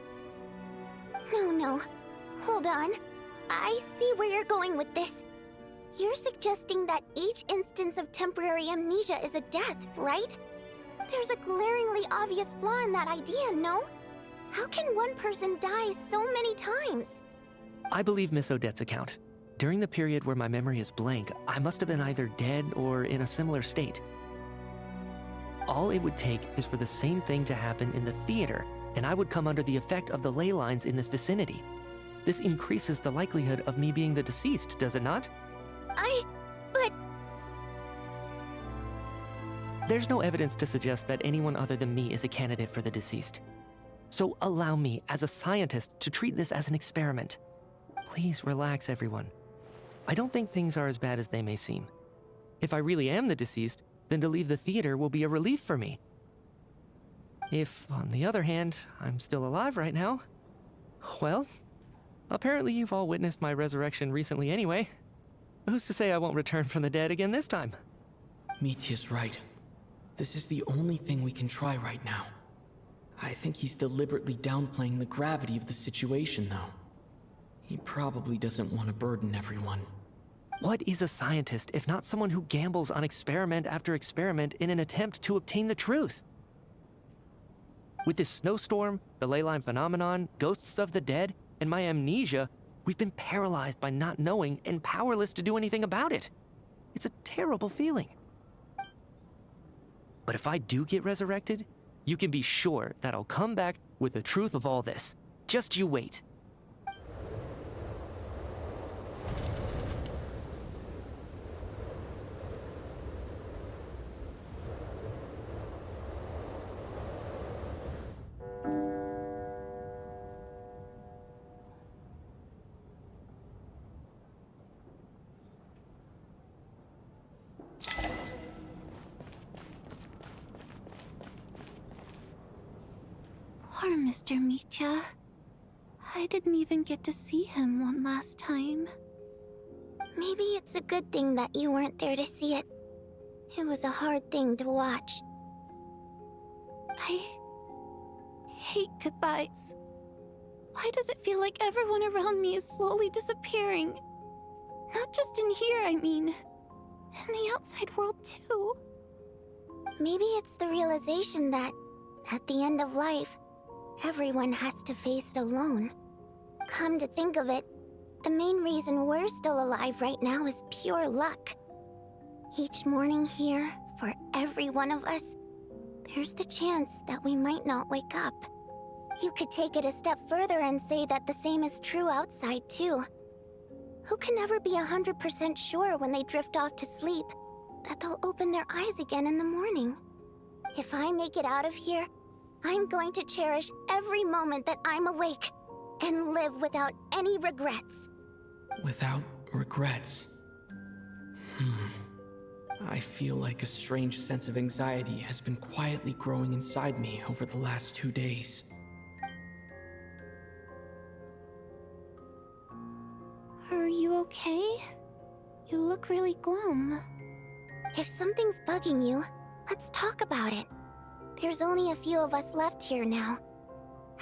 No. Hold on. I see where you're going with this. You're suggesting that each instance of temporary amnesia is a death, right? There's a glaringly obvious flaw in that idea, no? How can one person die so many times? I believe Miss Odette's account. During the period where my memory is blank, I must have been either dead or in a similar state. All it would take is for the same thing to happen in the theater, and I would come under the effect of the ley lines in this vicinity. This increases the likelihood of me being the deceased, does it not? But... There's no evidence to suggest that anyone other than me is a candidate for the deceased. So allow me, as a scientist, to treat this as an experiment. Please relax, everyone. I don't think things are as bad as they may seem. If I really am the deceased, then to leave the theater will be a relief for me. If, on the other hand, I'm still alive right now, well, apparently you've all witnessed my resurrection recently anyway. Who's to say I won't return from the dead again this time? Mitya's right. This is the only thing we can try right now. I think he's deliberately downplaying the gravity of the situation, though. He probably doesn't want to burden everyone. What is a scientist if not someone who gambles on experiment after experiment in an attempt to obtain the truth? With this snowstorm, the ley line phenomenon, ghosts of the dead, and my amnesia, we've been paralyzed by not knowing and powerless to do anything about it. It's a terrible feeling. But if I do get resurrected, you can be sure that I'll come back with the truth of all this. Just you wait. Poor Mr. Mitya. I didn't even get to see him one last time. Maybe it's a good thing that you weren't there to see it. It was a hard thing to watch. I hate goodbyes. Why does it feel like everyone around me is slowly disappearing? Not just in here, I mean. In the outside world, too. Maybe it's the realization that, at the end of life, everyone has to face it alone. Come to think of it, the main reason we're still alive right now is pure luck. Each morning here, for every one of us, there's the chance that we might not wake up. You could take it a step further and say that the same is true outside, too. Who can never be 100% sure when they drift off to sleep that they'll open their eyes again in the morning? If I make it out of here, I'm going to cherish every moment that I'm awake and live without any regrets. Without regrets. I feel like a strange sense of anxiety has been quietly growing inside me over the last 2 days. Are you okay? You look really glum. If something's bugging you, let's talk about it. There's only a few of us left here now.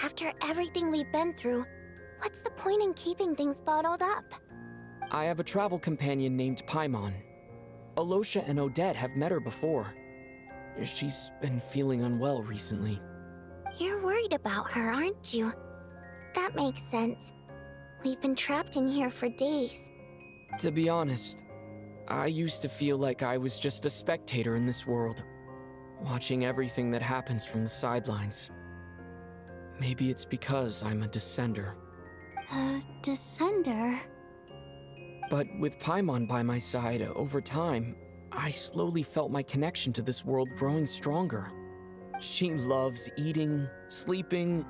After everything we've been through, what's the point in keeping things bottled up? I have a travel companion named Paimon. Alosha and Odette have met her before. She's been feeling unwell recently. You're worried about her, aren't you? That makes sense. We've been trapped in here for days. To be honest, I used to feel like I was just a spectator in this world, watching everything that happens from the sidelines. Maybe it's because I'm a descender. A descender? But with Paimon by my side, over time, I slowly felt my connection to this world growing stronger. She loves eating, sleeping,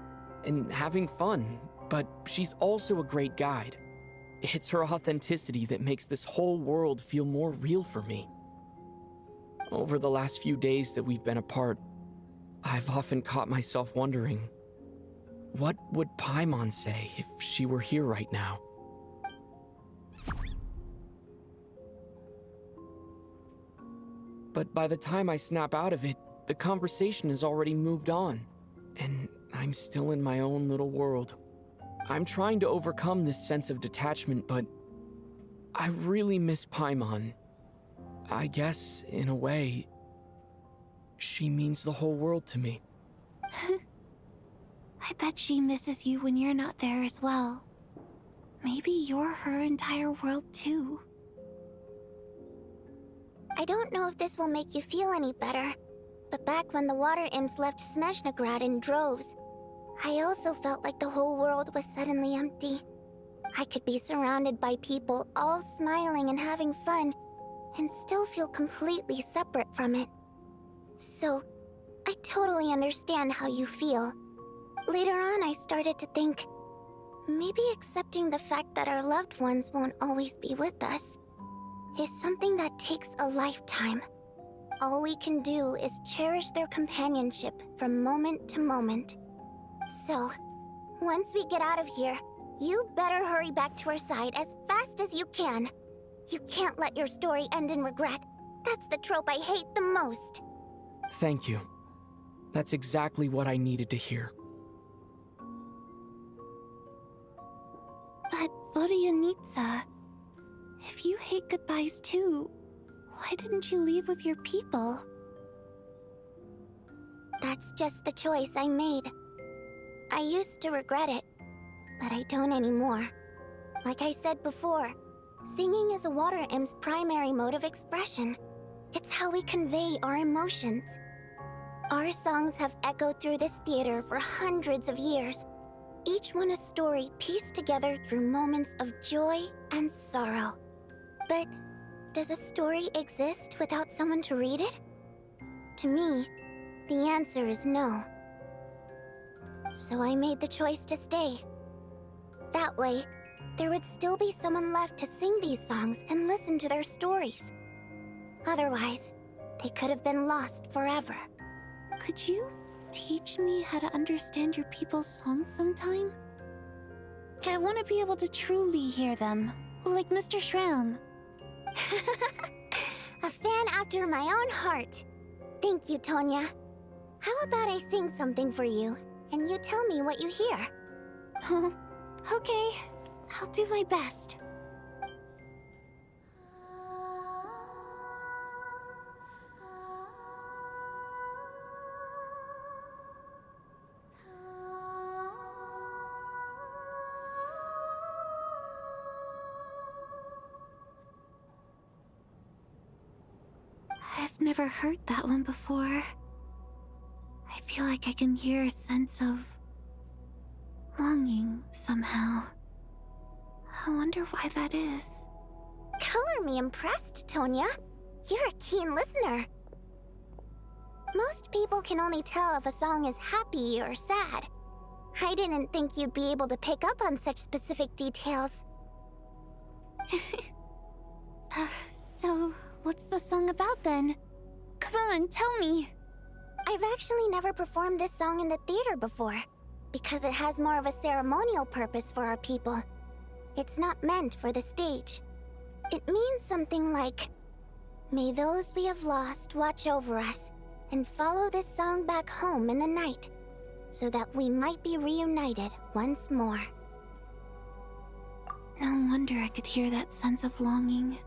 and having fun, but she's also a great guide. It's her authenticity that makes this whole world feel more real for me. Over the last few days that we've been apart, I've often caught myself wondering, what would Paimon say if she were here right now? But by the time I snap out of it, the conversation has already moved on, and I'm still in my own little world. I'm trying to overcome this sense of detachment, but I really miss Paimon. I guess, in a way, she means the whole world to me. I bet she misses you when you're not there as well. Maybe you're her entire world too. I don't know if this will make you feel any better, but back when the water imps left Snezhnograd in droves, I also felt like the whole world was suddenly empty. I could be surrounded by people all smiling and having fun, and still feel completely separate from it. So, I totally understand how you feel. Later on, I started to think, maybe accepting the fact that our loved ones won't always be with us is something that takes a lifetime. All we can do is cherish their companionship from moment to moment. So, once we get out of here, you better hurry back to our side as fast as you can. You can't let your story end in regret. That's the trope I hate the most. Thank you. That's exactly what I needed to hear. But Vodyanitsa, if you hate goodbyes too, why didn't you leave with your people? That's just the choice I made. I used to regret it, but I don't anymore. Like I said before, singing is a water imp's primary mode of expression. It's how we convey our emotions. Our songs have echoed through this theater for hundreds of years, each one a story pieced together through moments of joy and sorrow. But does a story exist without someone to read it? To me, the answer is no. So I made the choice to stay. That way, there would still be someone left to sing these songs and listen to their stories. Otherwise, they could have been lost forever. Could you teach me how to understand your people's songs sometime? I want to be able to truly hear them, like Mr. Shram. A fan after my own heart. Thank you, Tonya. How about I sing something for you, and you tell me what you hear? Okay, I'll do my best. I've never heard that one before. I feel like I can hear a sense of longing somehow. I wonder why that is. Color me impressed, Tonya. You're a keen listener. Most people can only tell if a song is happy or sad. I didn't think you'd be able to pick up on such specific details. So, what's the song about then? Come on, tell me! I've actually never performed this song in the theater before, because it has more of a ceremonial purpose for our people. It's not meant for the stage. It means something like, "May those we have lost watch over us, and follow this song back home in the night, so that we might be reunited once more." No wonder I could hear that sense of longing.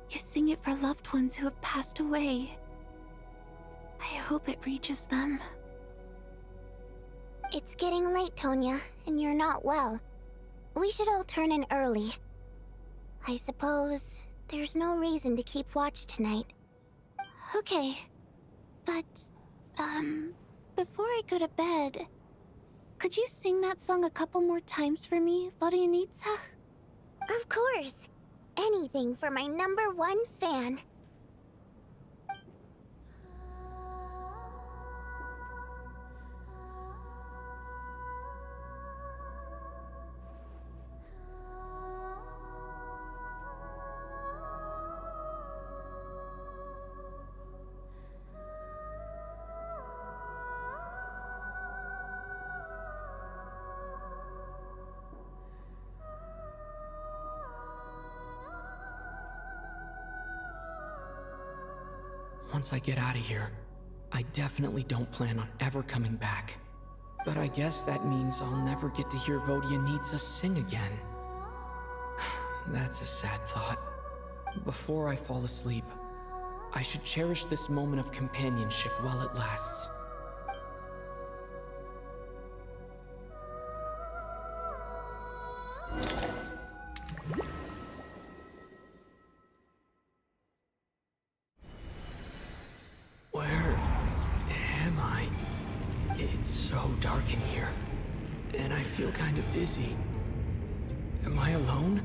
You sing it for loved ones who have passed away. I hope it reaches them. It's getting late, Tonya, and you're not well. We should all turn in early. I suppose there's no reason to keep watch tonight. Okay. But, before I go to bed, could you sing that song a couple more times for me, Vodyanitsa? Of course. Anything for my #1 fan. Once I get out of here, I definitely don't plan on ever coming back. But I guess that means I'll never get to hear Vodyanitsa sing again. That's a sad thought. Before I fall asleep, I should cherish this moment of companionship while it lasts. Where am I? It's so dark in here, and I feel kind of dizzy. Am I alone?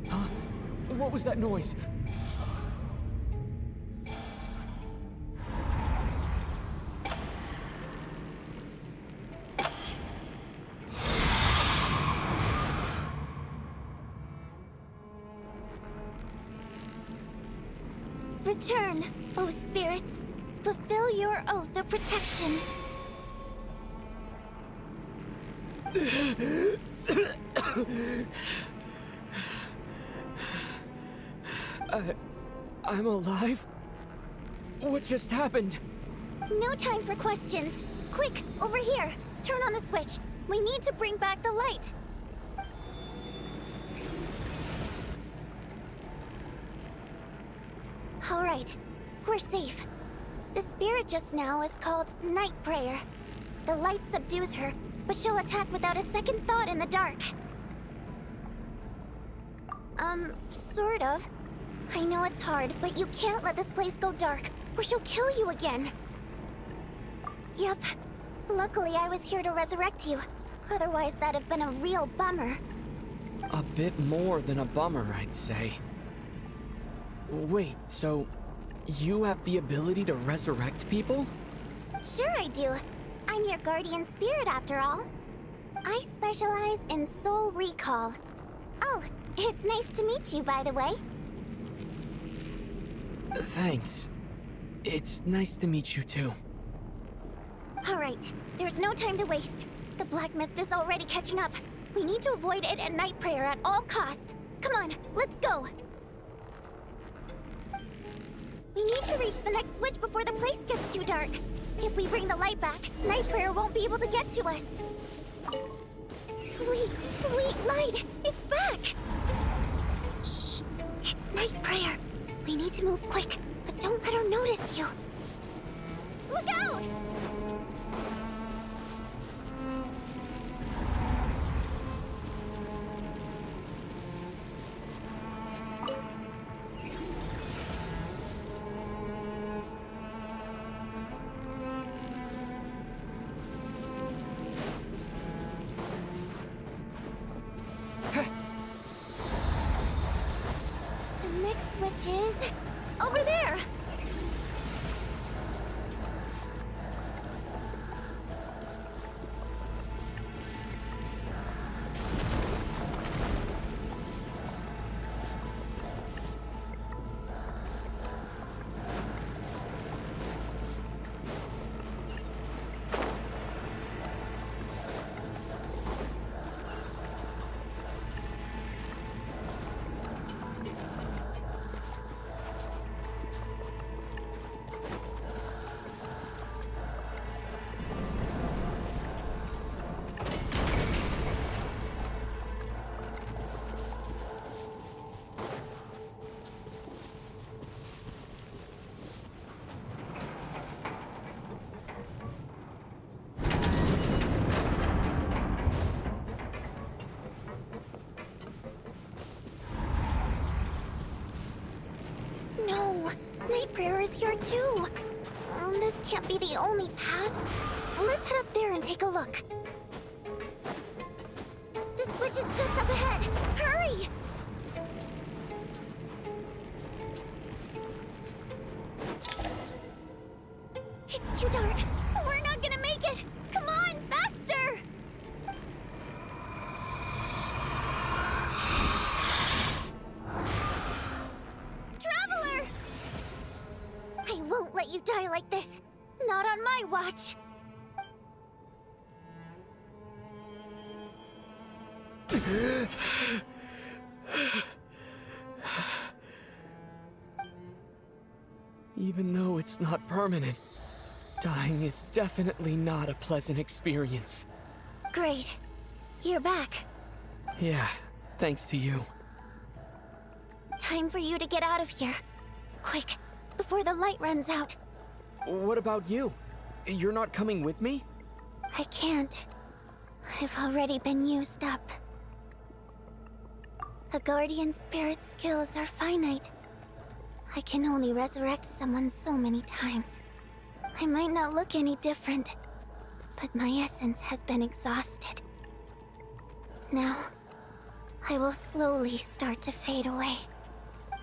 Huh? What was that noise? Return, O spirits. Fulfill your oath of protection. I'm alive? What just happened? No time for questions. Quick, over here. Turn on the switch. We need to bring back the light. All right, we're safe. The spirit just now is called Night Prayer. The light subdues her, but she'll attack without a second thought in the dark. Sort of. I know it's hard, but you can't let this place go dark, or she'll kill you again. Yep. Luckily, I was here to resurrect you. Otherwise, that'd have been a real bummer. A bit more than a bummer, I'd say. Wait, so you have the ability to resurrect people? Sure I do. I'm your guardian spirit after all. I specialize in soul recall. Oh, it's nice to meet you, by the way. Thanks. It's nice to meet you too. All right, there's no time to waste. The black mist is already catching up. We need to avoid it at Night Prayer at all costs. Come on, let's go. We need to reach the next switch before the place gets too dark. If we bring the light back, Night Prayer won't be able to get to us. Sweet, sweet light! It's back! Shh! It's Night Prayer. We need to move quick, but don't let her notice you. Look out! The next switch is over there. Night Prayer is here too. This can't be the only path. Let's head up there and take a look. The switch is just up ahead. Hurry! It's too dark. We're not gonna make it. Come on, faster! Traveler! I won't let you die like this. Not on my watch. Even though it's not permanent, dying is definitely not a pleasant experience. Great. You're back. Yeah, thanks to you. Time for you to get out of here. Quick, before the light runs out. What about you? You're not coming with me? I can't. I've already been used up. A guardian spirit's skills are finite. I can only resurrect someone so many times. I might not look any different, but my essence has been exhausted. Now, I will slowly start to fade away.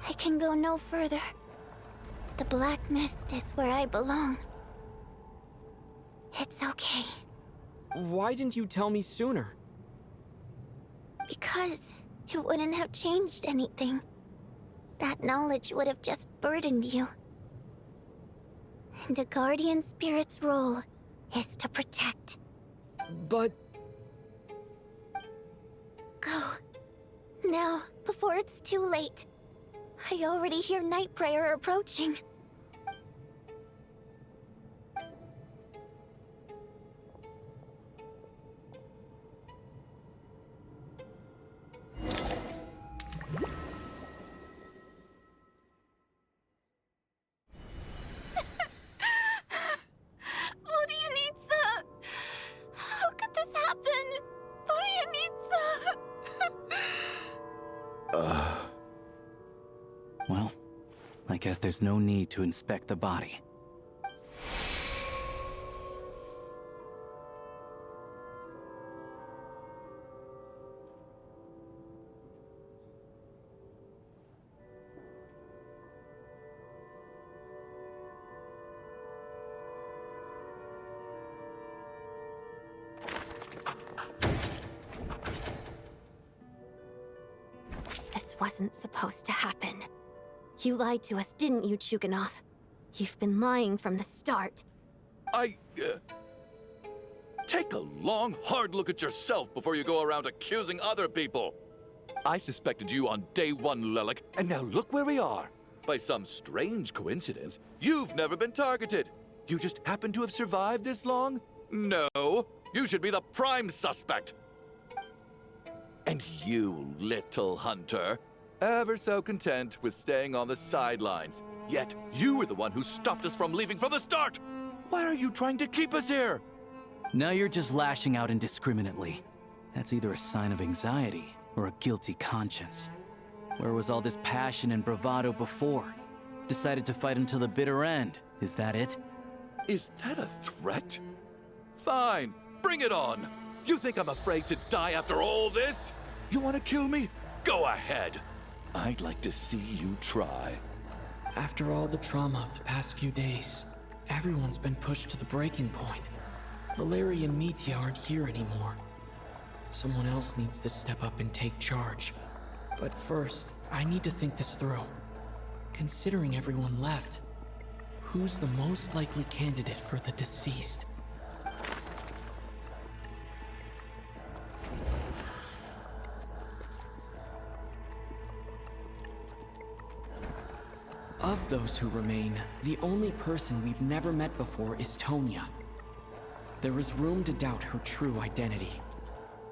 I can go no further. The Black Mist is where I belong. It's okay. Why didn't you tell me sooner? Because it wouldn't have changed anything. That knowledge would have just burdened you. And a guardian spirit's role is to protect. But... Go. Now, before it's too late. I already hear Night Prayer approaching. Well, I guess there's no need to inspect the body. This wasn't supposed to happen. You lied to us, didn't you, Chuganov? You've been lying from the start. Take a long, hard look at yourself before you go around accusing other people. I suspected you on day one, Lelik, and now look where we are. By some strange coincidence, you've never been targeted. You just happen to have survived this long? No, you should be the prime suspect. And you, little hunter, ever so content with staying on the sidelines. Yet, you were the one who stopped us from leaving from the start! Why are you trying to keep us here? Now you're just lashing out indiscriminately. That's either a sign of anxiety or a guilty conscience. Where was all this passion and bravado before? Decided to fight until the bitter end. Is that it? Is that a threat? Fine, bring it on! You think I'm afraid to die after all this? You want to kill me? Go ahead! I'd like to see you try. After all the trauma of the past few days, everyone's been pushed to the breaking point. Valeri and Mitya aren't here anymore. Someone else needs to step up and take charge. But first, I need to think this through. Considering everyone left, who's the most likely candidate for the deceased? Of those who remain, the only person we've never met before is Tonya. There is room to doubt her true identity.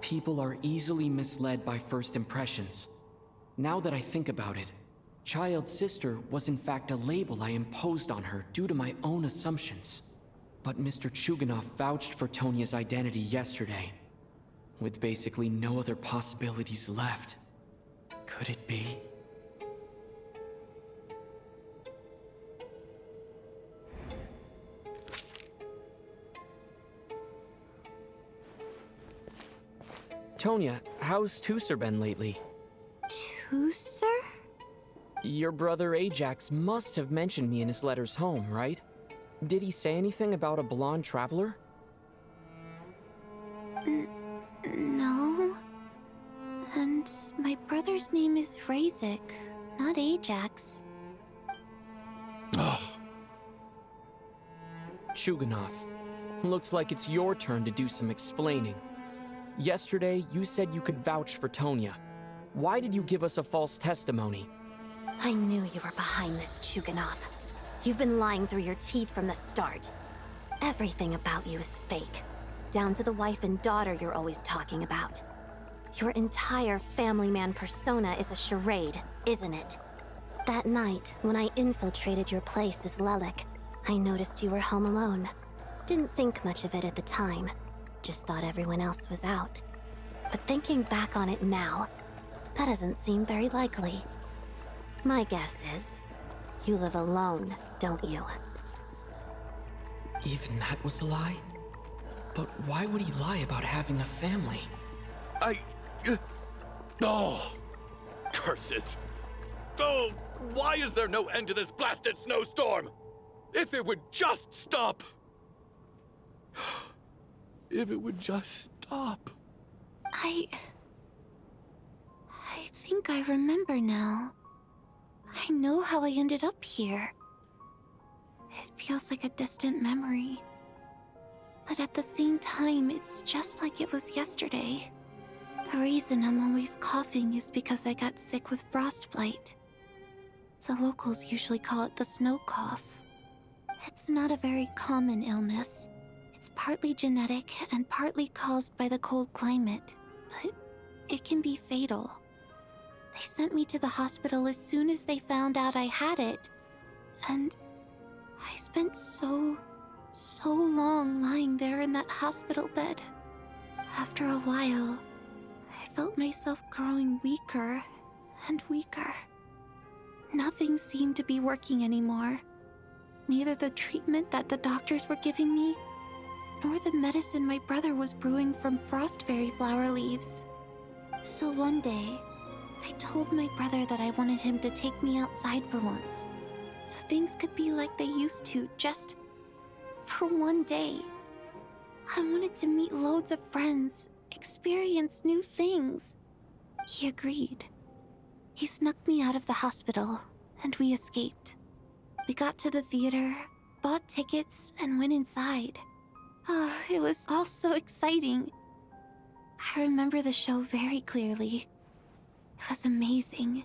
People are easily misled by first impressions. Now that I think about it, Child Sister was in fact a label I imposed on her due to my own assumptions. But Mr. Chuganov vouched for Tonya's identity yesterday, with basically no other possibilities left. Could it be? Tonya, how's Tusser been lately? Tusser? Your brother Ajax must have mentioned me in his letters home, right? Did he say anything about a blonde traveler? No. And my brother's name is Razik, not Ajax. Chuganov, looks like it's your turn to do some explaining. Yesterday, you said you could vouch for Tonya. Why did you give us a false testimony? I knew you were behind this, Chuganov. You've been lying through your teeth from the start. Everything about you is fake, down to the wife and daughter you're always talking about. Your entire family man persona is a charade, isn't it? That night, when I infiltrated your place as Lelik, I noticed you were home alone. Didn't think much of it at the time, just thought everyone else was out. But thinking back on it now, that doesn't seem very likely. My guess is, you live alone, don't you? Even that was a lie? But why would he lie about having a family? Oh! Curses! Oh! Why is there no end to this blasted snowstorm? If it would just stop! If it would just stop. I think I remember now. I know how I ended up here. It feels like a distant memory. But at the same time, it's just like it was yesterday. The reason I'm always coughing is because I got sick with frostbite. The locals usually call it the snow cough. It's not a very common illness. It's partly genetic and partly caused by the cold climate, but it can be fatal. They sent me to the hospital as soon as they found out I had it. And I spent so long lying there in that hospital bed. After a while, I felt myself growing weaker and weaker. Nothing seemed to be working anymore. Neither the treatment that the doctors were giving me, nor the medicine my brother was brewing from frost fairy flower leaves. So one day, I told my brother that I wanted him to take me outside for once, so things could be like they used to, just for one day. I wanted to meet loads of friends, experience new things. He agreed. He snuck me out of the hospital, and we escaped. We got to the theater, bought tickets, and went inside. Oh, it was all so exciting. I remember the show very clearly. It was amazing.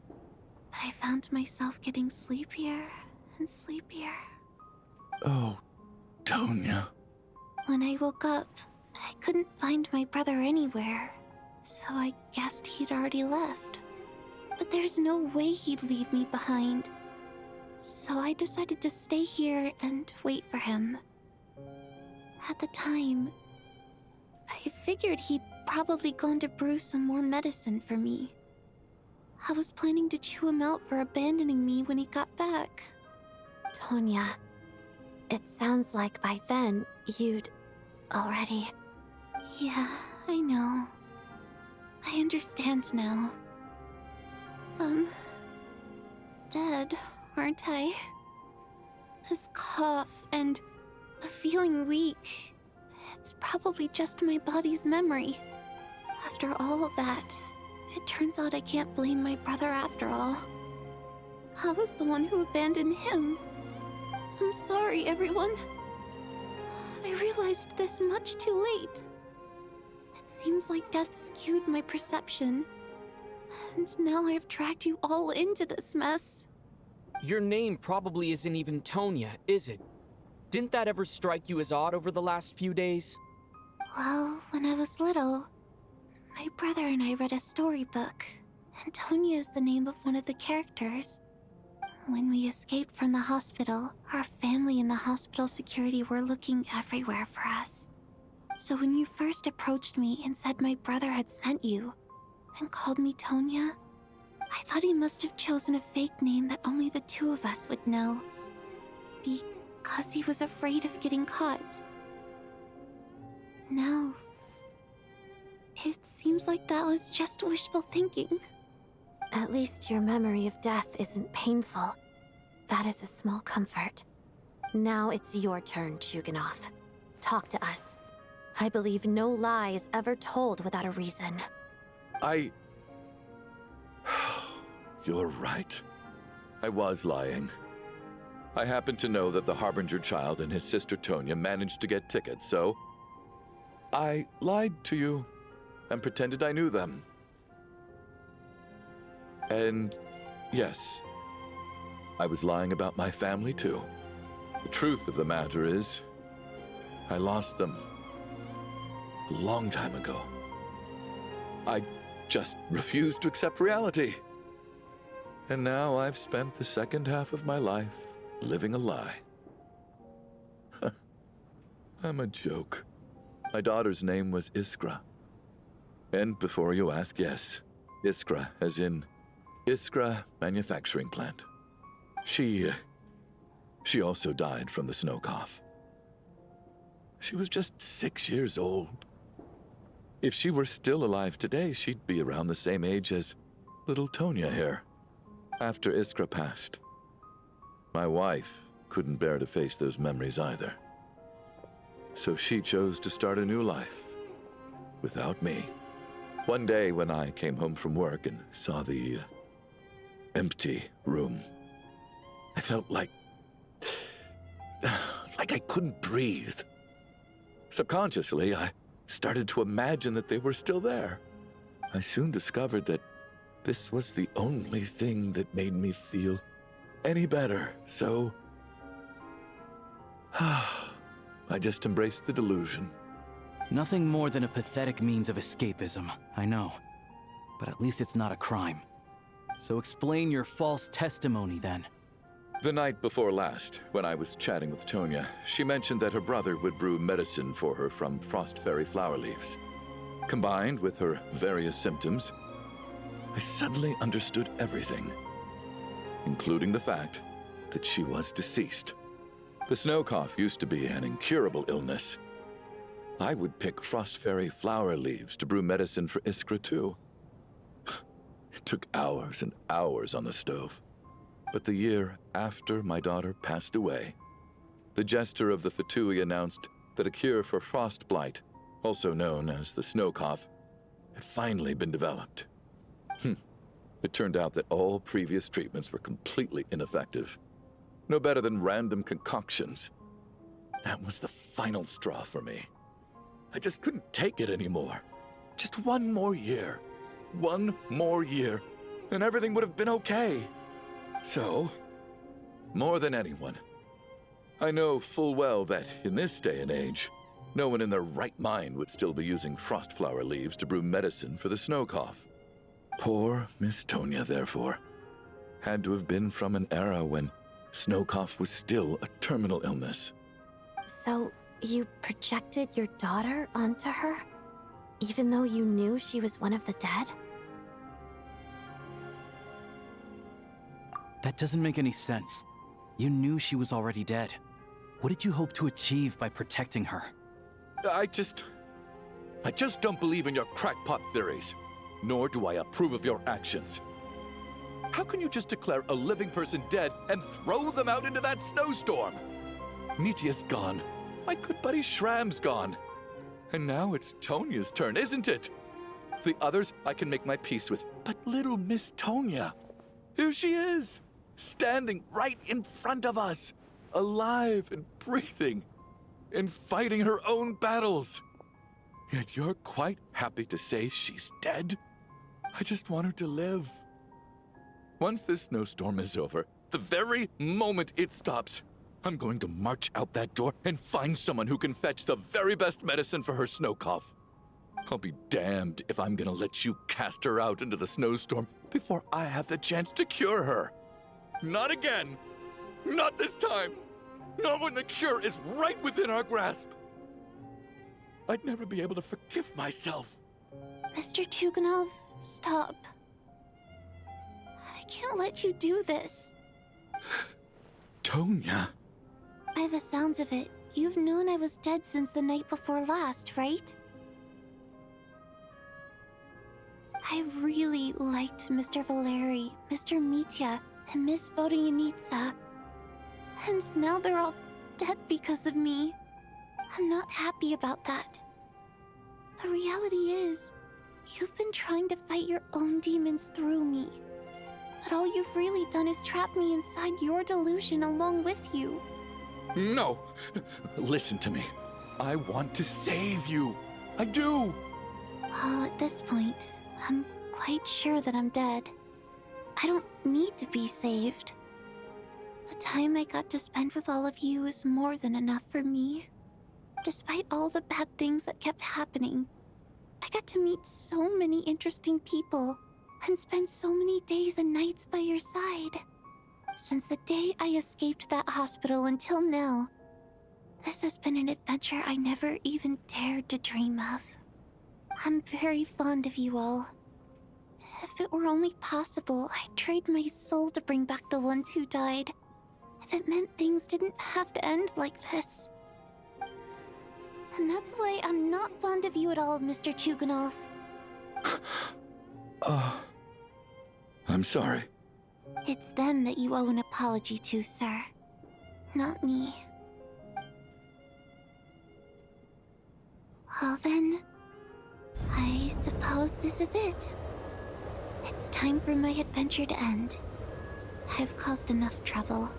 But I found myself getting sleepier and sleepier. Oh, Tonya. When I woke up, I couldn't find my brother anywhere, so I guessed he'd already left. But there's no way he'd leave me behind. So I decided to stay here and wait for him. At the time, I figured he'd probably gone to brew some more medicine for me. I was planning to chew him out for abandoning me when he got back. Tonya, it sounds like by then, you'd already... Yeah, I know. I understand now. Dead, aren't I? This cough and the feeling weak, it's probably just my body's memory. After all of that, it turns out I can't blame my brother after all. I was the one who abandoned him. I'm sorry, everyone. I realized this much too late. It seems like death skewed my perception. And now I've dragged you all into this mess. Your name probably isn't even Tonya, is it? Didn't that ever strike you as odd over the last few days? Well, when I was little, my brother and I read a storybook, and Tonya is the name of one of the characters. When we escaped from the hospital, our family and the hospital security were looking everywhere for us. So when you first approached me and said my brother had sent you, and called me Tonya, I thought he must have chosen a fake name that only the two of us would know. Because he was afraid of getting caught. No. It seems like that was just wishful thinking. At least your memory of death isn't painful. That is a small comfort. Now it's your turn, Chuganov. Talk to us. I believe no lie is ever told without a reason. You're right. I was lying. I happen to know that the Harbinger child and his sister Tonya managed to get tickets, so I lied to you and pretended I knew them. And yes, I was lying about my family too. The truth of the matter is, I lost them a long time ago. I just refused to accept reality. And now I've spent the second half of my life living a lie. I'm a joke. My daughter's name was Iskra. And before you ask, yes, Iskra, as in Iskra Manufacturing Plant. She also died from the snow cough. She was just 6 years old. If she were still alive today, she'd be around the same age as little Tonya here. After Iskra passed, my wife couldn't bear to face those memories either. So she chose to start a new life without me. One day when I came home from work and saw the empty room, I felt like I couldn't breathe. Subconsciously, I started to imagine that they were still there. I soon discovered that this was the only thing that made me feel any better, so I just embraced the delusion. Nothing more than a pathetic means of escapism, I know. But at least it's not a crime. So explain your false testimony then. The night before last, when I was chatting with Tonya, she mentioned that her brother would brew medicine for her from Frost Fairy flower leaves. Combined with her various symptoms, I suddenly understood everything, including the fact that she was deceased. The snow cough used to be an incurable illness. I would pick Frost Fairy flower leaves to brew medicine for Iskra too. It took hours and hours on the stove. But the year after my daughter passed away, the Jester of the Fatui announced that a cure for frost blight, also known as the snow cough, had finally been developed. It turned out that all previous treatments were completely ineffective. No better than random concoctions. That was the final straw for me. I just couldn't take it anymore. Just one more year. One more year, and everything would have been okay. So, more than anyone, I know full well that in this day and age, no one in their right mind would still be using frost flower leaves to brew medicine for the snow cough. Poor Miss Tonya, therefore, had to have been from an era when snow cough was still a terminal illness. So, you projected your daughter onto her? Even though you knew she was one of the dead? That doesn't make any sense. You knew she was already dead. What did you hope to achieve by protecting her? I just don't believe in your crackpot theories, nor do I approve of your actions. How can you just declare a living person dead and throw them out into that snowstorm? Nitia's gone. My good buddy Shram's gone. And now it's Tonya's turn, isn't it? The others I can make my peace with, but little Miss Tonya, here she is, standing right in front of us, alive and breathing, and fighting her own battles. Yet you're quite happy to say she's dead? I just want her to live. Once this snowstorm is over, the very moment it stops, I'm going to march out that door and find someone who can fetch the very best medicine for her snow cough. I'll be damned if I'm gonna let you cast her out into the snowstorm before I have the chance to cure her. Not again! Not this time! Not when the cure is right within our grasp! I'd never be able to forgive myself. Mr. Chuganov, stop. I can't let you do this. Tonya. By the sounds of it, you've known I was dead since the night before last, right? I really liked Mr. Valeri, Mr. Mitya, and Miss Vodyanitsa. And now they're all dead because of me. I'm not happy about that. The reality is, you've been trying to fight your own demons through me. But all you've really done is trap me inside your delusion along with you. No! Listen to me. I want to save you. I do! Well, at this point, I'm quite sure that I'm dead. I don't need to be saved. The time I got to spend with all of you is more than enough for me. Despite all the bad things that kept happening, I got to meet so many interesting people and spend so many days and nights by your side. Since the day I escaped that hospital until now, this has been an adventure I never even dared to dream of. I'm very fond of you all. If it were only possible, I'd trade my soul to bring back the ones who died. If it meant things didn't have to end like this. And that's why I'm not fond of you at all, Mr. Chuganov. I'm sorry. It's them that you owe an apology to, sir. Not me. Well then, I suppose this is it. It's time for my adventure to end. I've caused enough trouble.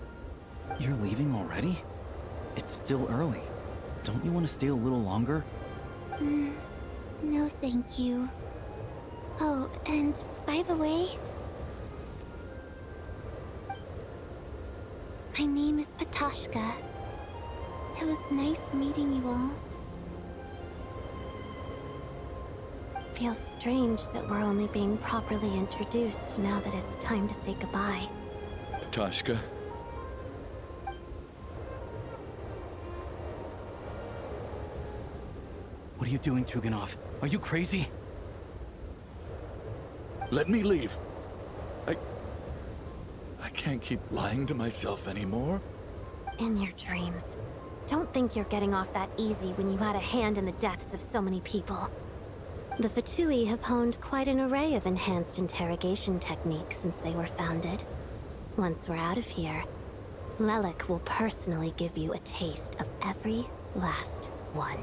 You're leaving already? It's still early. Don't you want to stay a little longer? No thank you. Oh, and by the way, my name is Patashka. It was nice meeting you all. Feels strange that we're only being properly introduced now that it's time to say goodbye. Tashka. What are you doing, Chuganov? Are you crazy? Let me leave. I can't keep lying to myself anymore. In your dreams. Don't think you're getting off that easy when you had a hand in the deaths of so many people. The Fatui have honed quite an array of enhanced interrogation techniques since they were founded. Once we're out of here, Lelik will personally give you a taste of every last one.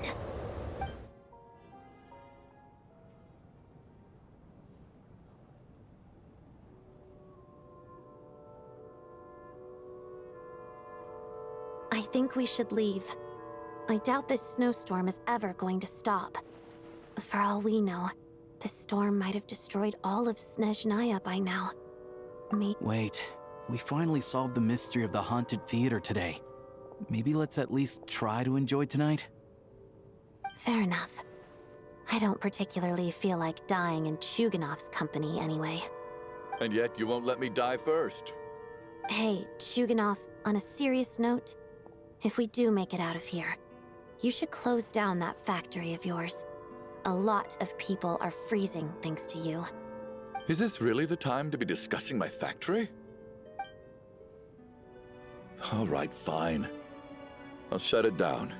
I think we should leave. I doubt this snowstorm is ever going to stop. For all we know, this storm might have destroyed all of Snezhnaya by now. Wait, we finally solved the mystery of the haunted theater today. Maybe let's at least try to enjoy tonight? Fair enough. I don't particularly feel like dying in Chuganov's company anyway. And yet you won't let me die first. Hey, Chuganov, on a serious note, if we do make it out of here, you should close down that factory of yours. A lot of people are freezing thanks to you. Is this really the time to be discussing my factory? All right, fine. I'll shut it down.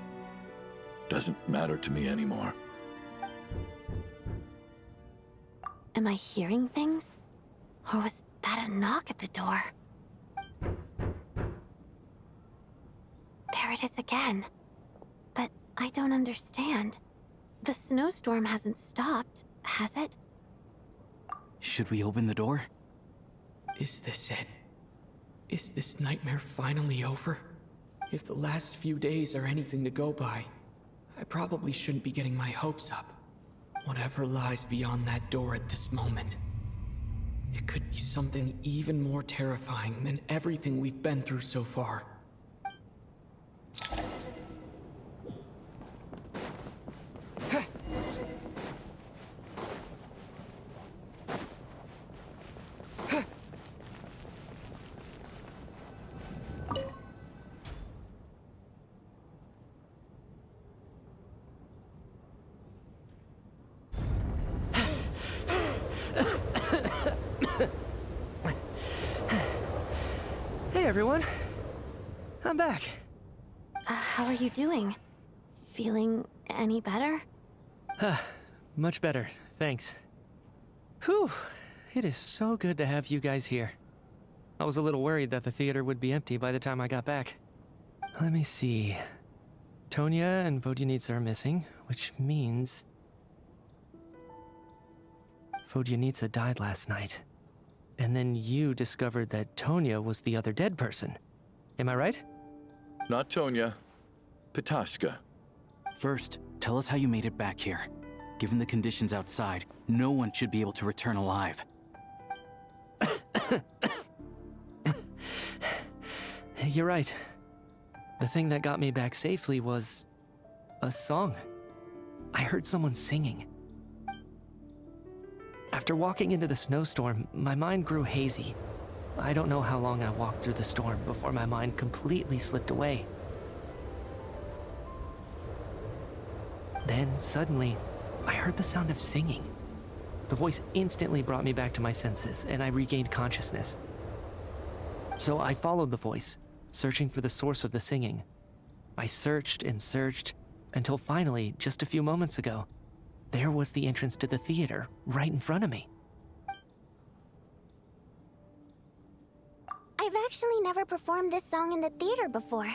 Doesn't matter to me anymore. Am I hearing things? Or was that a knock at the door? There it is again. But I don't understand. The snowstorm hasn't stopped, has it? Should we open the door? Is this it? Is this nightmare finally over? If the last few days are anything to go by, I probably shouldn't be getting my hopes up. Whatever lies beyond that door at this moment. It could be something even more terrifying than everything we've been through so far. Hey everyone, I'm back. How are you doing? Feeling any better? Much better, thanks. Whew, it is so good to have you guys here. I was a little worried that the theater would be empty by the time I got back. Let me see. Tonya and Vodyanitsa are missing, which means... Vodyanitsa died last night. And then you discovered that Tonya was the other dead person. Am I right? Not Tonya. Petashka. First, tell us how you made it back here. Given the conditions outside, no one should be able to return alive. You're right. The thing that got me back safely was... a song. I heard someone singing. After walking into the snowstorm, my mind grew hazy. I don't know how long I walked through the storm before my mind completely slipped away. Then, suddenly, I heard the sound of singing. The voice instantly brought me back to my senses, and I regained consciousness. So I followed the voice, searching for the source of the singing. I searched and searched, until finally, just a few moments ago, there was the entrance to the theater, right in front of me. I've actually never performed this song in the theater before,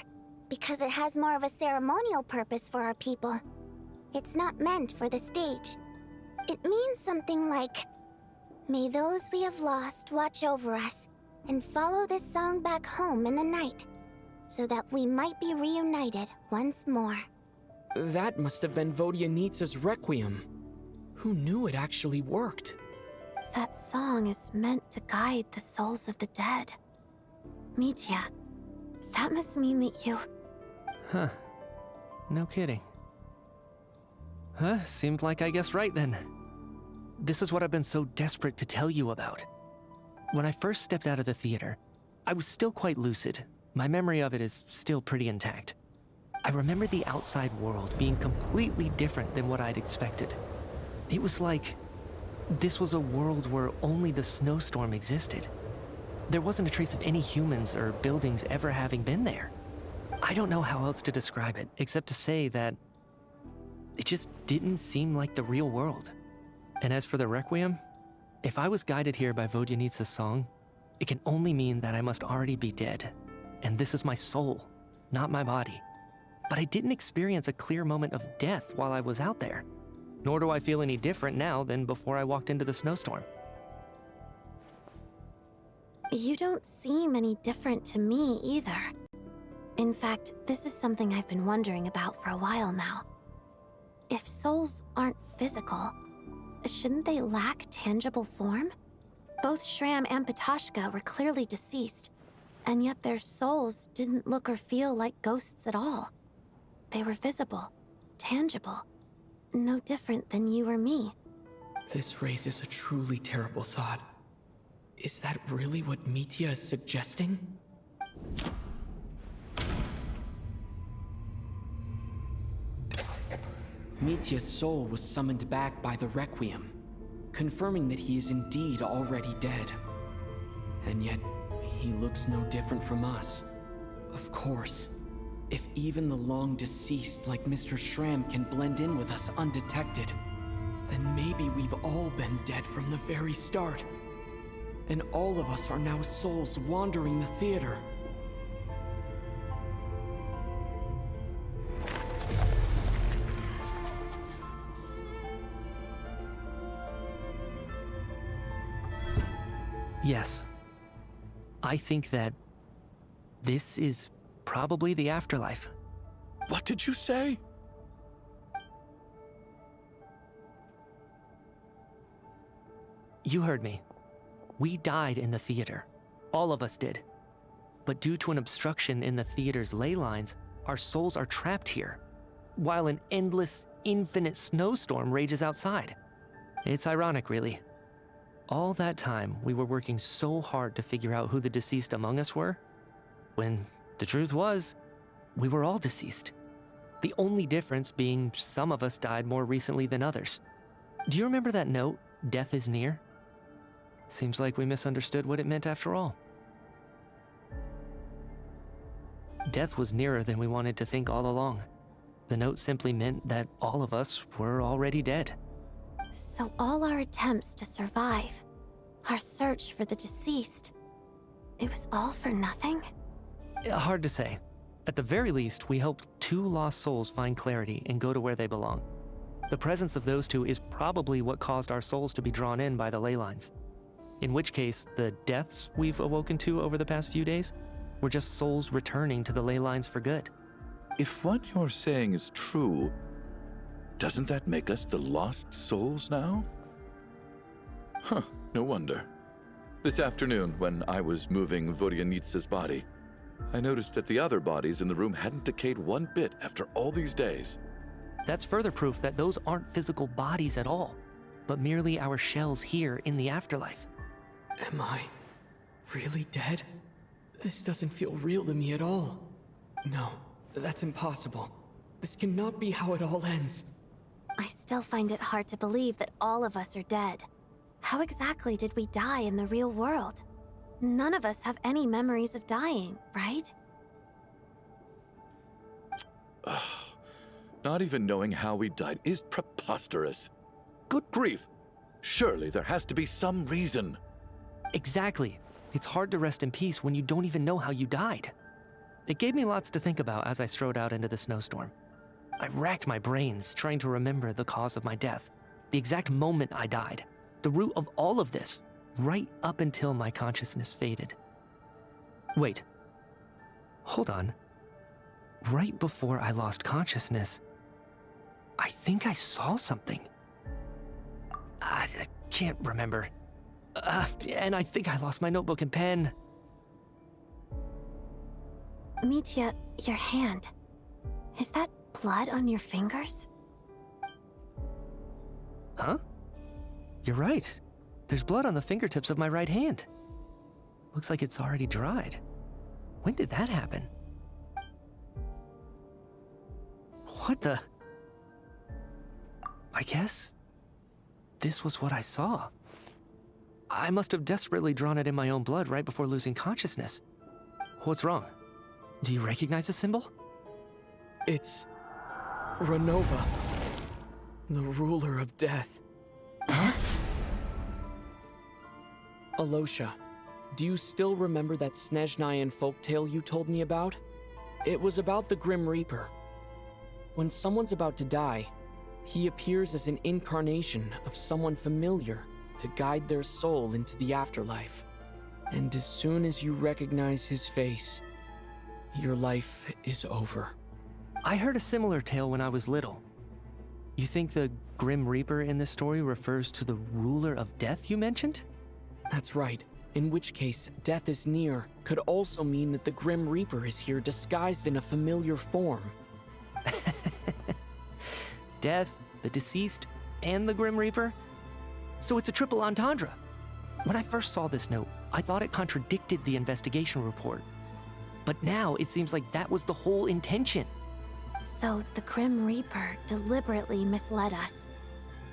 because it has more of a ceremonial purpose for our people. It's not meant for the stage. It means something like, "May those we have lost watch over us, and follow this song back home in the night, so that we might be reunited once more." That must have been Vodyanitsa's Requiem. Who knew it actually worked? That song is meant to guide the souls of the dead. Mitya, that must mean that you... Huh. No kidding. Huh, seemed like I guessed right then. This is what I've been so desperate to tell you about. When I first stepped out of the theater, I was still quite lucid. My memory of it is still pretty intact. I remember the outside world being completely different than what I'd expected. It was like this was a world where only the snowstorm existed. There wasn't a trace of any humans or buildings ever having been there. I don't know how else to describe it, except to say that it just didn't seem like the real world. And as for the Requiem, if I was guided here by Vodyanitsa's song, it can only mean that I must already be dead. And this is my soul, not my body. But I didn't experience a clear moment of death while I was out there. Nor do I feel any different now than before I walked into the snowstorm. You don't seem any different to me either. In fact, this is something I've been wondering about for a while now. If souls aren't physical, shouldn't they lack tangible form? Both Shram and Petashka were clearly deceased, and yet their souls didn't look or feel like ghosts at all. They were visible, tangible, no different than you or me. This raises a truly terrible thought. Is that really what Mitya is suggesting? Mitya's soul was summoned back by the Requiem, confirming that he is indeed already dead. And yet, he looks no different from us. Of course, if even the long deceased like Mr. Shram can blend in with us undetected, then maybe we've all been dead from the very start. And all of us are now souls wandering the theater. Yes. I think that this is probably the afterlife. What did you say? You heard me. We died in the theater. All of us did. But due to an obstruction in the theater's ley lines, our souls are trapped here, while an endless, infinite snowstorm rages outside. It's ironic, really. All that time, we were working so hard to figure out who the deceased among us were, when the truth was, we were all deceased. The only difference being some of us died more recently than others. Do you remember that note, "Death is near"? Seems like we misunderstood what it meant after all. Death was nearer than we wanted to think all along. The note simply meant that all of us were already dead. So all our attempts to survive, our search for the deceased, it was all for nothing? Hard to say. At the very least, we helped 2 lost souls find clarity and go to where they belong. The presence of those 2 is probably what caused our souls to be drawn in by the ley lines. In which case, the deaths we've awoken to over the past few days were just souls returning to the ley lines for good. If what you're saying is true, doesn't that make us the lost souls now? Huh, no wonder. This afternoon, when I was moving Vodyanitsa's body, I noticed that the other bodies in the room hadn't decayed one bit after all these days. That's further proof that those aren't physical bodies at all, but merely our shells here in the afterlife. Am I really dead? This doesn't feel real to me at all. No, that's impossible. This cannot be how it all ends. I still find it hard to believe that all of us are dead. How exactly did we die in the real world? None of us have any memories of dying, right? Not even knowing how we died is preposterous. Good grief! Surely there has to be some reason. Exactly. It's hard to rest in peace when you don't even know how you died. It gave me lots to think about as I strode out into the snowstorm. I racked my brains trying to remember the cause of my death, the exact moment I died, the root of all of this, right up until my consciousness faded. Wait. Hold on. Right before I lost consciousness, I think I saw something. I can't remember. And I think I lost my notebook and pen. Mitya, your hand. Is that blood on your fingers? Huh? You're right. There's blood on the fingertips of my right hand. Looks like it's already dried. When did that happen? What the? I guess this was what I saw. I must have desperately drawn it in my own blood right before losing consciousness. What's wrong? Do you recognize the symbol? It's Renova, the ruler of death. Huh? Alosha, do you still remember that Snezhnayan folktale you told me about? It was about the Grim Reaper. When someone's about to die, he appears as an incarnation of someone familiar to guide their soul into the afterlife. And as soon as you recognize his face, your life is over. I heard a similar tale when I was little. You think the Grim Reaper in this story refers to the ruler of death you mentioned? That's right. In which case, death is near could also mean that the Grim Reaper is here disguised in a familiar form. Death, the deceased, and the Grim Reaper? So it's a triple entendre. When I first saw this note, I thought it contradicted the investigation report. But now it seems like that was the whole intention. So the Grim Reaper deliberately misled us.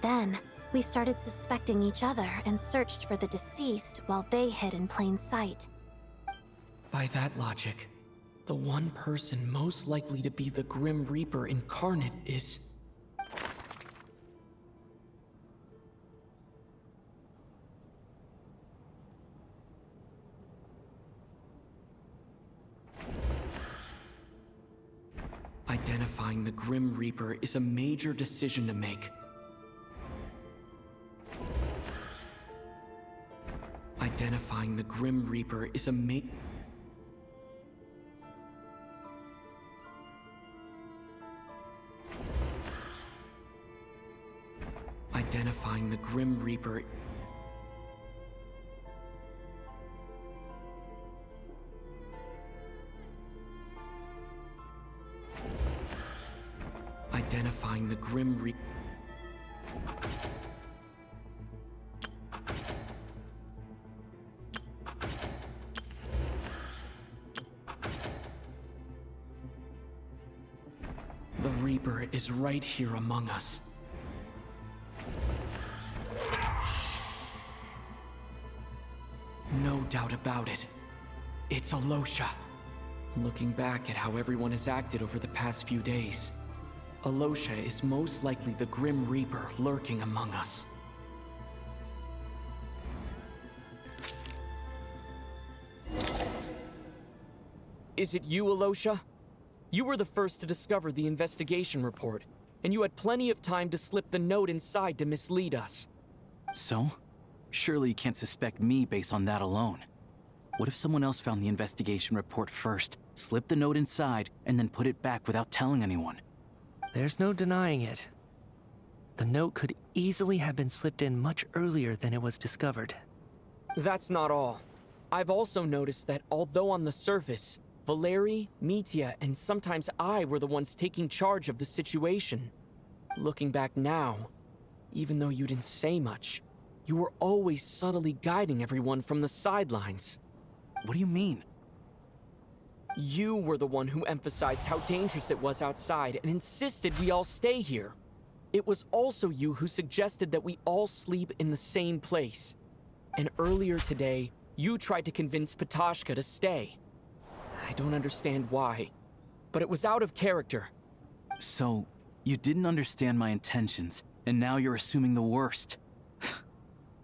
Then, we started suspecting each other and searched for the deceased while they hid in plain sight. By that logic, the one person most likely to be the Grim Reaper incarnate is... Identifying the Grim Reaper is a major decision to make. Identifying the Grim Reaper is a Identifying the Grim Reaper... Identifying the Grim Reaper... The Reaper is right here among us. No doubt about it. It's Alosha. Looking back at how everyone has acted over the past few days, Alosha is most likely the Grim Reaper lurking among us. Is it you, Alosha? You were the first to discover the investigation report, and you had plenty of time to slip the note inside to mislead us. So? Surely you can't suspect me based on that alone. What if someone else found the investigation report first, slipped the note inside, and then put it back without telling anyone? There's no denying it. The note could easily have been slipped in much earlier than it was discovered. That's not all. I've also noticed that although on the surface, Valeri, Mitya, and sometimes I were the ones taking charge of the situation. Looking back now, even though you didn't say much, you were always subtly guiding everyone from the sidelines. What do you mean? You were the one who emphasized how dangerous it was outside and insisted we all stay here. It was also you who suggested that we all sleep in the same place. And earlier today, you tried to convince Patashka to stay. I don't understand why, but it was out of character. So, you didn't understand my intentions, and now you're assuming the worst.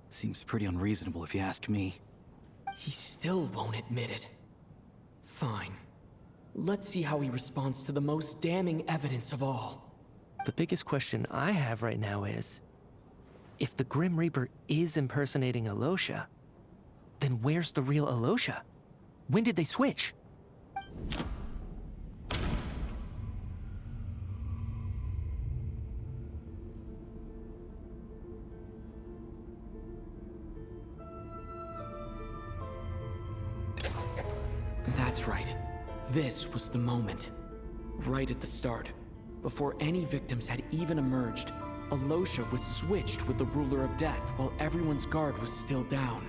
Seems pretty unreasonable if you ask me. He still won't admit it. Fine. Let's see how he responds to the most damning evidence of all. The biggest question I have right now is, if the Grim Reaper is impersonating Alosha, then where's the real Alosha? When did they switch? That's right. This was the moment. Right at the start. Before any victims had even emerged, Alosha was switched with the Ruler of Death while everyone's guard was still down.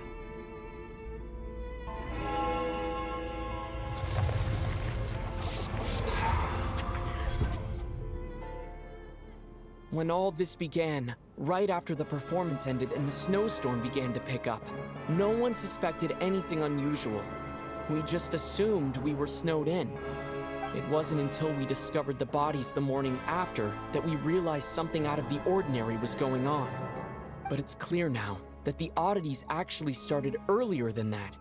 When all this began, right after the performance ended and the snowstorm began to pick up, no one suspected anything unusual. We just assumed we were snowed in. It wasn't until we discovered the bodies the morning after that we realized something out of the ordinary was going on. But it's clear now that the oddities actually started earlier than that,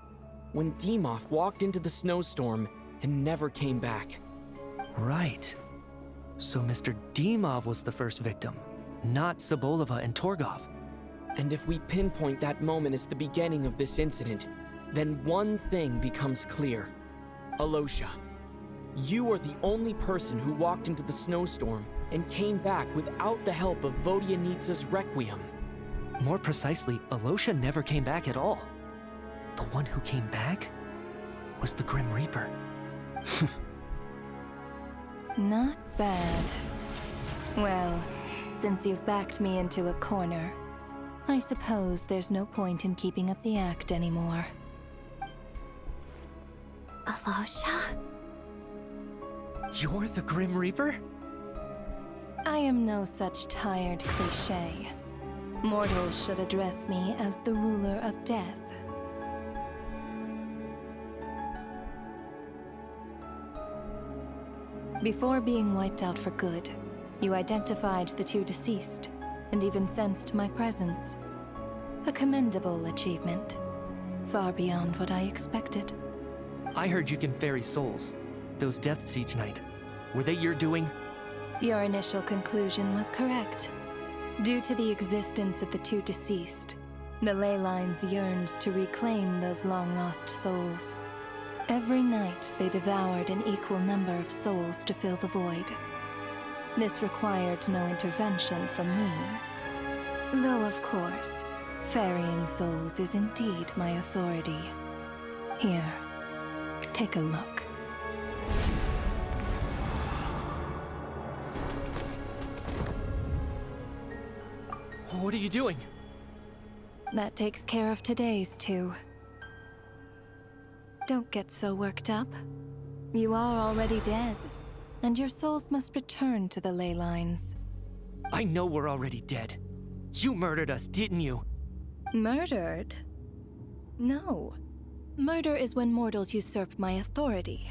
when Dimov walked into the snowstorm and never came back. Right. So Mr. Dimov was the first victim, not Sobolova and Torgov. And if we pinpoint that moment as the beginning of this incident, then one thing becomes clear. Alosha, you are the only person who walked into the snowstorm and came back without the help of Vodyanitsa's Requiem. More precisely, Alosha never came back at all. The one who came back was the Grim Reaper. Not bad. Well, since you've backed me into a corner, I suppose there's no point in keeping up the act anymore. Alosha? You're the Grim Reaper? I am no such tired cliché. Mortals should address me as the Ruler of Death. Before being wiped out for good, you identified the two deceased, and even sensed my presence. A commendable achievement. Far beyond what I expected. I heard you can ferry souls. Those deaths each night. Were they your doing? Your initial conclusion was correct. Due to the existence of the two deceased, the ley lines yearned to reclaim those long-lost souls. Every night they devoured an equal number of souls to fill the void. This required no intervention from me. Though, of course, ferrying souls is indeed my authority. Here, take a look. What are you doing? That takes care of today's two. Don't get so worked up. You are already dead, and your souls must return to the ley lines. I know we're already dead. You murdered us, didn't you? Murdered? No. Murder is when mortals usurp my authority.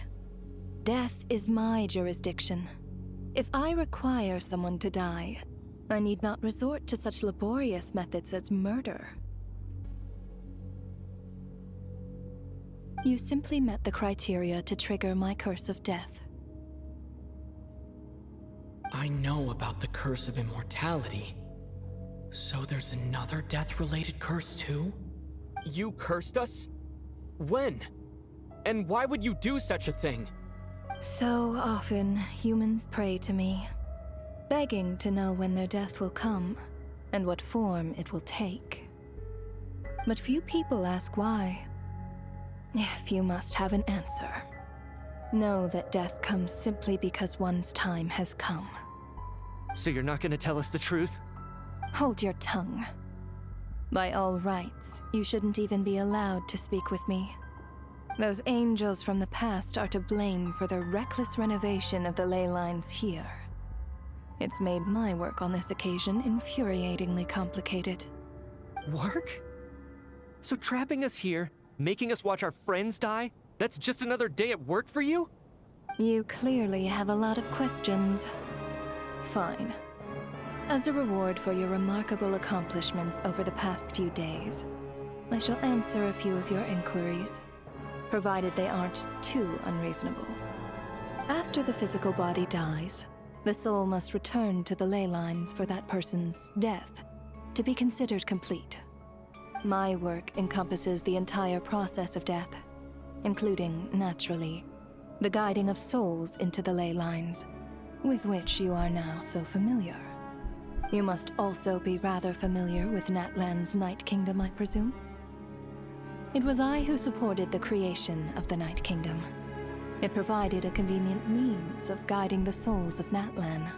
Death is my jurisdiction. If I require someone to die, I need not resort to such laborious methods as murder. You simply met the criteria to trigger my curse of death. I know about the curse of immortality. So there's another death-related curse too? You cursed us? When? And why would you do such a thing? So often, humans pray to me, begging to know when their death will come and what form it will take. But few people ask why. If you must have an answer, know that death comes simply because one's time has come. So you're not gonna tell us the truth? Hold your tongue. By all rights, you shouldn't even be allowed to speak with me. Those angels from the past are to blame for the reckless renovation of the ley lines here. It's made my work on this occasion infuriatingly complicated. Work? So trapping us here, making us watch our friends die, that's just another day at work for you? You clearly have a lot of questions. Fine. As a reward for your remarkable accomplishments over the past few days, I shall answer a few of your inquiries, provided they aren't too unreasonable. After the physical body dies, the soul must return to the ley lines for that person's death to be considered complete. My work encompasses the entire process of death, including, naturally, the guiding of souls into the ley lines, with which you are now so familiar. You must also be rather familiar with Natlan's Night Kingdom, I presume? It was I who supported the creation of the Night Kingdom. It provided a convenient means of guiding the souls of Natlan.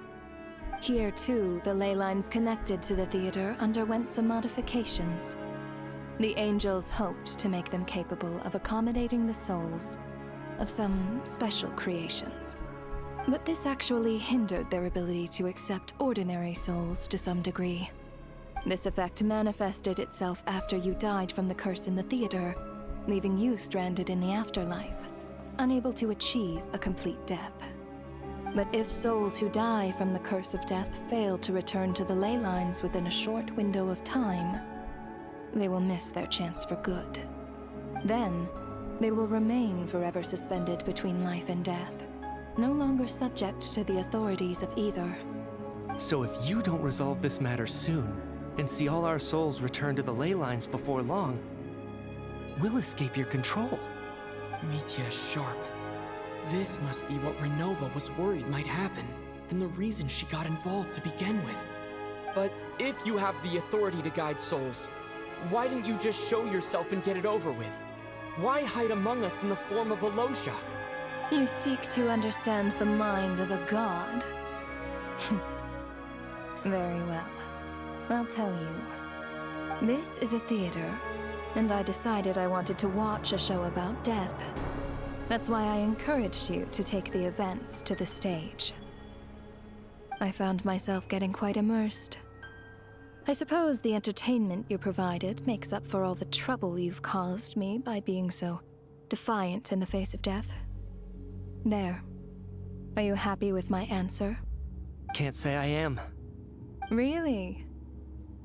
Here, too, the ley lines connected to the theater underwent some modifications. The angels hoped to make them capable of accommodating the souls of some special creations. But this actually hindered their ability to accept ordinary souls to some degree. This effect manifested itself after you died from the curse in the theater, leaving you stranded in the afterlife, unable to achieve a complete death. But if souls who die from the curse of death fail to return to the ley lines within a short window of time, they will miss their chance for good. Then, they will remain forever suspended between life and death, no longer subject to the authorities of either. So if you don't resolve this matter soon, and see all our souls return to the ley lines before long, we'll escape your control. Mitya is sharp. This must be what Renova was worried might happen, and the reason she got involved to begin with. But if you have the authority to guide souls, why didn't you just show yourself and get it over with? Why hide among us in the form of Alosia? You seek to understand the mind of a god. Very well. I'll tell you. This is a theater, and I decided I wanted to watch a show about death. That's why I encouraged you to take the events to the stage. I found myself getting quite immersed. I suppose the entertainment you provided makes up for all the trouble you've caused me by being so defiant in the face of death. There. Are you happy with my answer? Can't say I am. Really?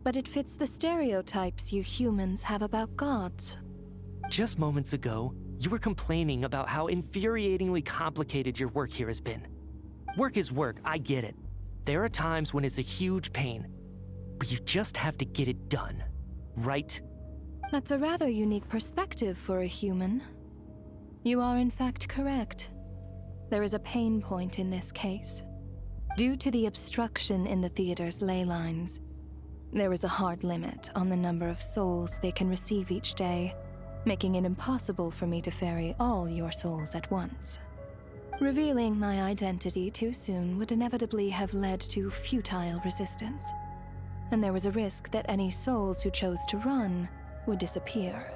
But it fits the stereotypes you humans have about gods. Just moments ago, you were complaining about how infuriatingly complicated your work here has been. Work is work, I get it. There are times when it's a huge pain, but you just have to get it done, right? That's a rather unique perspective for a human. You are in fact correct. There is a pain point in this case. Due to the obstruction in the theater's ley lines, there is a hard limit on the number of souls they can receive each day, making it impossible for me to ferry all your souls at once. Revealing my identity too soon would inevitably have led to futile resistance, and there was a risk that any souls who chose to run would disappear.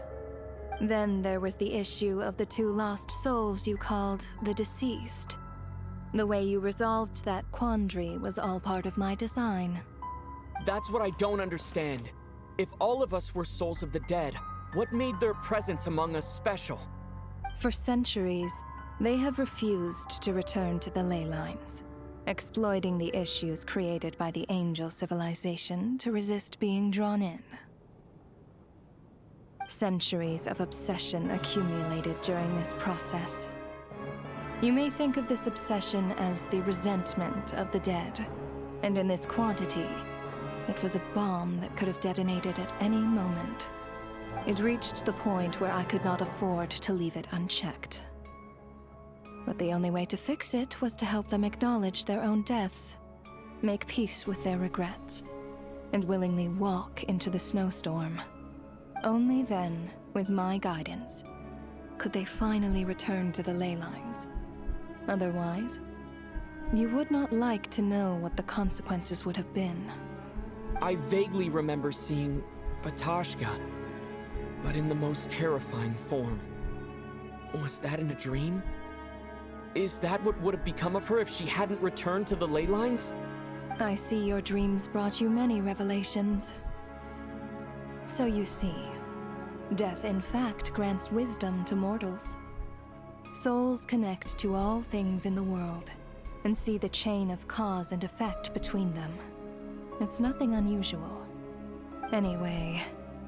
Then there was the issue of the 2 lost souls you called the deceased. The way you resolved that quandary was all part of my design. That's what I don't understand. If all of us were souls of the dead, what made their presence among us special? For centuries, they have refused to return to the ley lines. exploiting the issues created by the angel civilization to resist being drawn in. Centuries of obsession accumulated during this process. You may think of this obsession as the resentment of the dead, and in this quantity, it was a bomb that could have detonated at any moment. It reached the point where I could not afford to leave it unchecked. But the only way to fix it was to help them acknowledge their own deaths, make peace with their regrets, and willingly walk into the snowstorm. Only then, with my guidance, could they finally return to the ley lines. Otherwise, you would not like to know what the consequences would have been. I vaguely remember seeing Batashka, but in the most terrifying form. Was that in a dream? Is that what would have become of her if she hadn't returned to the ley lines? I see your dreams brought you many revelations. So you see, death in fact grants wisdom to mortals. Souls connect to all things in the world and see the chain of cause and effect between them. It's nothing unusual. Anyway,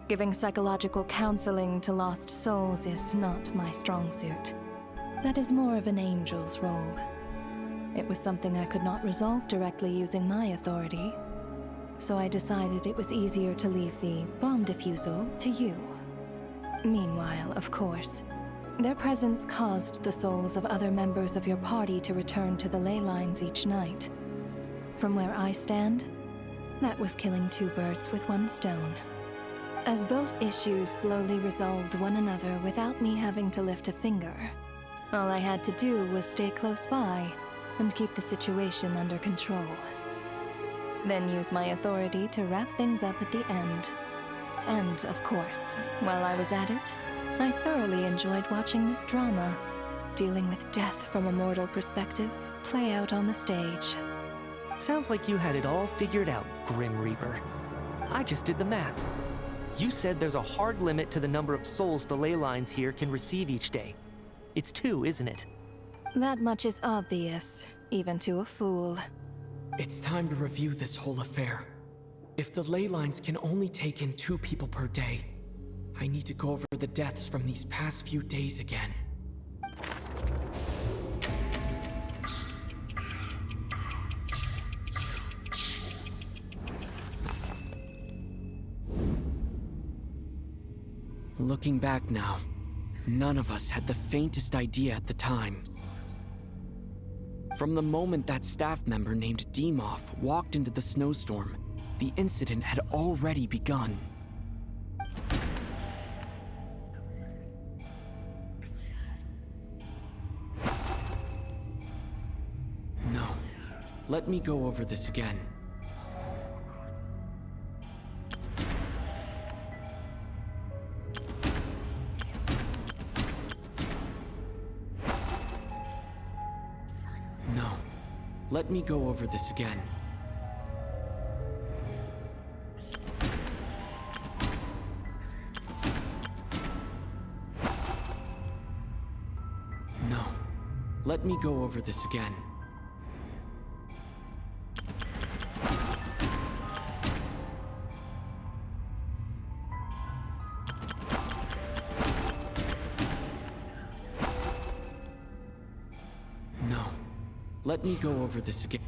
giving psychological counseling to lost souls is not my strong suit. That is more of an angel's role. It was something I could not resolve directly using my authority, so I decided it was easier to leave the bomb defusal to you. Meanwhile, of course, their presence caused the souls of other members of your party to return to the ley lines each night. From where I stand, that was killing two birds with one stone. As both issues slowly resolved one another without me having to lift a finger, all I had to do was stay close by and keep the situation under control. Then use my authority to wrap things up at the end. And, of course, while I was at it, I thoroughly enjoyed watching this drama, dealing with death from a mortal perspective, play out on the stage. Sounds like you had it all figured out, Grim Reaper. I just did the math. You said there's a hard limit to the number of souls the ley lines here can receive each day. It's 2, isn't it? That much is obvious, even to a fool. It's time to review this whole affair. If the ley lines can only take in 2 people per day, I need to go over the deaths from these past few days again. Looking back now, none of us had the faintest idea at the time. From the moment that staff member named Dimov walked into the snowstorm, the incident had already begun. No. Let me go over this again. No. Let me go over this again. No. Let me go over this again. No. Let me go over this again.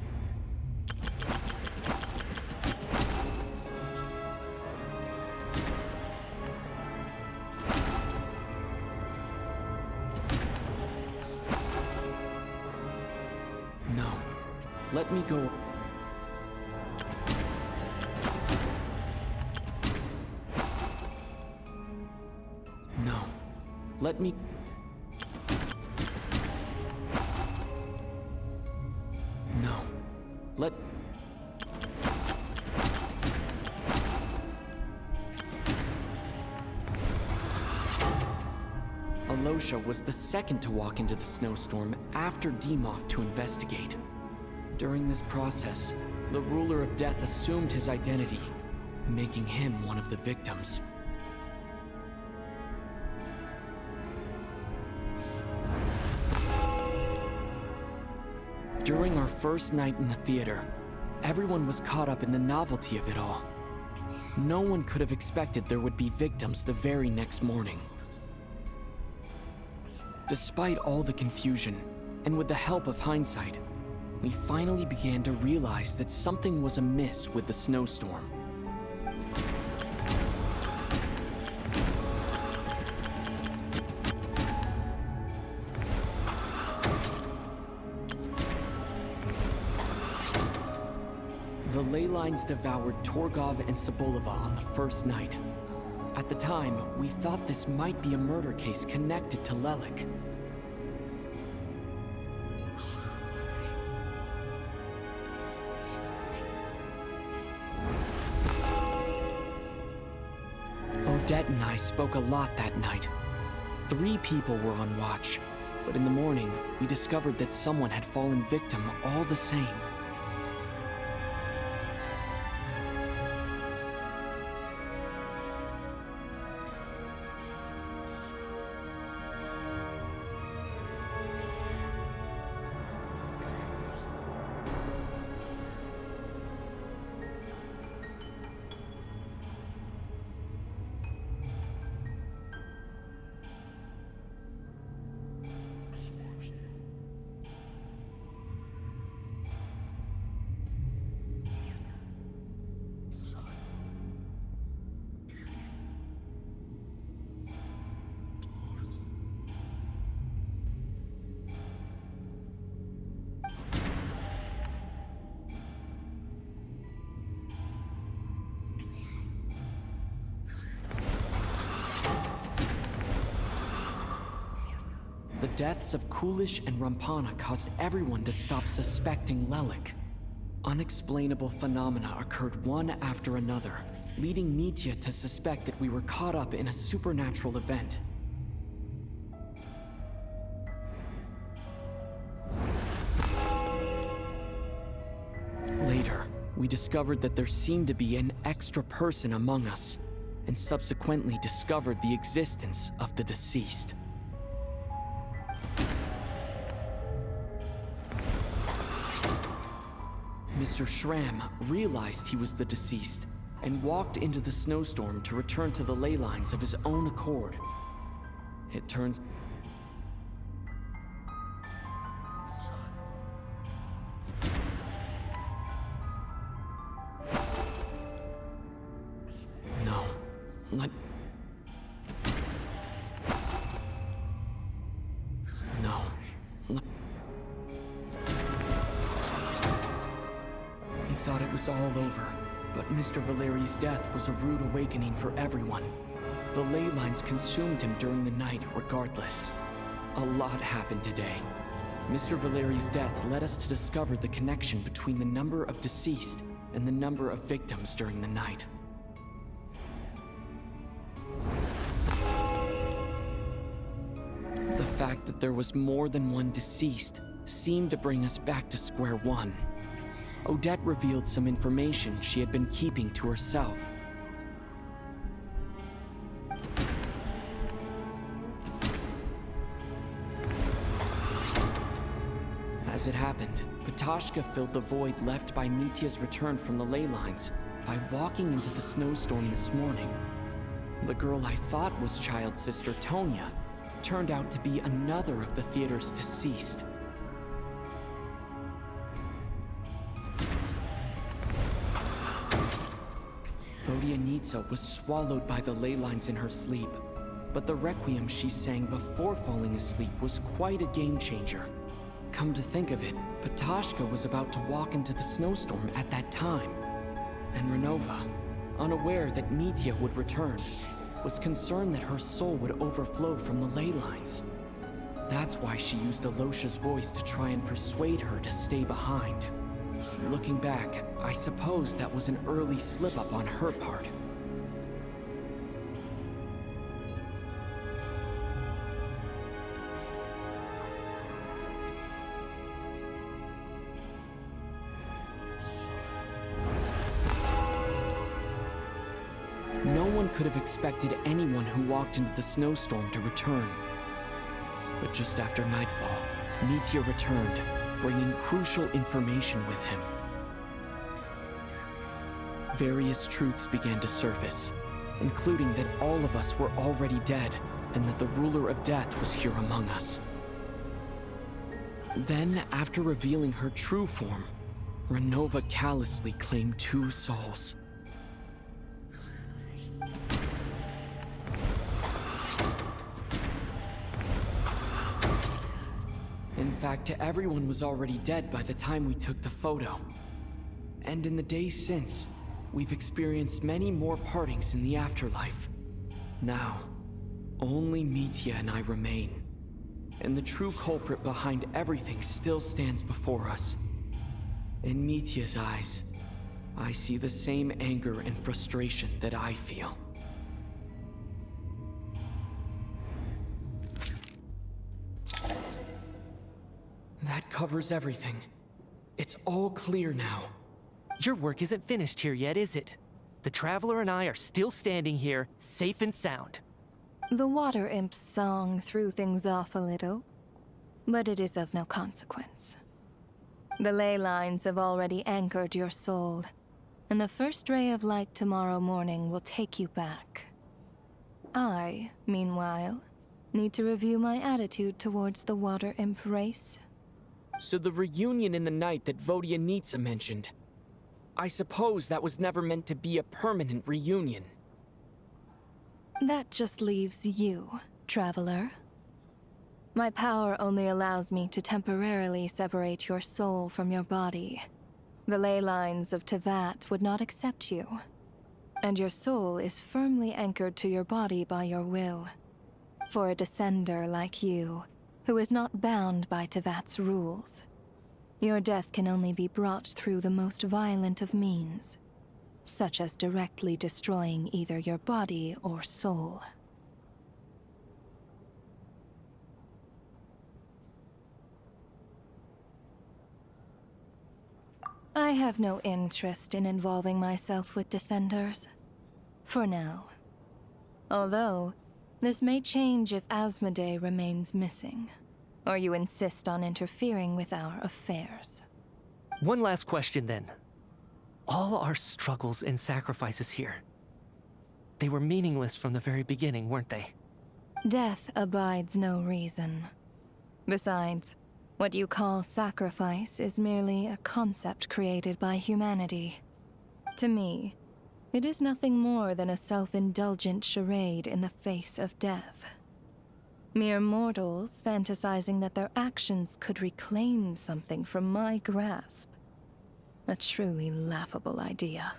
No. Let me go. No. Let me. No. Let. Alosha was the second to walk into the snowstorm after Dimov to investigate. During this process, the ruler of death assumed his identity, making him one of the victims. During our our first night in the theater, everyone was caught up in the novelty of it all. No one could have expected there would be victims the very next morning. Despite all the confusion, and with the help of hindsight, we finally began to realize that something was amiss with the snowstorm. The ley lines devoured Torgov and Sobolova on the first night. At the time, we thought this might be a murder case connected to Lelik. Odette and I spoke a lot that night. 3 people were on watch, but in the morning, we discovered that someone had fallen victim all the same. The deaths of Kulish and Rampana caused everyone to stop suspecting Lelik. Unexplainable phenomena occurred one after another, leading Mitya to suspect that we were caught up in a supernatural event. Later, we discovered that there seemed to be an extra person among us, and subsequently discovered the existence of the deceased. Mr. Schramm realized he was the deceased and walked into the snowstorm to return to the ley lines of his own accord. It turns... No. No. Thought it was all over, but Mr. Valeri's death was a rude awakening for everyone. The ley lines consumed him during the night regardless. A lot happened today. Mr. Valeri's death led us to discover the connection between the number of deceased and the number of victims during the night. The fact that there was more than one deceased seemed to bring us back to square one. Odette revealed some information she had been keeping to herself. As it happened, Patashka filled the void left by Mitya's return from the ley lines by walking into the snowstorm this morning. The girl I thought was child sister Tonya turned out to be another of the theater's deceased. Vodyanitsa was swallowed by the ley lines in her sleep, but the requiem she sang before falling asleep was quite a game changer. Come to think of it, Patashka was about to walk into the snowstorm at that time, and Renova, unaware that Mitya would return, was concerned that her soul would overflow from the ley lines. That's why she used Alosha's voice to try and persuade her to stay behind. Looking back, I suppose that was an early slip-up on her part. No one could have expected anyone who walked into the snowstorm to return. But just after nightfall, Mitya returned, bringing crucial information with him. Various truths began to surface, including that all of us were already dead, and that the ruler of death was here among us. Then, after revealing her true form, Renova callously claimed 2 souls. In fact, everyone was already dead by the time we took the photo. And in the days since, we've experienced many more partings in the afterlife. Now, only Mitya and I remain. And the true culprit behind everything still stands before us. In Mitya's eyes, I see the same anger and frustration that I feel. That covers everything. It's all clear now. Your work isn't finished here yet, is it? The Traveler and I are still standing here, safe and sound. The Water Imp's song threw things off a little, but it is of no consequence. The ley lines have already anchored your soul, and the first ray of light tomorrow morning will take you back. I, meanwhile, need to review my attitude towards the Water Imp race. So the reunion in the night that Vodyanitsa mentioned, I suppose that was never meant to be a permanent reunion. That just leaves you, Traveler. My power only allows me to temporarily separate your soul from your body. The ley lines of Teyvat would not accept you, and your soul is firmly anchored to your body by your will. For a descender like you, who is not bound by Teyvat's rules, your death can only be brought through the most violent of means, such as directly destroying either your body or soul. I have no interest in involving myself with Descenders. For now. Although, this may change if Asmodee remains missing, or you insist on interfering with our affairs. One last question then. All our struggles and sacrifices here, they were meaningless from the very beginning, weren't they? Death abides no reason. Besides, what you call sacrifice is merely a concept created by humanity. To me, it is nothing more than a self-indulgent charade in the face of death. Mere mortals fantasizing that their actions could reclaim something from my grasp. A truly laughable idea.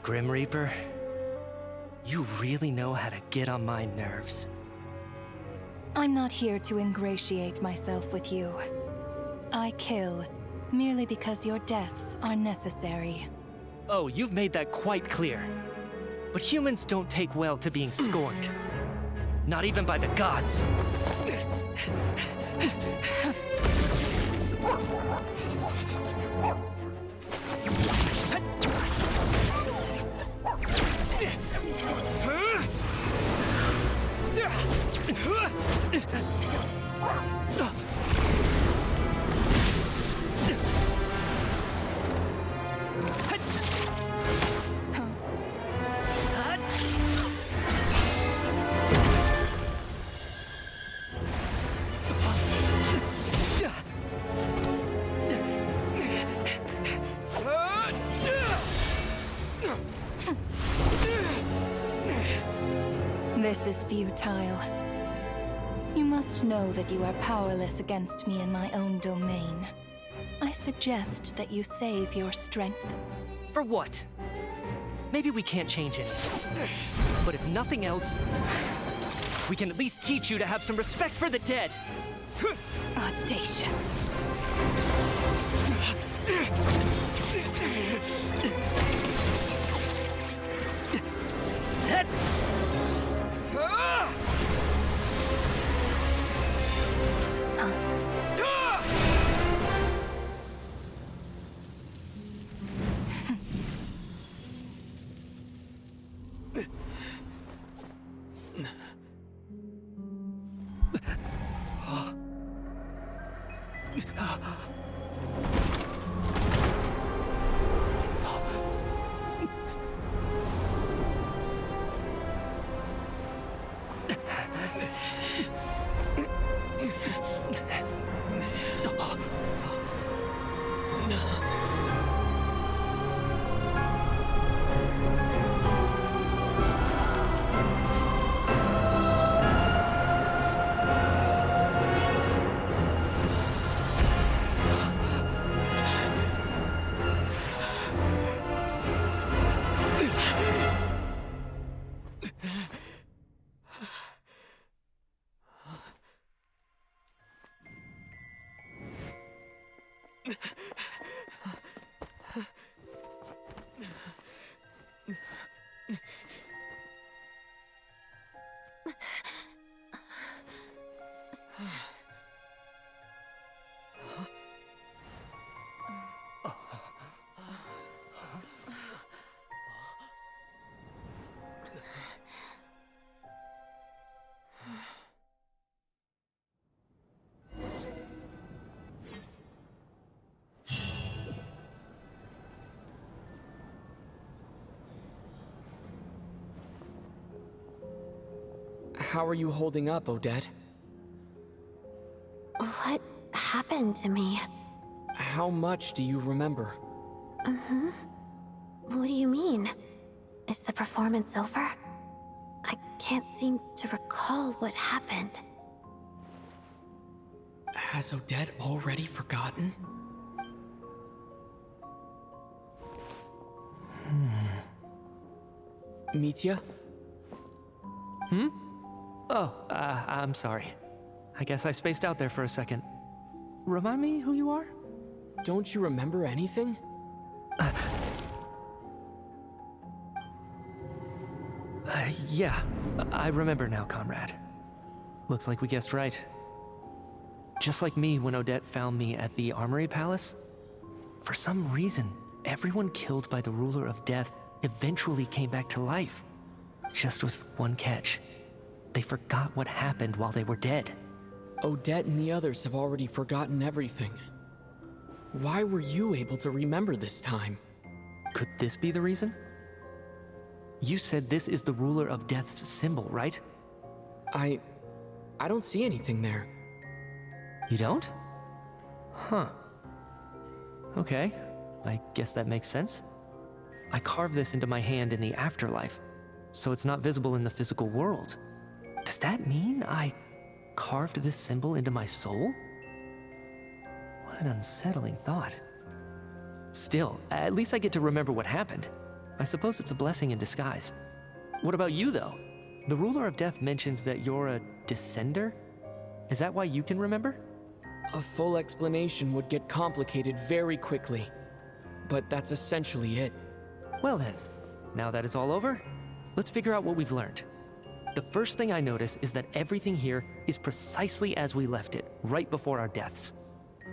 Grim Reaper, you really know how to get on my nerves. I'm not here to ingratiate myself with you. I kill merely because your deaths are necessary. Oh, you've made that quite clear. But humans don't take well to being scorned. Not even by the gods. This is futile. You must know that you are powerless against me in my own domain. I suggest that you save your strength. For what? Maybe we can't change anything. But if nothing else, we can at least teach you to have some respect for the dead. Audacious. How are you holding up, Odette? What happened to me? How much do you remember? What do you mean? Is the performance over? I can't seem to recall what happened. Has Odette already forgotten? Mitya? Oh, I'm sorry. I guess I spaced out there for a second. Remind me who you are? Don't you remember anything? Yeah, I remember now, comrade. Looks like we guessed right. Just like me when Odette found me at the Armory Palace, for some reason, everyone killed by the Ruler of Death eventually came back to life. Just with one catch. They forgot what happened while they were dead. Odette and the others have already forgotten everything. Why were you able to remember this time? Could this be the reason? You said this is the Ruler of Death's symbol, right? I don't see anything there. You don't? Huh. Okay, I guess that makes sense. I carved this into my hand in the afterlife, so it's not visible in the physical world. Does that mean I carved this symbol into my soul? What an unsettling thought. Still, at least I get to remember what happened. I suppose it's a blessing in disguise. What about you, though? The Ruler of Death mentioned that you're a descender? Is that why you can remember? A full explanation would get complicated very quickly, but that's essentially it. Well then, now that it's all over, let's figure out what we've learned. The first thing I notice is that everything here is precisely as we left it, right before our deaths.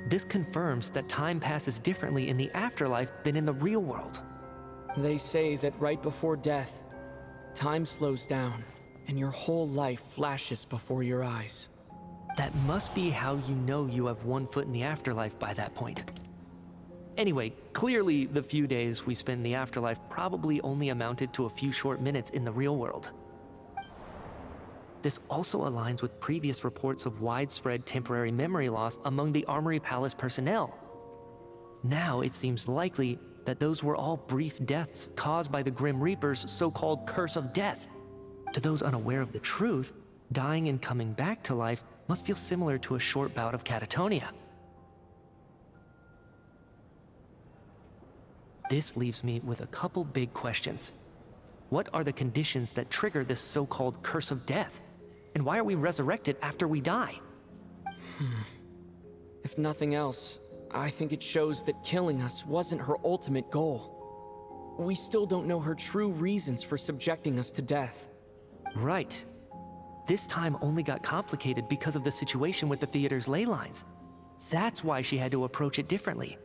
This confirms that time passes differently in the afterlife than in the real world. They say that right before death, time slows down, and your whole life flashes before your eyes. That must be how you know you have one foot in the afterlife by that point. Anyway, clearly the few days we spend in the afterlife probably only amounted to a few short minutes in the real world. This also aligns with previous reports of widespread temporary memory loss among the Armory Palace personnel. Now it seems likely that those were all brief deaths caused by the Grim Reaper's so-called curse of death. To those unaware of the truth, dying and coming back to life must feel similar to a short bout of catatonia. This leaves me with a couple big questions. What are the conditions that trigger this so-called curse of death? And why are we resurrected after we die? If nothing else, I think it shows that killing us wasn't her ultimate goal. We still don't know her true reasons for subjecting us to death. Right. This time only got complicated because of the situation with the theater's ley lines. That's why she had to approach it differently.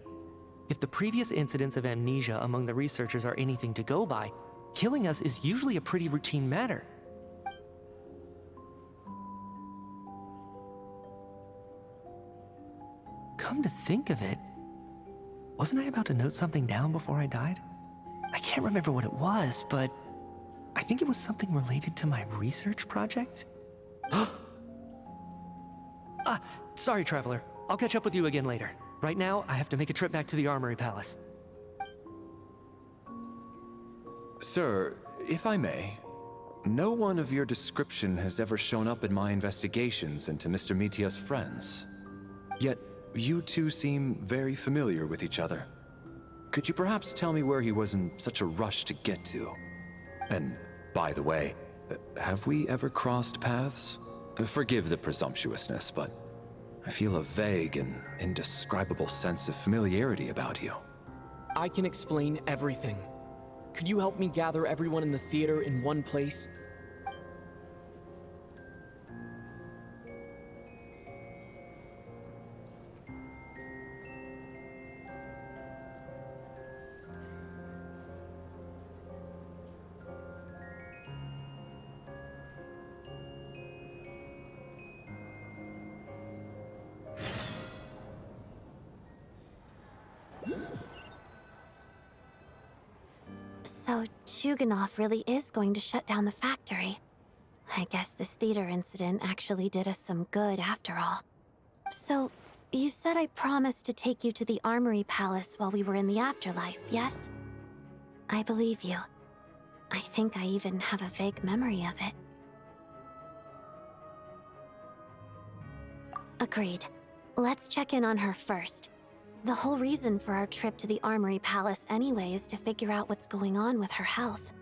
If the previous incidents of amnesia among the researchers are anything to go by, killing us is usually a pretty routine matter. Come to think think of it, wasn't I about to note something down before I died? I can't remember what it was, but I think it was something related to my research project. Sorry, Traveler. I'll catch up with you again later. Right now, I have to make a trip back to the Armory Palace. Sir, if I may, no one of your description has ever shown up in my investigations into Mr. Mitia's friends. Yet, you two seem very familiar with each other. Could you perhaps tell me where he was in such a rush to get to? And, by the way, have we ever crossed paths? Forgive the presumptuousness, but I feel a vague and indescribable sense of familiarity about you. I can explain everything. Could you help me gather everyone in the theater in one place? So, Chuganov really is going to shut down the factory. I guess this theater incident actually did us some good after all. So, you said I promised to take you to the Armory Palace while we were in the afterlife, yes? I believe you. I think I even have a vague memory of it. Agreed. Let's check in on her first. The whole reason for our trip to the Armory Palace anyway is to figure out what's going on with her health.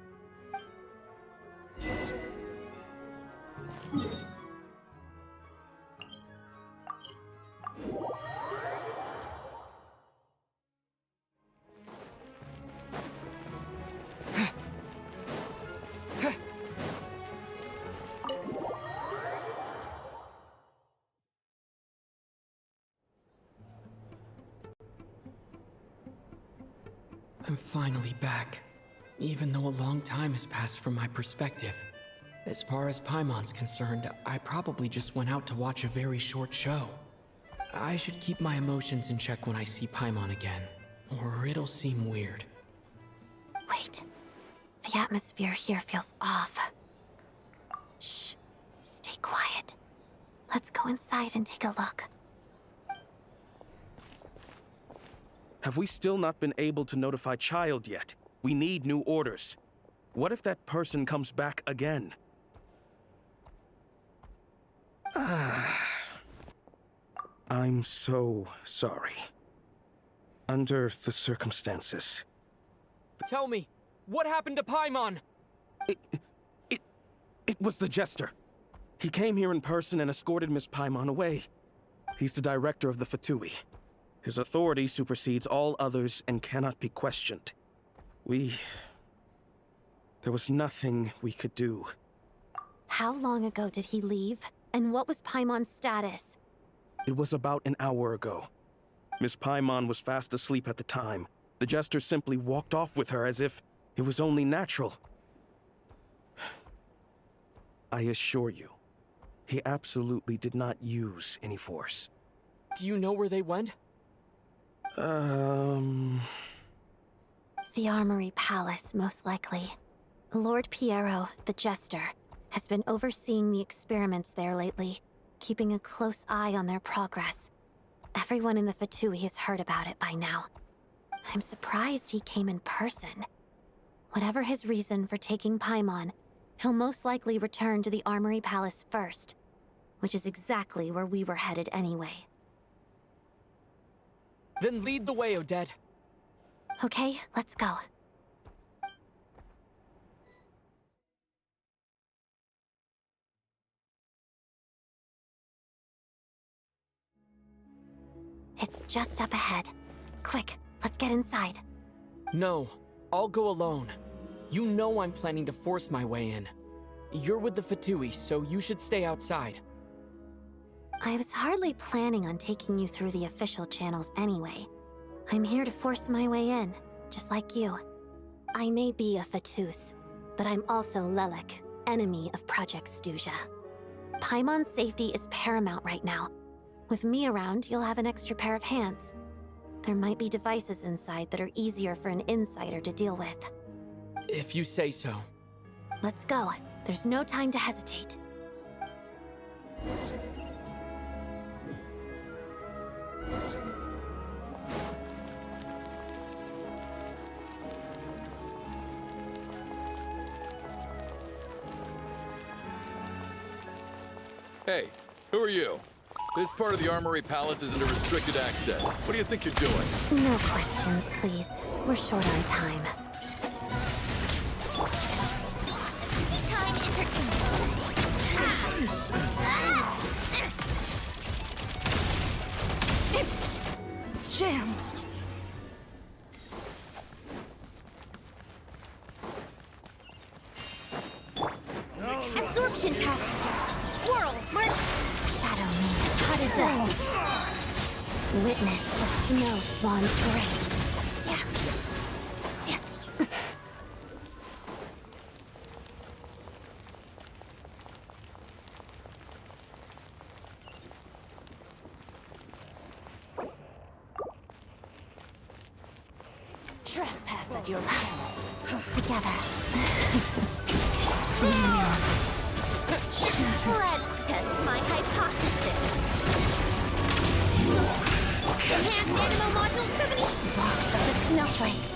I'm finally back, even though a long time has passed from my perspective. As far as Paimon's concerned, I probably just went out to watch a very short show. I should keep my emotions in check when I see Paimon again, or it'll seem weird. Wait. The atmosphere here feels off. Shh. Stay quiet. Let's go inside and take a look. Have we still not been able to notify Child yet? We need new orders. What if that person comes back again? I'm so sorry. Under the circumstances. Tell me, what happened to Paimon? It was the Jester. He came here in person and escorted Miss Paimon away. He's the director of the Fatui. His authority supersedes all others and cannot be questioned. There was nothing we could do. How long ago did he leave? And what was Paimon's status? It was about an hour ago. Miss Paimon was fast asleep at the time. The Jester simply walked off with her as if it was only natural. I assure you, he absolutely did not use any force. Do you know where they went? The Armory Palace, most likely. Lord Piero, the Jester, has been overseeing the experiments there lately, keeping a close eye on their progress. Everyone in the Fatui has heard about it by now. I'm surprised he came in person. Whatever his reason for taking Paimon, he'll most likely return to the Armory Palace first, which is exactly where we were headed anyway. Then lead the way, Odette. Okay, let's go. It's just up ahead. Quick, let's get inside. No, I'll go alone. You know I'm planning to force my way in. You're with the Fatui, so you should stay outside. I was hardly planning on taking you through the official channels anyway. I'm here to force my way in, just like you. I may be a Fatus, but I'm also Lelek, enemy of Project Stuja. Paimon's safety is paramount right now. With me around, you'll have an extra pair of hands. There might be devices inside that are easier for an insider to deal with. If you say so. Let's go. There's no time to hesitate. Hey, who are you? This part of the Armory Palace is under restricted access. What do you think you're doing? No questions, please. We're short on time. Time entertainment. It's jammed. Absorption test. Swirl, mark. Shadow me, how to die. Witness the snow swan's grace. Trespass at your peril. Together. Let's test my hypothesis. Enhanced Animal Module 70. Box of the snowflakes.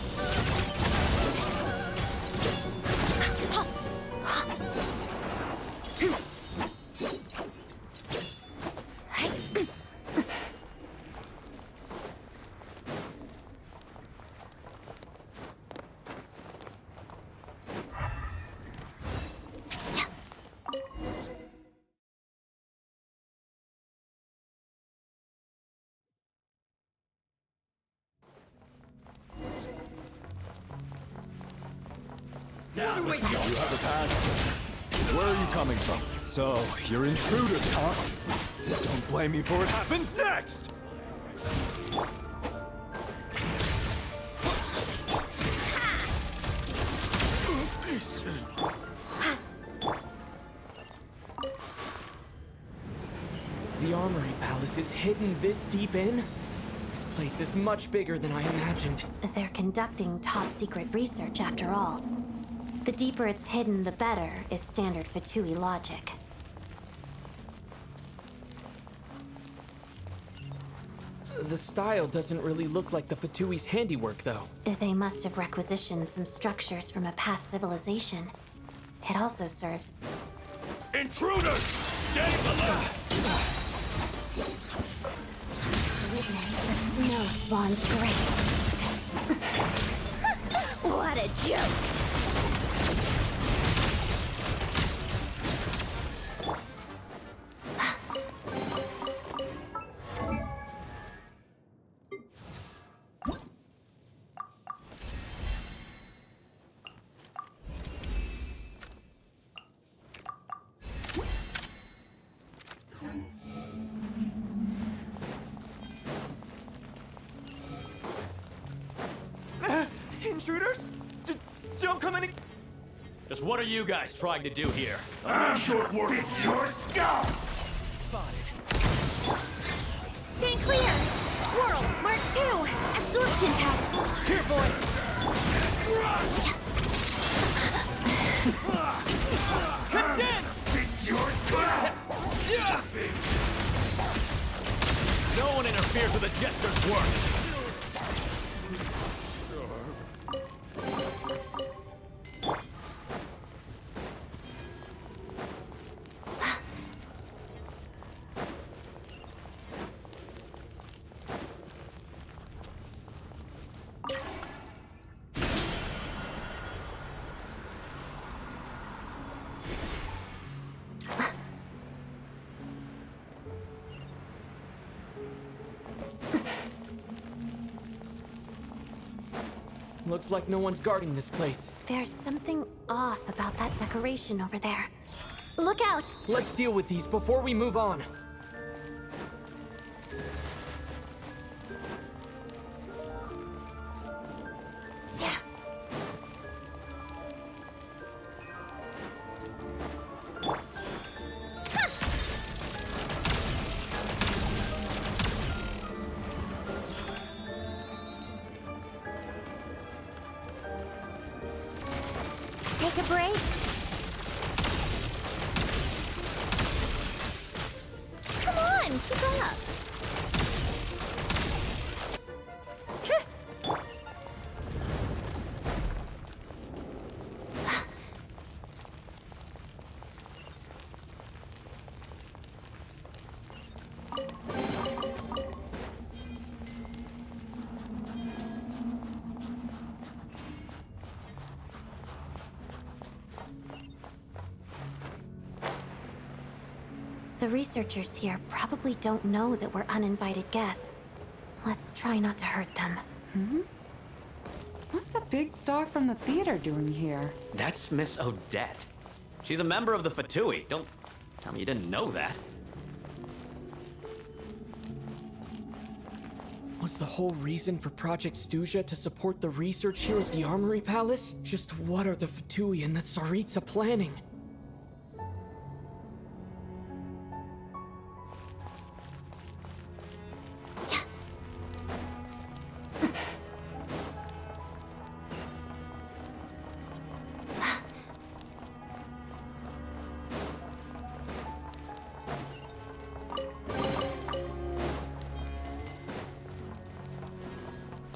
You have a pass. Where are you coming from? So, you're intruders, huh? Don't blame me for what happens next! The Armory Palace is hidden this deep in? This place is much bigger than I imagined. They're conducting top-secret research after all. The deeper it's hidden, the better, is standard Fatui logic. The style doesn't really look like the Fatui's handiwork, though. They must have requisitioned some structures from a past civilization. It also serves... Intruders! Stay alert! Witness the snow swan's grace. What a joke! Intruders? Don't come in. Just what are you guys trying to do here? I'm short work. It's your scalp! Stay clear! Swirl, Mark 2! Absorption test! Here, boy! Condense! It's your trap! No one interferes with the Jester's work! Looks like no one's guarding this place. There's something off about that decoration over there. Look out! Let's deal with these before we move on. take a break? Come on, keep up. The researchers here probably don't know that we're uninvited guests. Let's try not to hurt them. What's the big star from the theater doing here? That's Miss Odette. She's a member of the Fatui. Don't tell me you didn't know that. Was the whole reason for Project Stuja to support the research here at the Armory Palace? Just what are the Fatui and the Tsaritsa planning?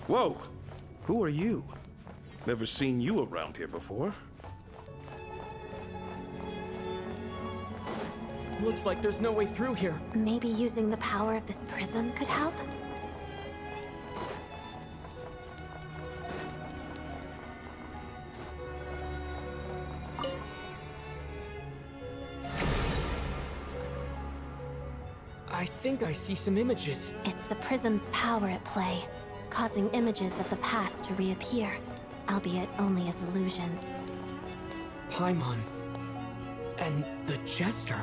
Whoa! Who are you? Never seen you around here before. Looks like there's no way through here. Maybe using the power of this prism could help? I think I see some images. It's the prism's power at play, causing images of the past to reappear, albeit only as illusions. Paimon. And the Jester.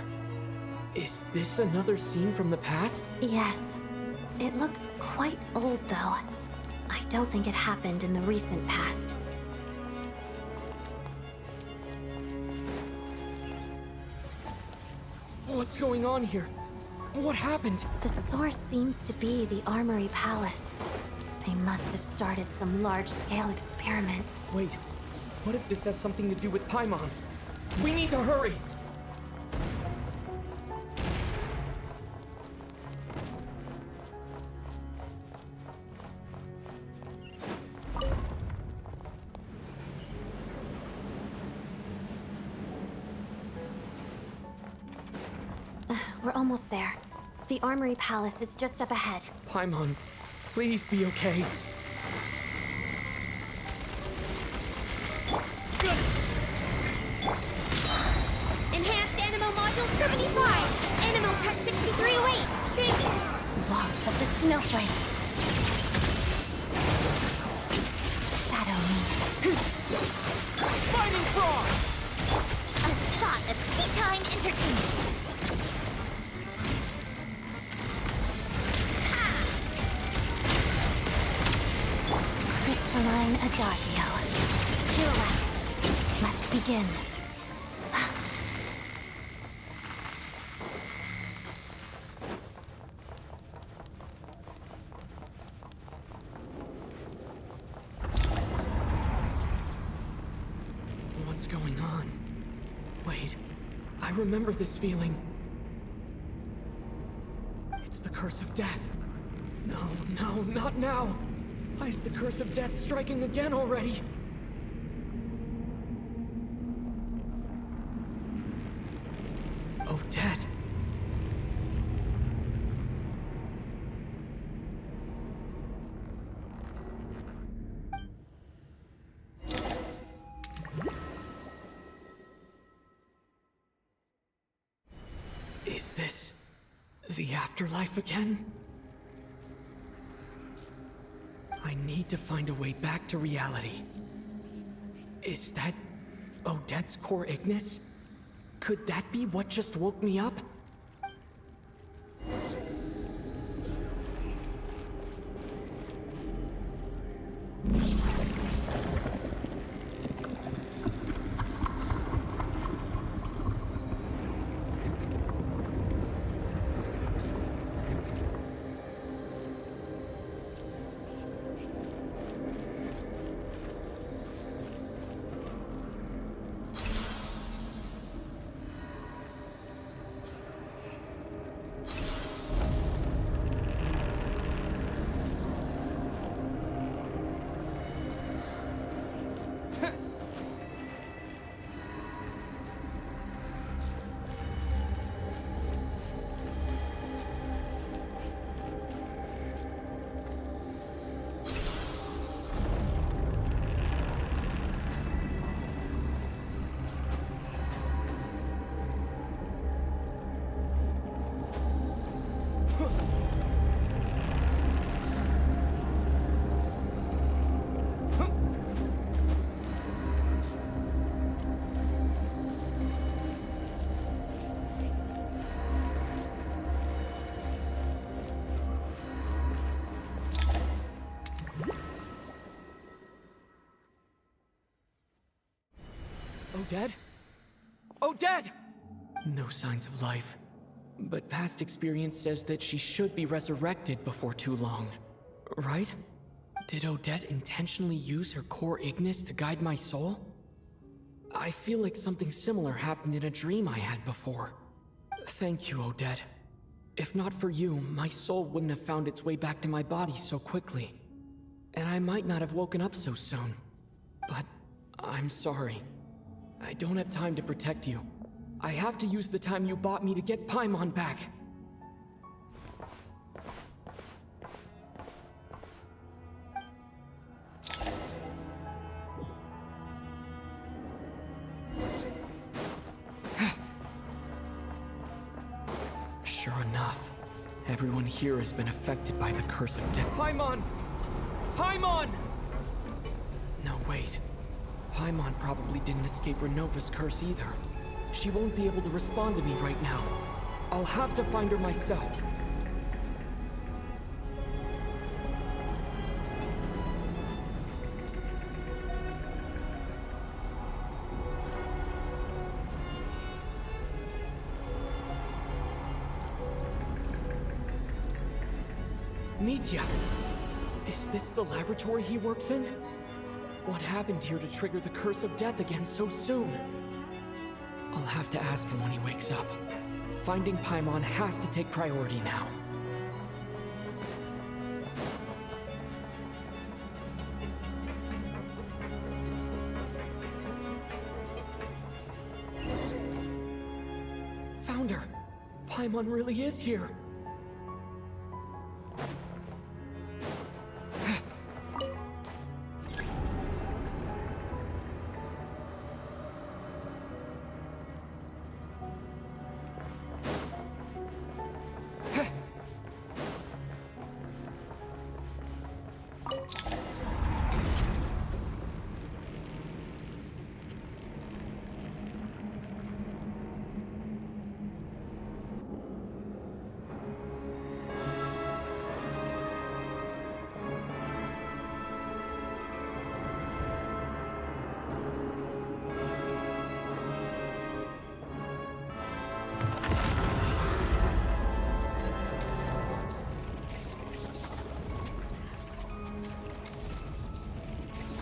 Is this another scene from the past? Yes. It looks quite old, though. I don't think it happened in the recent past. What's going on here? What happened? The source seems to be the Armory Palace. They must have started some large-scale experiment. Wait, what if this has something to do with Paimon? We need to hurry! We're almost there. The Armory Palace is just up ahead. Paimon, please be okay. Enhanced Animo Module 75! Animo Tech 6308! Stay! Walls of the snowflakes. Shadow me. Fighting Frog! A shot of Tea Time Entertainment! Crystalline Adagio. Pirouette. Let's begin. What's going on? Wait, I remember this feeling. It's the curse of death. No, no, not now! Why is the curse of death striking again already? Odette. Is this the afterlife again? I need to find a way back to reality. Is that Odette's core Ignis? Could that be what just woke me up? Odette? Odette! No signs of life. But past experience says that she should be resurrected before too long. Right? Did Odette intentionally use her core Ignis to guide my soul? I feel like something similar happened in a dream I had before. Thank you, Odette. If not for you, my soul wouldn't have found its way back to my body so quickly. And I might not have woken up so soon. But I'm sorry. I don't have time to protect you. I have to use the time you bought me to get Paimon back. Sure enough, everyone here has been affected by the curse of death. Paimon! Paimon! No, wait. Paimon probably didn't escape Renova's curse either. She won't be able to respond to me right now. I'll have to find her myself. Mitya! Is this the laboratory he works in? What happened here to trigger the curse of death again so soon? I'll have to ask him when he wakes up. Finding Paimon has to take priority now. Found her! Paimon really is here!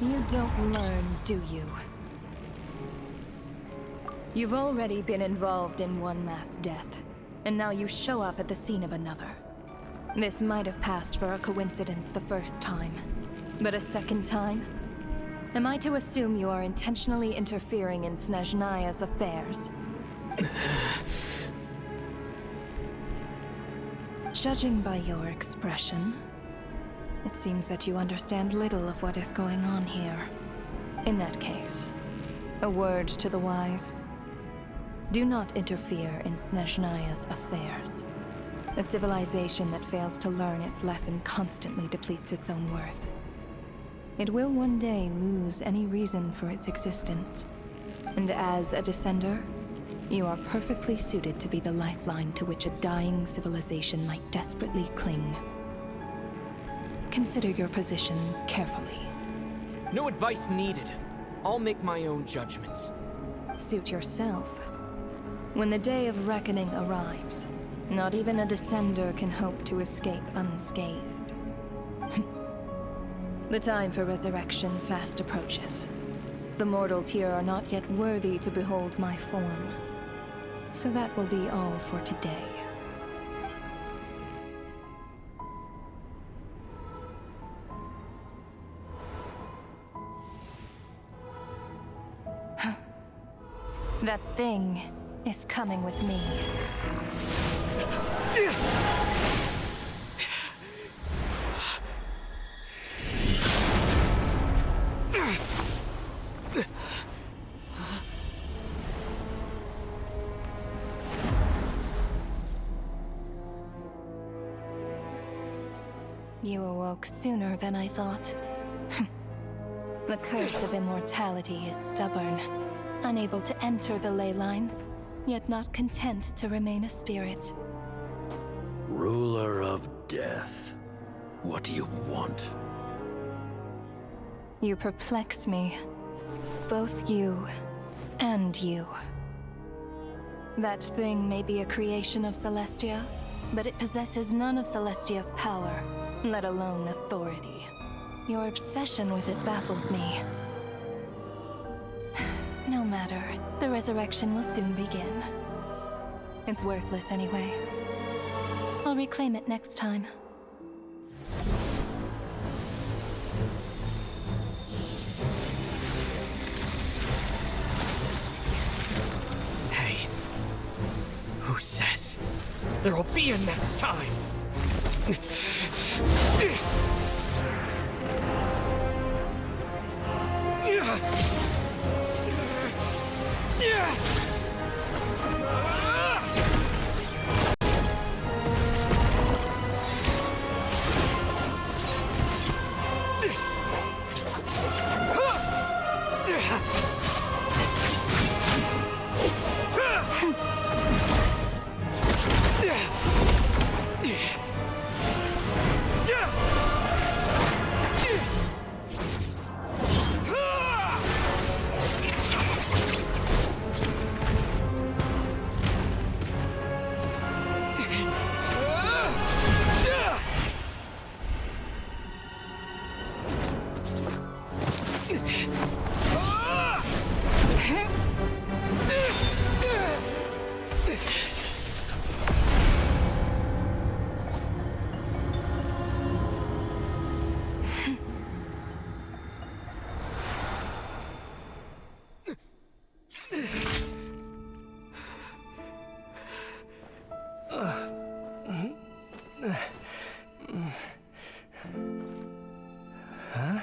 You don't learn, do you? You've already been involved in one mass death, and now you show up at the scene of another. This might have passed for a coincidence the first time, but a second time? Am I to assume you are intentionally interfering in Snezhnaya's affairs? Judging by your expression, it seems that you understand little of what is going on here. In that case, a word to the wise. Do not interfere in Snezhnaya's affairs. A civilization that fails to learn its lesson constantly depletes its own worth. It will one day lose any reason for its existence. And as a descender, you are perfectly suited to be the lifeline to which a dying civilization might desperately cling. Consider your position carefully. No advice needed. I'll make my own judgments. Suit yourself. When the day of reckoning arrives, not even a descender can hope to escape unscathed. The time for resurrection fast approaches. The mortals here are not yet worthy to behold my form. So that will be all for today. That thing is coming with me. You awoke sooner than I thought. The curse of immortality is stubborn, unable to enter the ley lines, yet not content to remain a spirit. Ruler of Death, what do you want? You perplex me. Both you And you. That thing may be a creation of Celestia, but it possesses none of Celestia's power, let alone authority. Your obsession with it baffles me. No matter, the resurrection will soon begin. It's worthless anyway. I'll reclaim it next time. Hey, who says there will be a next time? Huh?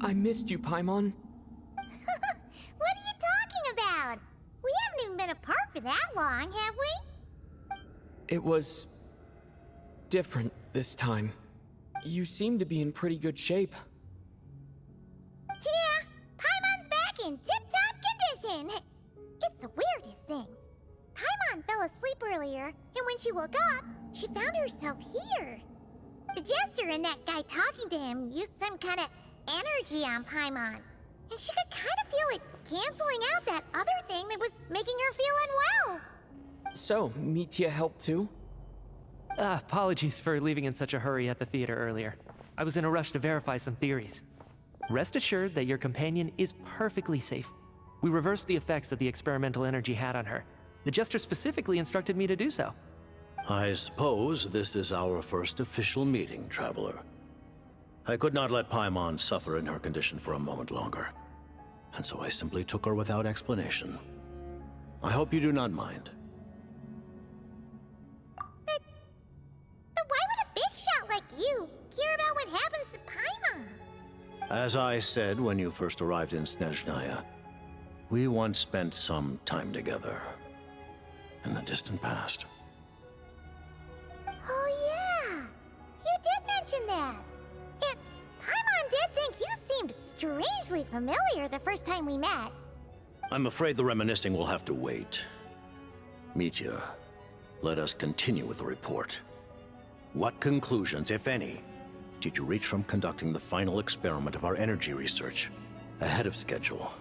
I missed you, Paimon. What are you talking about? We haven't even been apart for that long, have we? It was different this time. You seem to be in pretty good shape. Yeah, Paimon's back in tip-top condition. It's the weirdest thing. Paimon fell asleep earlier, and when she woke up, she found herself here. The Jester and that guy talking to him used some kind of energy on Paimon, and she could kind of feel it canceling out that other thing that was making her feel unwell. So, Mitya helped too? Apologies for leaving in such a hurry at the theater earlier. I was in a rush to verify some theories. Rest assured that your companion is perfectly safe. We reversed the effects that the experimental energy had on her. The Jester specifically instructed me to do so. I suppose this is our first official meeting, Traveler. I could not let Paimon suffer in her condition for a moment longer, and so I simply took her without explanation. I hope you do not mind. But why would a big shot like you care about what happens to Paimon? As I said when you first arrived in Snezhnaya, we once spent some time together in the distant past. Oh yeah, you did mention that. And Paimon did think you seemed strangely familiar the first time we met. I'm afraid the reminiscing will have to wait. Mitya, let us continue with the report. What conclusions, if any, did you reach from conducting the final experiment of our energy research ahead of schedule?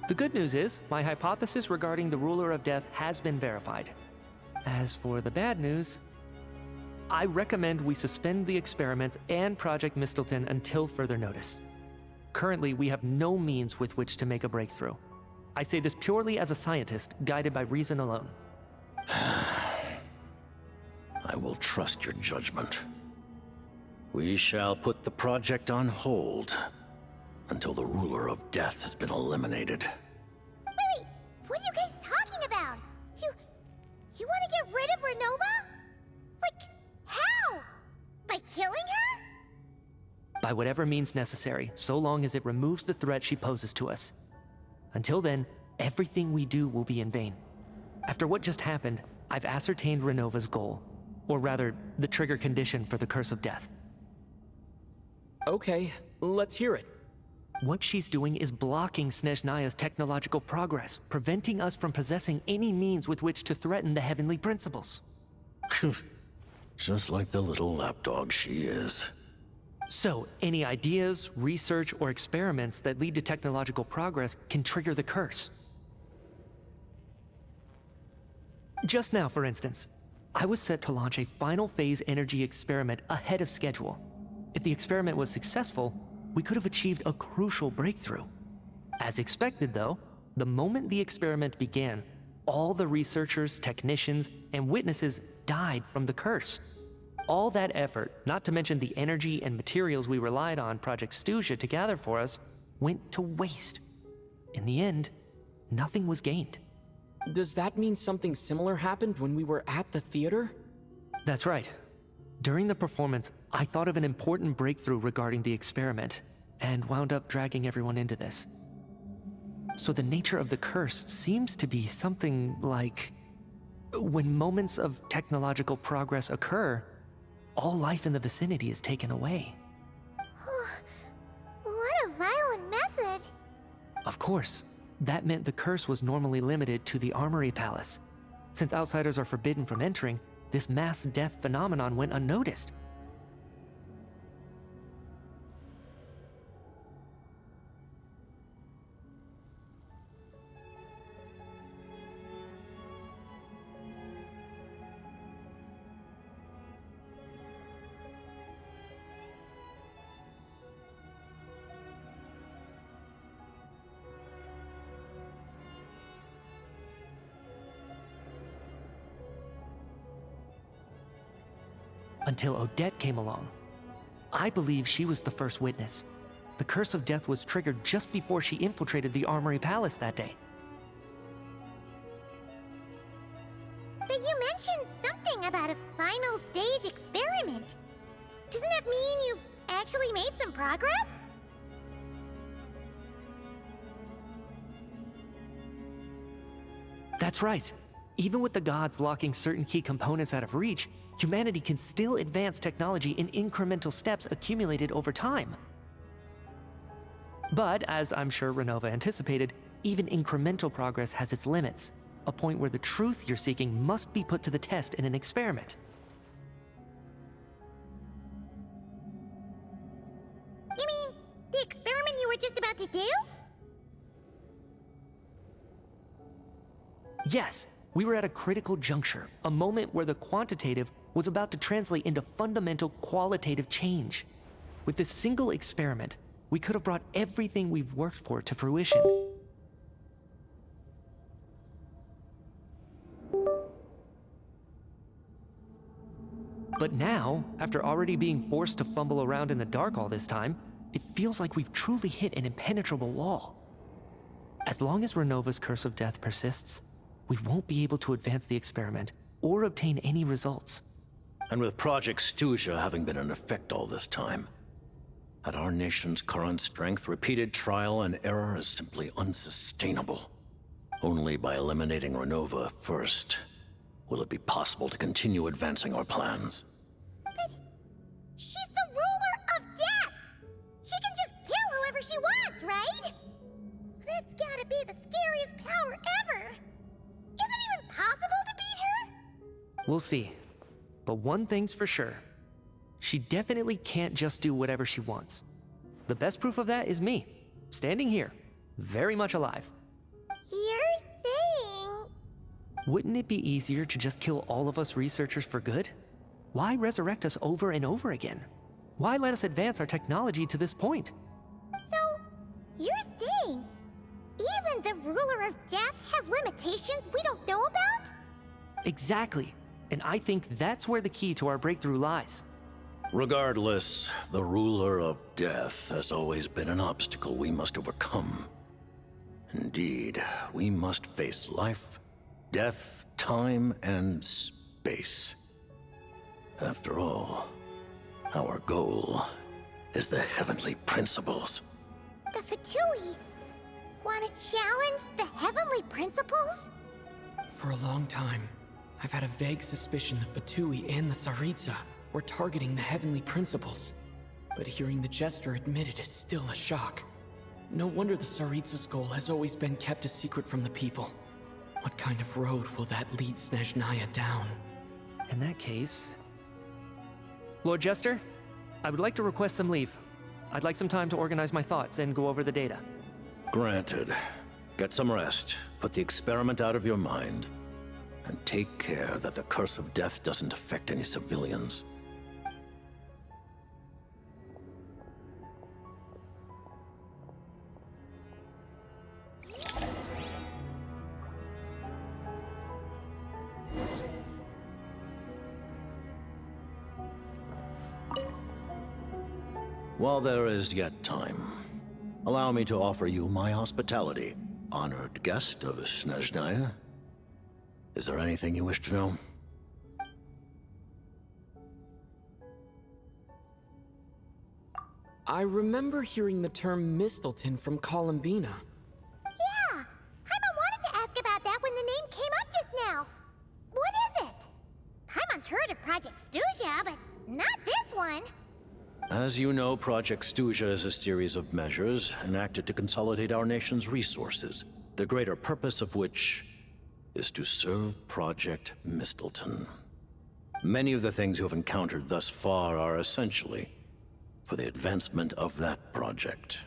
The good news is, my hypothesis regarding the Ruler of Death has been verified. As for the bad news, I recommend we suspend the experiments and Project Mistelton until further notice. Currently, we have no means with which to make a breakthrough. I say this purely as a scientist, guided by reason alone. I will trust your judgment. We shall put the project on hold until the Ruler of Death has been eliminated. Wait, what are you guys talking about? You want to get rid of Renova? Like, how? By killing her? By whatever means necessary, so long as it removes the threat she poses to us. Until then, everything we do will be in vain. After what just happened, I've ascertained Renova's goal. Or rather, the trigger condition for the Curse of Death. Okay, let's hear it. What she's doing is blocking Snezhnaya's technological progress, preventing us from possessing any means with which to threaten the heavenly principles. Just like the little lapdog she is. So, any ideas, research, or experiments that lead to technological progress can trigger the curse. Just now, for instance, I was set to launch a final phase energy experiment ahead of schedule. If the experiment was successful, we could have achieved a crucial breakthrough. As expected, though, the moment the experiment began, all the researchers, technicians, and witnesses died from the curse. All that effort, not to mention the energy and materials we relied on Project Stuja to gather for us, went to waste. In the end, nothing was gained. Does that mean something similar happened when we were at the theater? That's right. During the performance, I thought of an important breakthrough regarding the experiment, and wound up dragging everyone into this. So the nature of the curse seems to be something like, when moments of technological progress occur, all life in the vicinity is taken away. What a violent method! Of course, that meant the curse was normally limited to the Armory Palace. Since outsiders are forbidden from entering, this mass death phenomenon went unnoticed. Until Odette came along. I believe she was the first witness. The Curse of Death was triggered just before she infiltrated the Armory Palace that day. But you mentioned something about a final stage experiment. Doesn't that mean you've actually made some progress? That's right. Even with the gods locking certain key components out of reach, humanity can still advance technology in incremental steps accumulated over time. But, as I'm sure Renova anticipated, even incremental progress has its limits, a point where the truth you're seeking must be put to the test in an experiment. You mean the experiment you were just about to do? Yes, we were at a critical juncture, a moment where the quantitative was about to translate into fundamental qualitative change. With this single experiment, we could have brought everything we've worked for to fruition. But now, after already being forced to fumble around in the dark all this time, it feels like we've truly hit an impenetrable wall. As long as Renova's Curse of Death persists, we won't be able to advance the experiment or obtain any results. And with Project Stuja having been in effect all this time, at our nation's current strength, repeated trial and error is simply unsustainable. Only by eliminating Renova first will it be possible to continue advancing our plans. But she's the ruler of death! She can just kill whoever she wants, right? That's gotta be the scariest power ever! Is it even possible to beat her? We'll see. But one thing's for sure. She definitely can't just do whatever she wants. The best proof of that is me, standing here, very much alive. You're saying... Wouldn't it be easier to just kill all of us researchers for good? Why resurrect us over and over again? Why let us advance our technology to this point? So, you're saying even the ruler of death has limitations we don't know about? Exactly. And I think that's where the key to our breakthrough lies. Regardless, the ruler of death has always been an obstacle we must overcome. Indeed, we must face life, death, time, and space. After all, our goal is the heavenly principles. The Fatui want to challenge the heavenly Heavenly Principles? For a long time, I've had a vague suspicion the Fatui and the Tsaritsa were targeting the Heavenly Principles. But hearing the Jester admit it is still a shock. No wonder the Tsaritsa's goal has always been kept a secret from the people. What kind of road will that lead Snezhnaya down? In that case... Lord Jester, I would like to request some leave. I'd like some time to organize my thoughts and go over the data. Granted. Get some rest, put the experiment out of your mind, and take care that the curse of death doesn't affect any civilians. While there is yet time, allow me to offer you my hospitality, honored guest of Snezhnaya. Is there anything you wish to know? I remember hearing the term Mistleton from Columbina. Yeah! Paimon wanted to ask about that when the name came up just now. What is it? Paimon's heard of Project Stuja, but not this one. As you know, Project Stuja is a series of measures enacted to consolidate our nation's resources, the greater purpose of which is to serve Project Mistleton. Many of the things you have encountered thus far are essentially for the advancement of that project.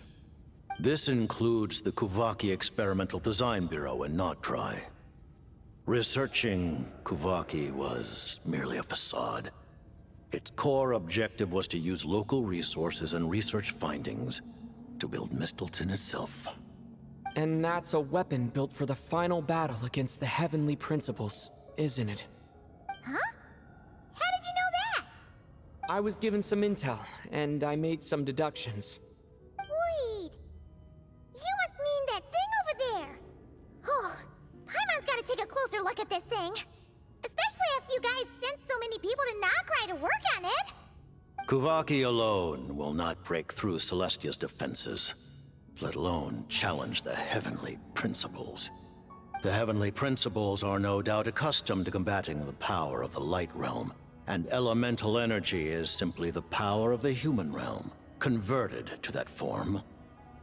This includes the Kuvaki Experimental Design Bureau in Notdry. Researching Kuvaki was merely a facade. Its core objective was to use local resources and research findings to build Mistleton itself. And that's a weapon built for the final battle against the Heavenly Principles, isn't it? Huh? How did you know that? I was given some intel, and I made some deductions. Wait. You must mean that thing over there. Oh, Paimon's gotta take a closer look at this thing. Especially after you guys sent so many people to Notdry to work on it. Kuvaki alone will not break through Celestia's defenses, let alone challenge the Heavenly Principles. The Heavenly Principles are no doubt accustomed to combating the power of the Light Realm, and elemental energy is simply the power of the human realm, converted to that form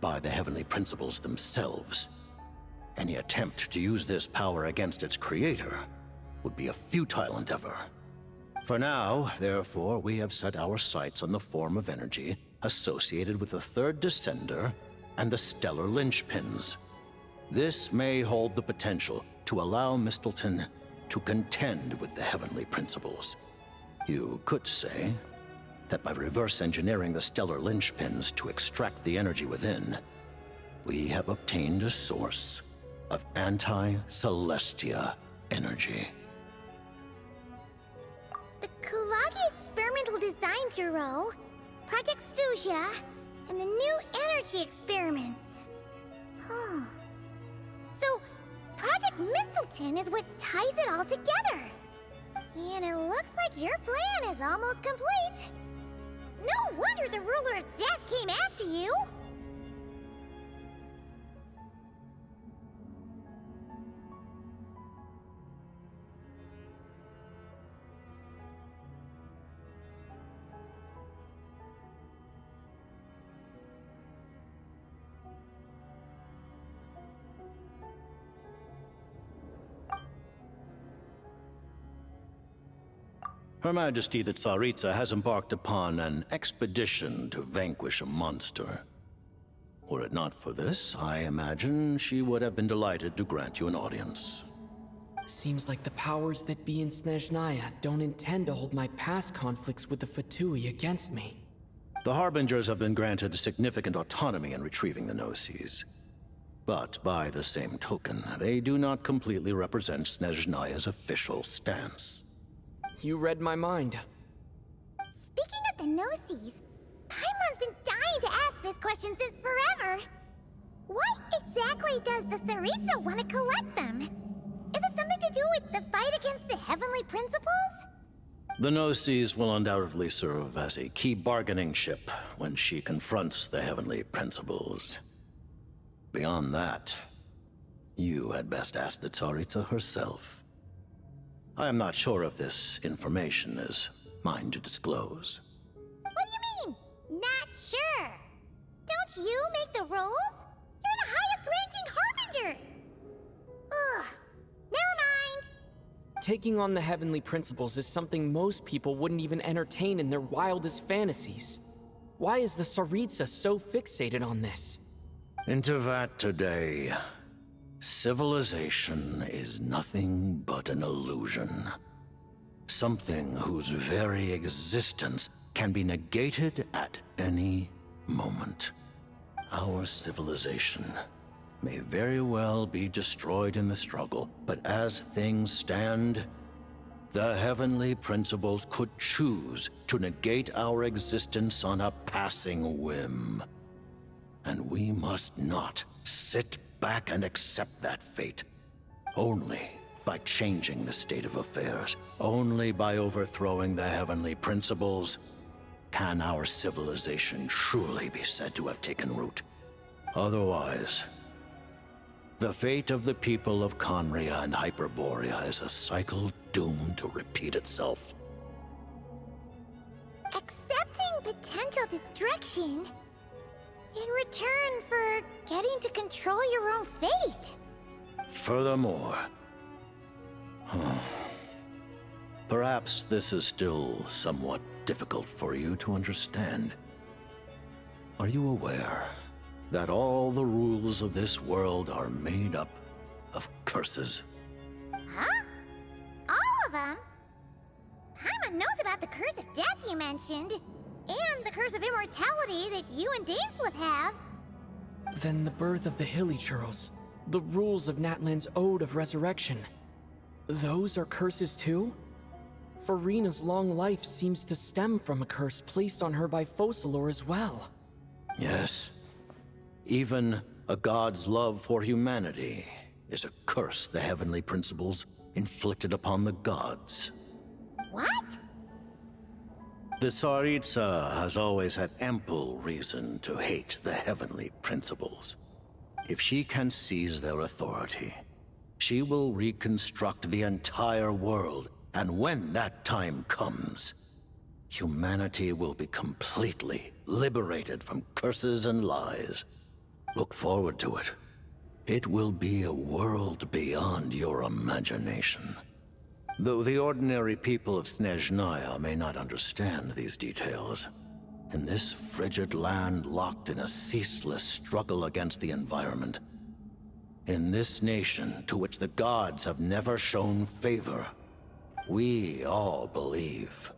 by the Heavenly Principles themselves. Any attempt to use this power against its creator would be a futile endeavor. For now, therefore, we have set our sights on the form of energy associated with the Third Descender and the Stellar Linchpins. This may hold the potential to allow Mistleton to contend with the Heavenly Principles. You could say that by reverse engineering the Stellar Linchpins to extract the energy within, we have obtained a source of anti-Celestia energy. The Kuvaki Experimental Design Bureau, Project Stuja, and the new energy experiments. Huh. So, Project Mistleton is what ties it all together. And it looks like your plan is almost complete. No wonder the Ruler of Death came after you. Her Majesty the Tsaritsa has embarked upon an expedition to vanquish a monster. Were it not for this, I imagine she would have been delighted to grant you an audience. Seems like the powers that be in Snezhnaya don't intend to hold my past conflicts with the Fatui against me. The Harbingers have been granted significant autonomy in retrieving the Gnosis. But by the same token, they do not completely represent Snezhnaya's official stance. You read my mind. Speaking of the Gnosis, Paimon's been dying to ask this question since forever. Why exactly does the Tsaritsa want to collect them? Is it something to do with the fight against the Heavenly Principles? The Gnosis will undoubtedly serve as a key bargaining chip when she confronts the Heavenly Principles. Beyond that, You had best ask the Tsaritsa herself. I am not sure if this information is mine to disclose. What do you mean? Not sure. Don't you make the rules? You're the highest-ranking Harbinger! Ugh. Never mind. Taking on the heavenly principles is something most people wouldn't even entertain in their wildest fantasies. Why is the Tsaritsa so fixated on this? In Teyvat today, civilization is nothing but an illusion. Something whose very existence can be negated at any moment. Our civilization may very well be destroyed in the struggle, but as things stand, the heavenly principles could choose to negate our existence on a passing whim. And we must not sit back and accept that fate. Only by changing the state of affairs, only by overthrowing the heavenly principles, can our civilization truly be said to have taken root. Otherwise, the fate of the people of Khaenri'ah and Hyperborea is a cycle doomed to repeat itself. Accepting potential destruction in return for getting to control your own fate. Furthermore, perhaps this is still somewhat difficult for you to understand. Are you aware that all the rules of this world are made up of curses? Huh? All of them? Paimon knows about the curse of death you mentioned, and the curse of immortality that you and Dainsleif have. Then the birth of the Hilichurls, the rules of Natlan's Ode of Resurrection. Those are curses too? Furina's long life seems to stem from a curse placed on her by Focalors as well. Yes. Even a god's love for humanity is a curse the heavenly principles inflicted upon the gods. What? The Tsaritsa has always had ample reason to hate the heavenly principles. If she can seize their authority, she will reconstruct the entire world, and when that time comes, humanity will be completely liberated from curses and lies. Look forward to it. It will be a world beyond your imagination. Though the ordinary people of Snezhnaya may not understand these details, in this frigid land locked in a ceaseless struggle against the environment, in this nation to which the gods have never shown favor, we all believe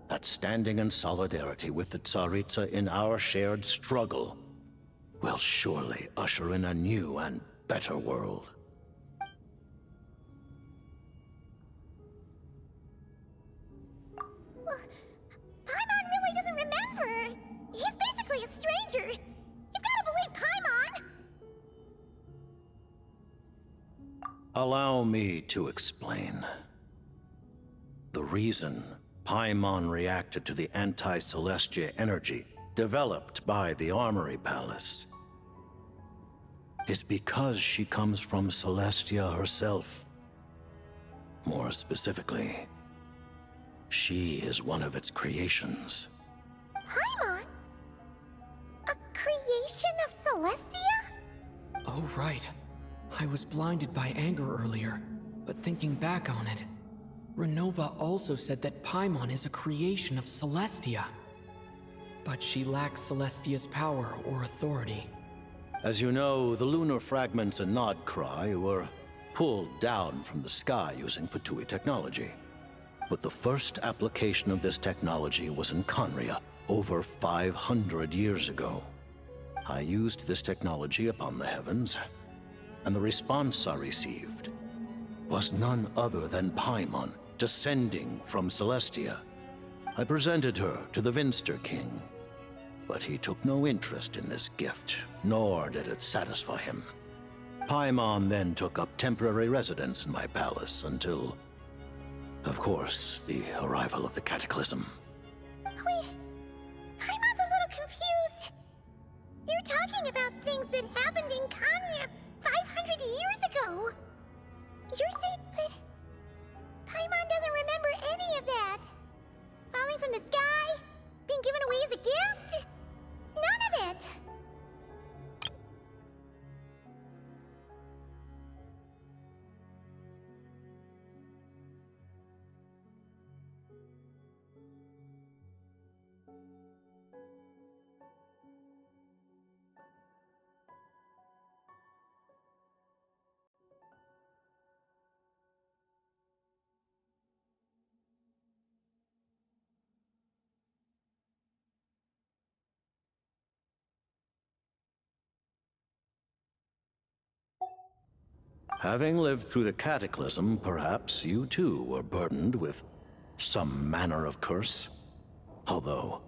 that standing in solidarity with the Tsaritsa in our shared struggle will surely usher in a new and better world. Paimon really doesn't remember. He's basically a stranger. You've got to believe Paimon. Allow me to explain. The reason Paimon reacted to the anti-Celestia energy developed by the Armory Palace is because she comes from Celestia herself. More specifically, she is one of its creations. Paimon? A creation of Celestia? Oh, right. I was blinded by anger earlier, but thinking back on it, Renova also said that Paimon is a creation of Celestia. But she lacks Celestia's power or authority. As you know, the lunar fragments in Nodcry were pulled down from the sky using Fatui technology. But the first application of this technology was in Khaenri'ah over 500 years ago. I used this technology upon the heavens, and the response I received was none other than Paimon descending from Celestia. I presented her to the Vinster King, but he took no interest in this gift, nor did it satisfy him. Paimon then took up temporary residence in my palace until, of course, the arrival of the Cataclysm. Wait, Paimon's a little confused. You're talking about things that happened in Khaenri'ah 500 500 years ago! You're saying, but... Paimon doesn't remember any of that! Falling from the sky? Being given away as a gift? None of it! Having lived through the Cataclysm, perhaps you too were burdened with some manner of curse. Although,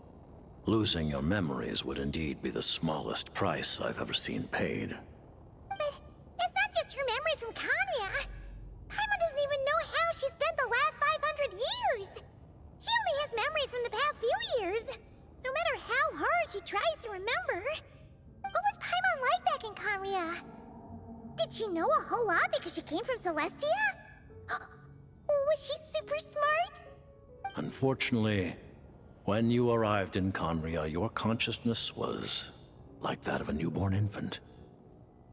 losing your memories would indeed be the smallest price I've ever seen paid. But it's not just her memories from Khaenri'ah. Paimon doesn't even know how she spent the last 500 years. She only has memories from the past few years. No matter how hard she tries to remember. What was Paimon like back in Khaenri'ah? Did she know a whole lot because she came from Celestia? Was she super smart? Unfortunately, when you arrived in Khaenri'ah, your consciousness was like that of a newborn infant.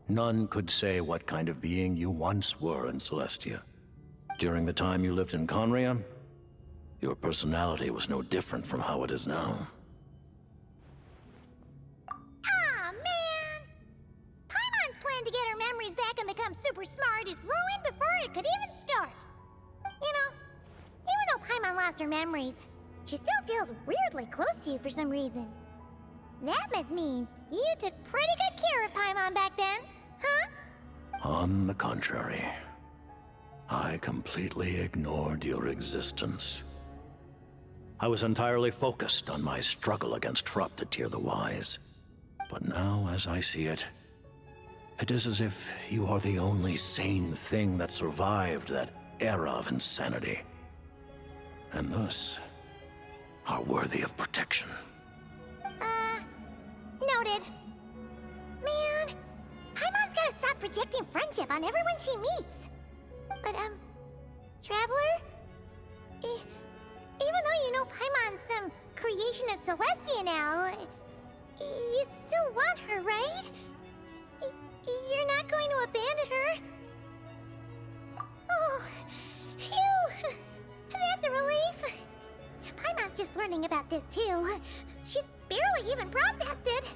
None could say what kind of being you once were in Celestia. During the time you lived in Khaenri'ah, your personality was no different from how it is now. Aw, man! Paimon's plan to get her memories back and become super smart is ruined before it could even start. You know, even though Paimon lost her memories, she still feels weirdly close to you for some reason. That must mean you took pretty good care of Paimon back then, huh? On the contrary, I completely ignored your existence. I was entirely focused on my struggle against Throptatyr the Wise. But now, as I see it, it is as if you are the only sane thing that survived that era of insanity. And thus, are worthy of protection. Noted. Man, Paimon's gotta stop projecting friendship on everyone she meets. But, Traveler? Even though you know Paimon's some creation of Celestia now, you still want her, right? You're not going to abandon her? Oh, phew! That's a relief. Paimon's just learning about this too. She's barely even processed it.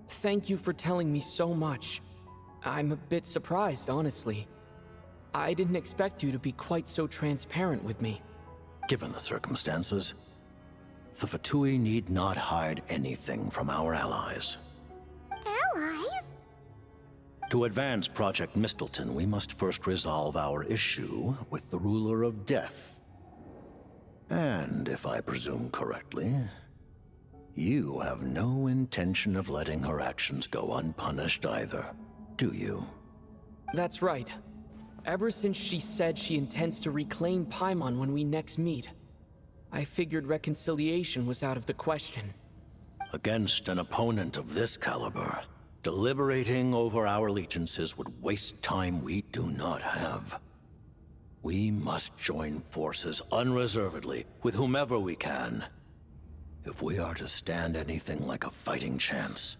Thank you for telling me so much. I'm a bit surprised, honestly. I didn't expect you to be quite so transparent with me. Given the circumstances, the Fatui need not hide anything from our allies. Allies? To advance Project Mistleton, we must first resolve our issue with the Ruler of Death. And, if I presume correctly, you have no intention of letting her actions go unpunished either, do you? That's right. Ever since she said she intends to reclaim Paimon when we next meet, I figured reconciliation was out of the question. Against an opponent of this caliber, deliberating over our allegiances would waste time we do not have. We must join forces unreservedly with whomever we can, if we are to stand anything like a fighting chance.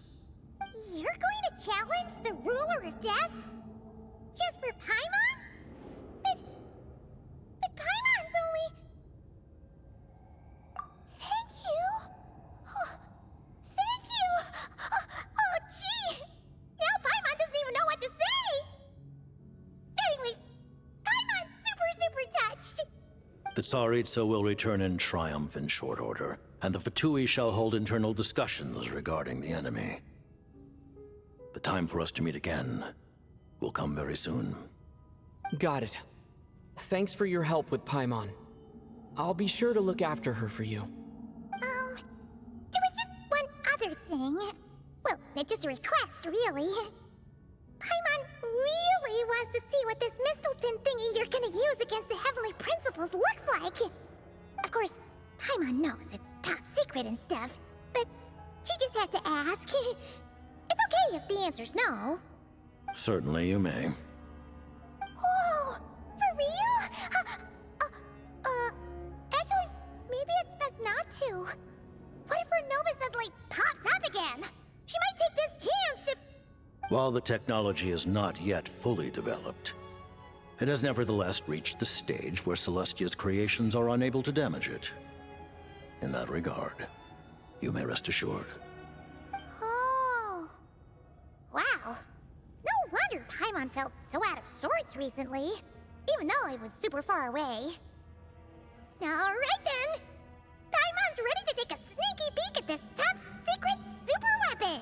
You're going to challenge the Ruler of Death? Just for Paimon? But Paimon's only... Thank you! Thank you! Oh, gee! Now Paimon doesn't even know what to say! Anyway, Paimon's super touched! The Tsaritsa will return in triumph in short order, and the Fatui shall hold internal discussions regarding the enemy. The time for us to meet again will come very soon. Got it. Thanks for your help with Paimon. I'll be sure to look after her for you. There was just one other thing. Well, it's just a request, really. Paimon really wants to see what this Mistleton thingy you're gonna use against the Heavenly Principles looks like. Of course, Paimon knows it's top secret and stuff, but she just just had to ask. It's okay if the answer's no. Certainly you may. Whoa! For real? Actually, maybe it's best not to. What if her Nova suddenly pops up again? She might take this chance to... While the technology is not yet fully developed, it has nevertheless reached the stage where Celestia's creations are unable to damage it. In that regard, you may rest assured. Oh. Wow. No wonder Paimon felt so out of sorts recently, even though it was super far away. Alright then! Paimon's ready to take a sneaky peek at this top secret super weapon!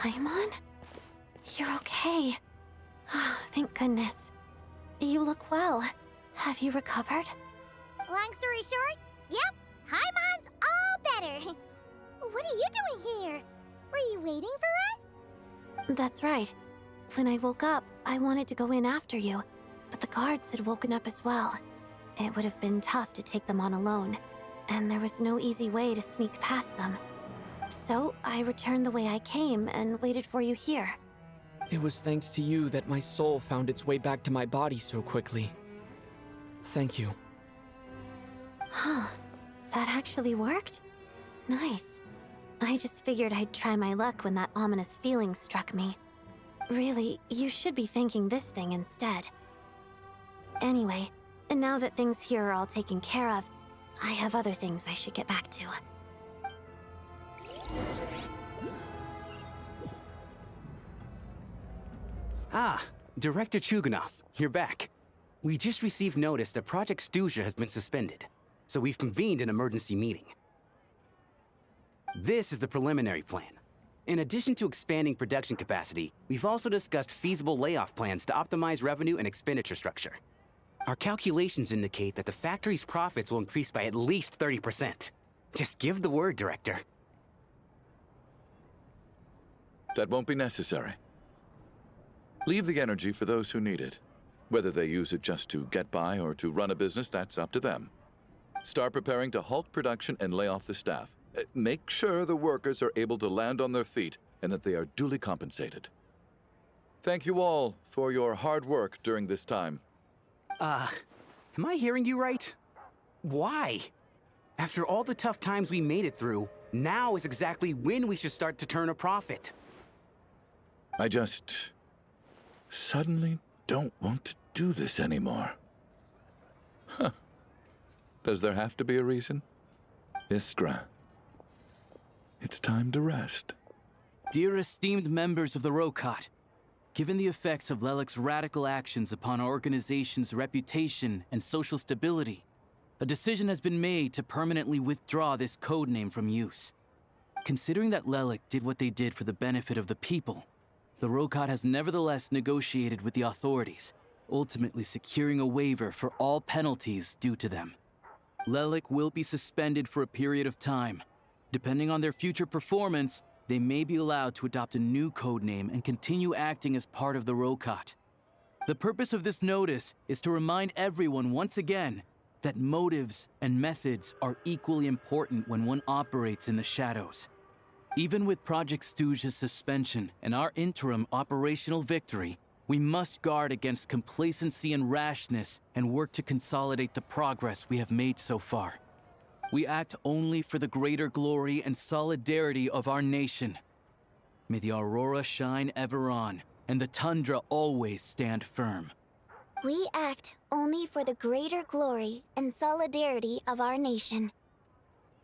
Paimon? You're okay. Thank goodness. You look well. Have you recovered? Long story short, yep, Paimon's all better. What are you doing here? Were you waiting for us? That's right. When I woke up, I wanted to go in after you, but the guards had woken up as well. It would have been tough to take them on alone, and there was no easy way to sneak past them. So I returned the way I came and waited for you here. It was thanks to you that my soul found its way back to my body so quickly. Thank you. Huh. That actually worked? Nice. I just figured I'd try my luck when that ominous feeling struck me. Really, you should be thanking this thing instead. Anyway, now that things here are all taken care of, I have other things I should get back to. Ah, Director Chuganov, you're back. We just received notice that Project Stuja has been suspended, so we've convened an emergency meeting. This is the preliminary plan. In addition to expanding production capacity, we've also discussed feasible layoff plans to optimize revenue and expenditure structure. Our calculations indicate that the factory's profits will increase by at least 30%. Just give the word, Director. That won't be necessary. Leave the energy for those who need it. Whether they use it just to get by or to run a business, that's up to them. Start preparing to halt production and lay off the staff. Make sure the workers are able to land on their feet and that they are duly compensated. Thank you all for your hard work during this time. Am I hearing you right? Why? After all the tough times we made it through, now is exactly when we should start to turn a profit. I just suddenly don't want to do this anymore. Huh. Does there have to be a reason? Iskra, it's time to rest. Dear esteemed members of the Rokot, given the effects of Lelic's radical actions upon our organization's reputation and social stability, a decision has been made to permanently withdraw this codename from use. Considering that Lelic did what they did for the benefit of the people, the Rokot has nevertheless negotiated with the authorities, ultimately securing a waiver for all penalties due to them. Lelic will be suspended for a period of time. Depending on their future performance, they may be allowed to adopt a new codename and continue acting as part of the Rokot. The purpose of this notice is to remind everyone once again that motives and methods are equally important when one operates in the shadows. Even with Project Stuja's suspension and our interim operational victory, we must guard against complacency and rashness and work to consolidate the progress we have made so far. We act only for the greater glory and solidarity of our nation. May the aurora shine ever on, and the tundra always stand firm. We act only for the greater glory and solidarity of our nation.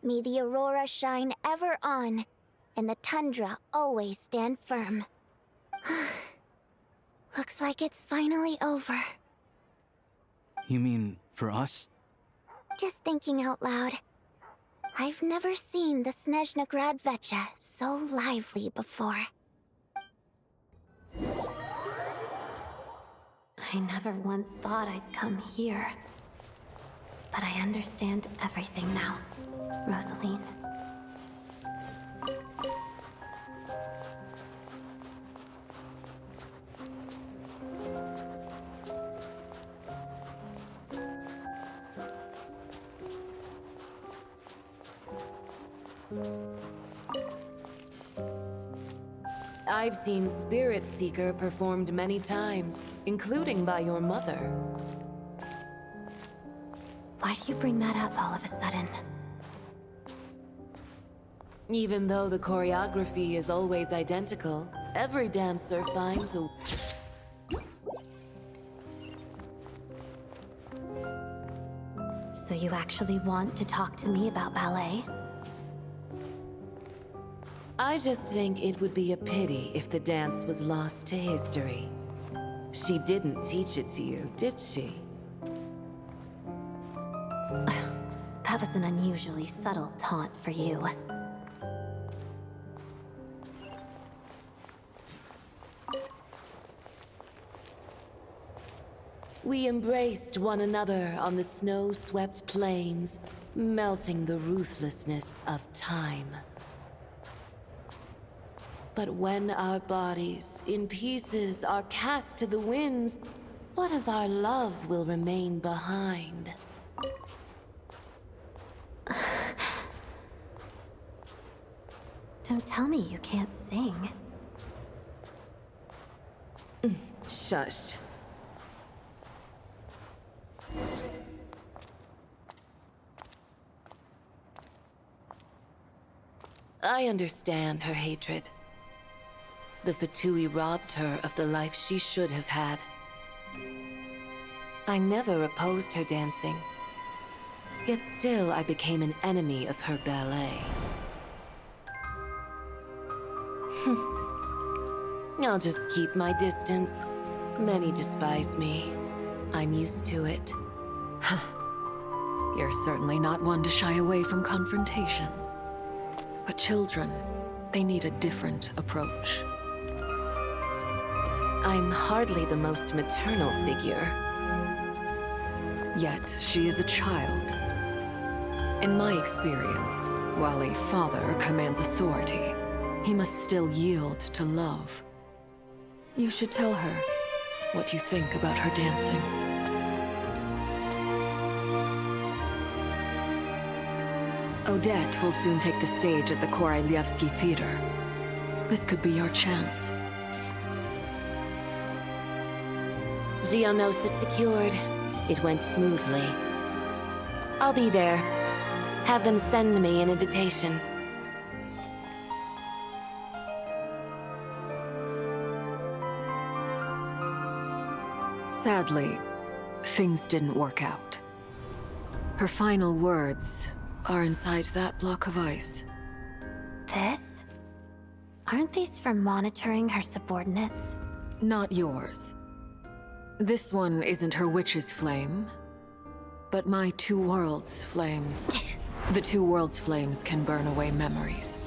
May the aurora shine ever on, and the tundra always stand firm. Looks like it's finally over. You mean for us? Just thinking out loud. I've never seen the Snezhna Grad Vecha so lively before. I never once thought I'd come here. But I understand everything now, Rosaline. I've seen Spirit Seeker performed many times, including by your mother. Why do you bring that up all of a sudden? Even though the choreography is always identical, every dancer finds a... So you actually want to talk to me about ballet? I just think it would be a pity if the dance was lost to history. She didn't teach it to you, did she? That was an unusually subtle taunt for you. We embraced one another on the snow-swept plains, melting the ruthlessness of time. But when our bodies, in pieces, are cast to the winds, what of our love will remain behind? Don't tell me you can't sing. Shush. I understand her hatred. The Fatui robbed her of the life she should have had. I never opposed her dancing. Yet still I became an enemy of her ballet. I'll just keep my distance. Many despise me. I'm used to it. You're certainly not one to shy away from confrontation. But children, they need a different approach. I'm hardly the most maternal figure. Yet, she is a child. In my experience, while a father commands authority, he must still yield to love. You should tell her what you think about her dancing. Odette will soon take the stage at the Koralyevsky Theater. This could be your chance. Geonosis secured. It went smoothly. I'll be there. Have them send me an invitation. Sadly, things didn't work out. Her final words are inside that block of ice. This? Aren't these for monitoring her subordinates? Not yours. This one isn't her witch's flame, but my two worlds' flames. The two worlds' flames can burn away memories.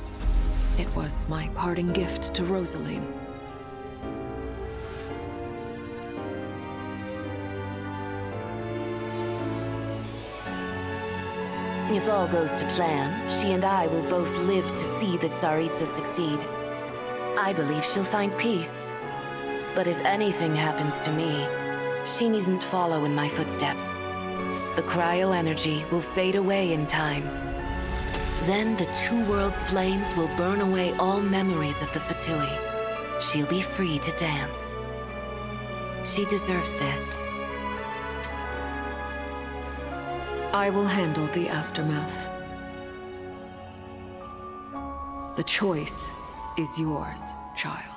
It was my parting gift to Rosaline. If all goes to plan, she and I will both live to see the Tsaritsa succeed. I believe she'll find peace. But if anything happens to me, she needn't follow in my footsteps. The cryo-energy will fade away in time. Then the two worlds' flames will burn away all memories of the Fatui. She'll be free to dance. She deserves this. I will handle the aftermath. The choice is yours, child.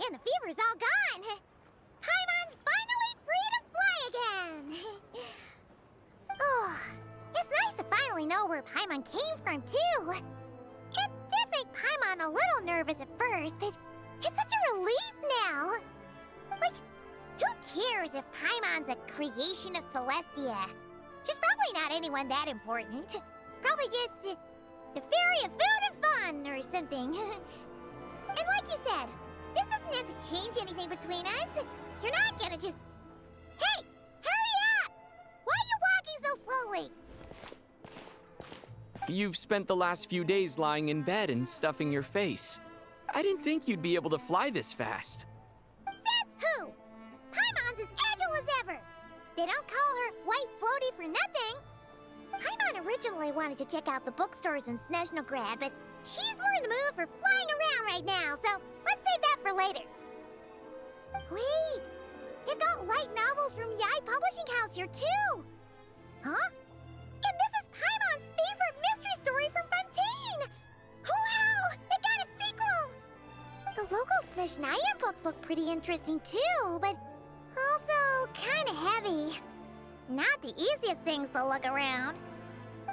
and the fever's all gone. Paimon's finally free to fly again. Oh, it's nice to finally know where Paimon came from, too. It did make Paimon a little nervous at first, but it's such a relief now. Like, who cares if Paimon's a creation of Celestia? She's probably not anyone that important. Probably just the fairy of food and fun or something. And like you said, this doesn't have to change anything between us. You're not gonna just... Hey! Hurry up! Why are you walking so slowly? You've spent the last few days lying in bed and stuffing your face. I didn't think you'd be able to fly this fast. Says who? Paimon's as agile as ever. They don't call her White Floaty for nothing. Paimon originally wanted to check out the bookstores in Snezhnograd, but she's more in the mood for flying around right now, so let's save that for later. Wait, they've got light novels from Yai Publishing House here too. Huh? And this is Paimon's favorite mystery story from Fontaine! Wow! It got a sequel! The local Snezhnayan books look pretty interesting too, but also kinda heavy. Not the easiest things to look around.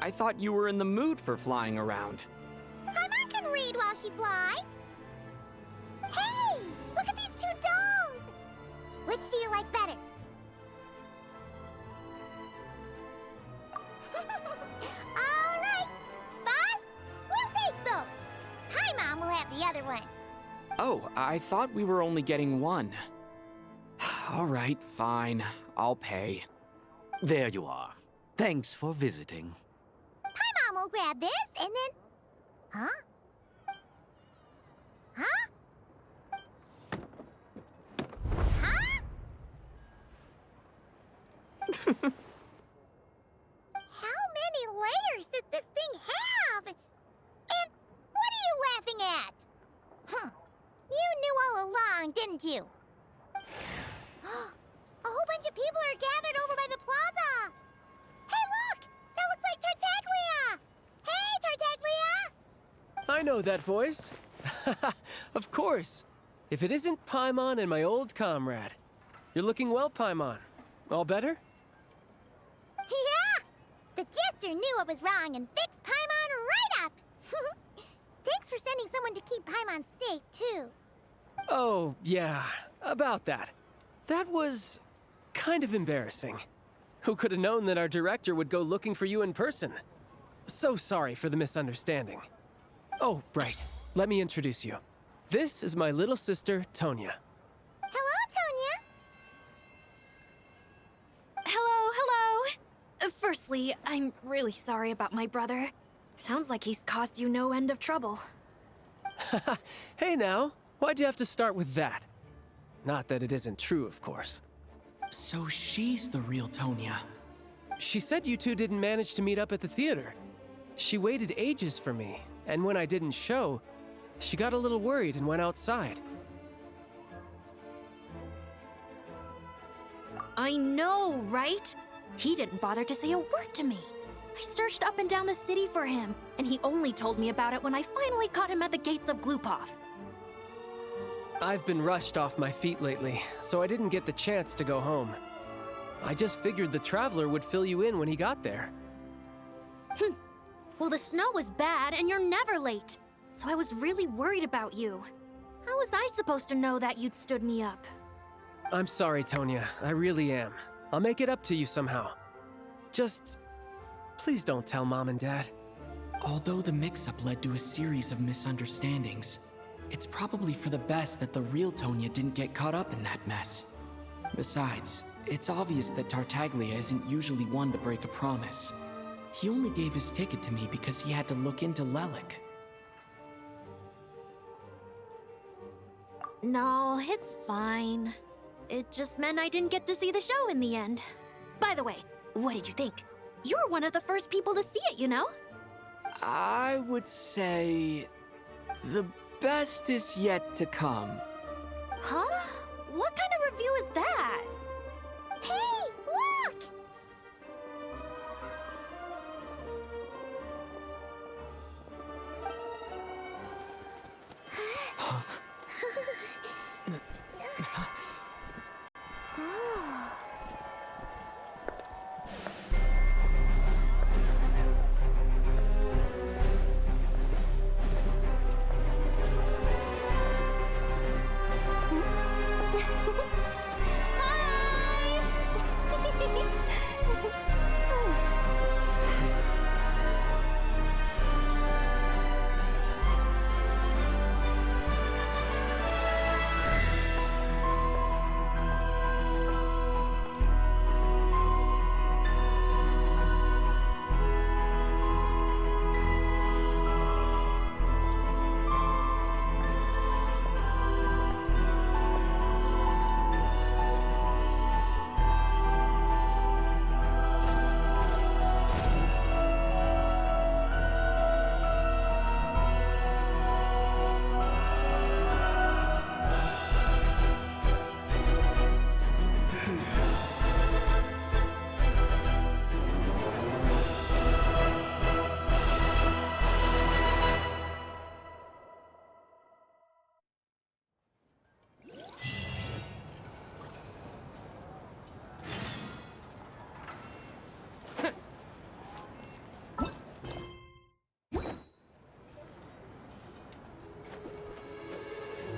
I thought you were in the mood for flying around. Paimon can read while she flies. Hey! Look at these two dolls! Which do you like better? All right, boss, we'll take both. Paimon will have the other one. Oh, I thought we were only getting one. All right, fine. I'll pay. There you are. Thanks for visiting. Paimon will grab this and then... Huh? Huh? Huh? How many layers does this thing have? And what are you laughing at? Huh. You knew all along, didn't you? A whole bunch of people are gathered over by the plaza. Hey, look! That looks like Tartaglia! Hey, Tartaglia! I know that voice. Of course. If it isn't Paimon and my old comrade. You're looking well, Paimon. All better? Yeah! The Jester knew I was wrong and fixed Paimon right up! Thanks for sending someone to keep Paimon safe, too. Oh, yeah. About that. That was kind of embarrassing. Who could have known that our director would go looking for you in person? So sorry for the misunderstanding. Oh, right. Let me introduce you. This is my little sister, Tonya. Hello, Tonya. Hello. Firstly, I'm really sorry about my brother. Sounds like he's caused you no end of trouble. Hey now, why'd you have to start with that? Not that it isn't true, of course. So she's the real Tonya. She said you two didn't manage to meet up at the theater. She waited ages for me, and when I didn't show, she got a little worried and went outside. I know, right? He didn't bother to say a word to me. I searched up and down the city for him, and he only told me about it when I finally caught him at the gates of Glupov. I've been rushed off my feet lately, so I didn't get the chance to go home. I just figured the Traveler would fill you in when he got there. Well, the snow was bad, and you're never late. So I was really worried about you. How was I supposed to know that you'd stood me up? I'm sorry, Tonya. I really am. I'll make it up to you somehow. Just... please don't tell Mom and Dad. Although the mix-up led to a series of misunderstandings, it's probably for the best that the real Tonya didn't get caught up in that mess. Besides, it's obvious that Tartaglia isn't usually one to break a promise. He only gave his ticket to me because he had to look into Lelik. No, it's fine. It just meant I didn't get to see the show in the end. By the way, what did you think? You were one of the first people to see it, you know? I would say... the best is yet to come. Huh? What kind of review is that? Hey,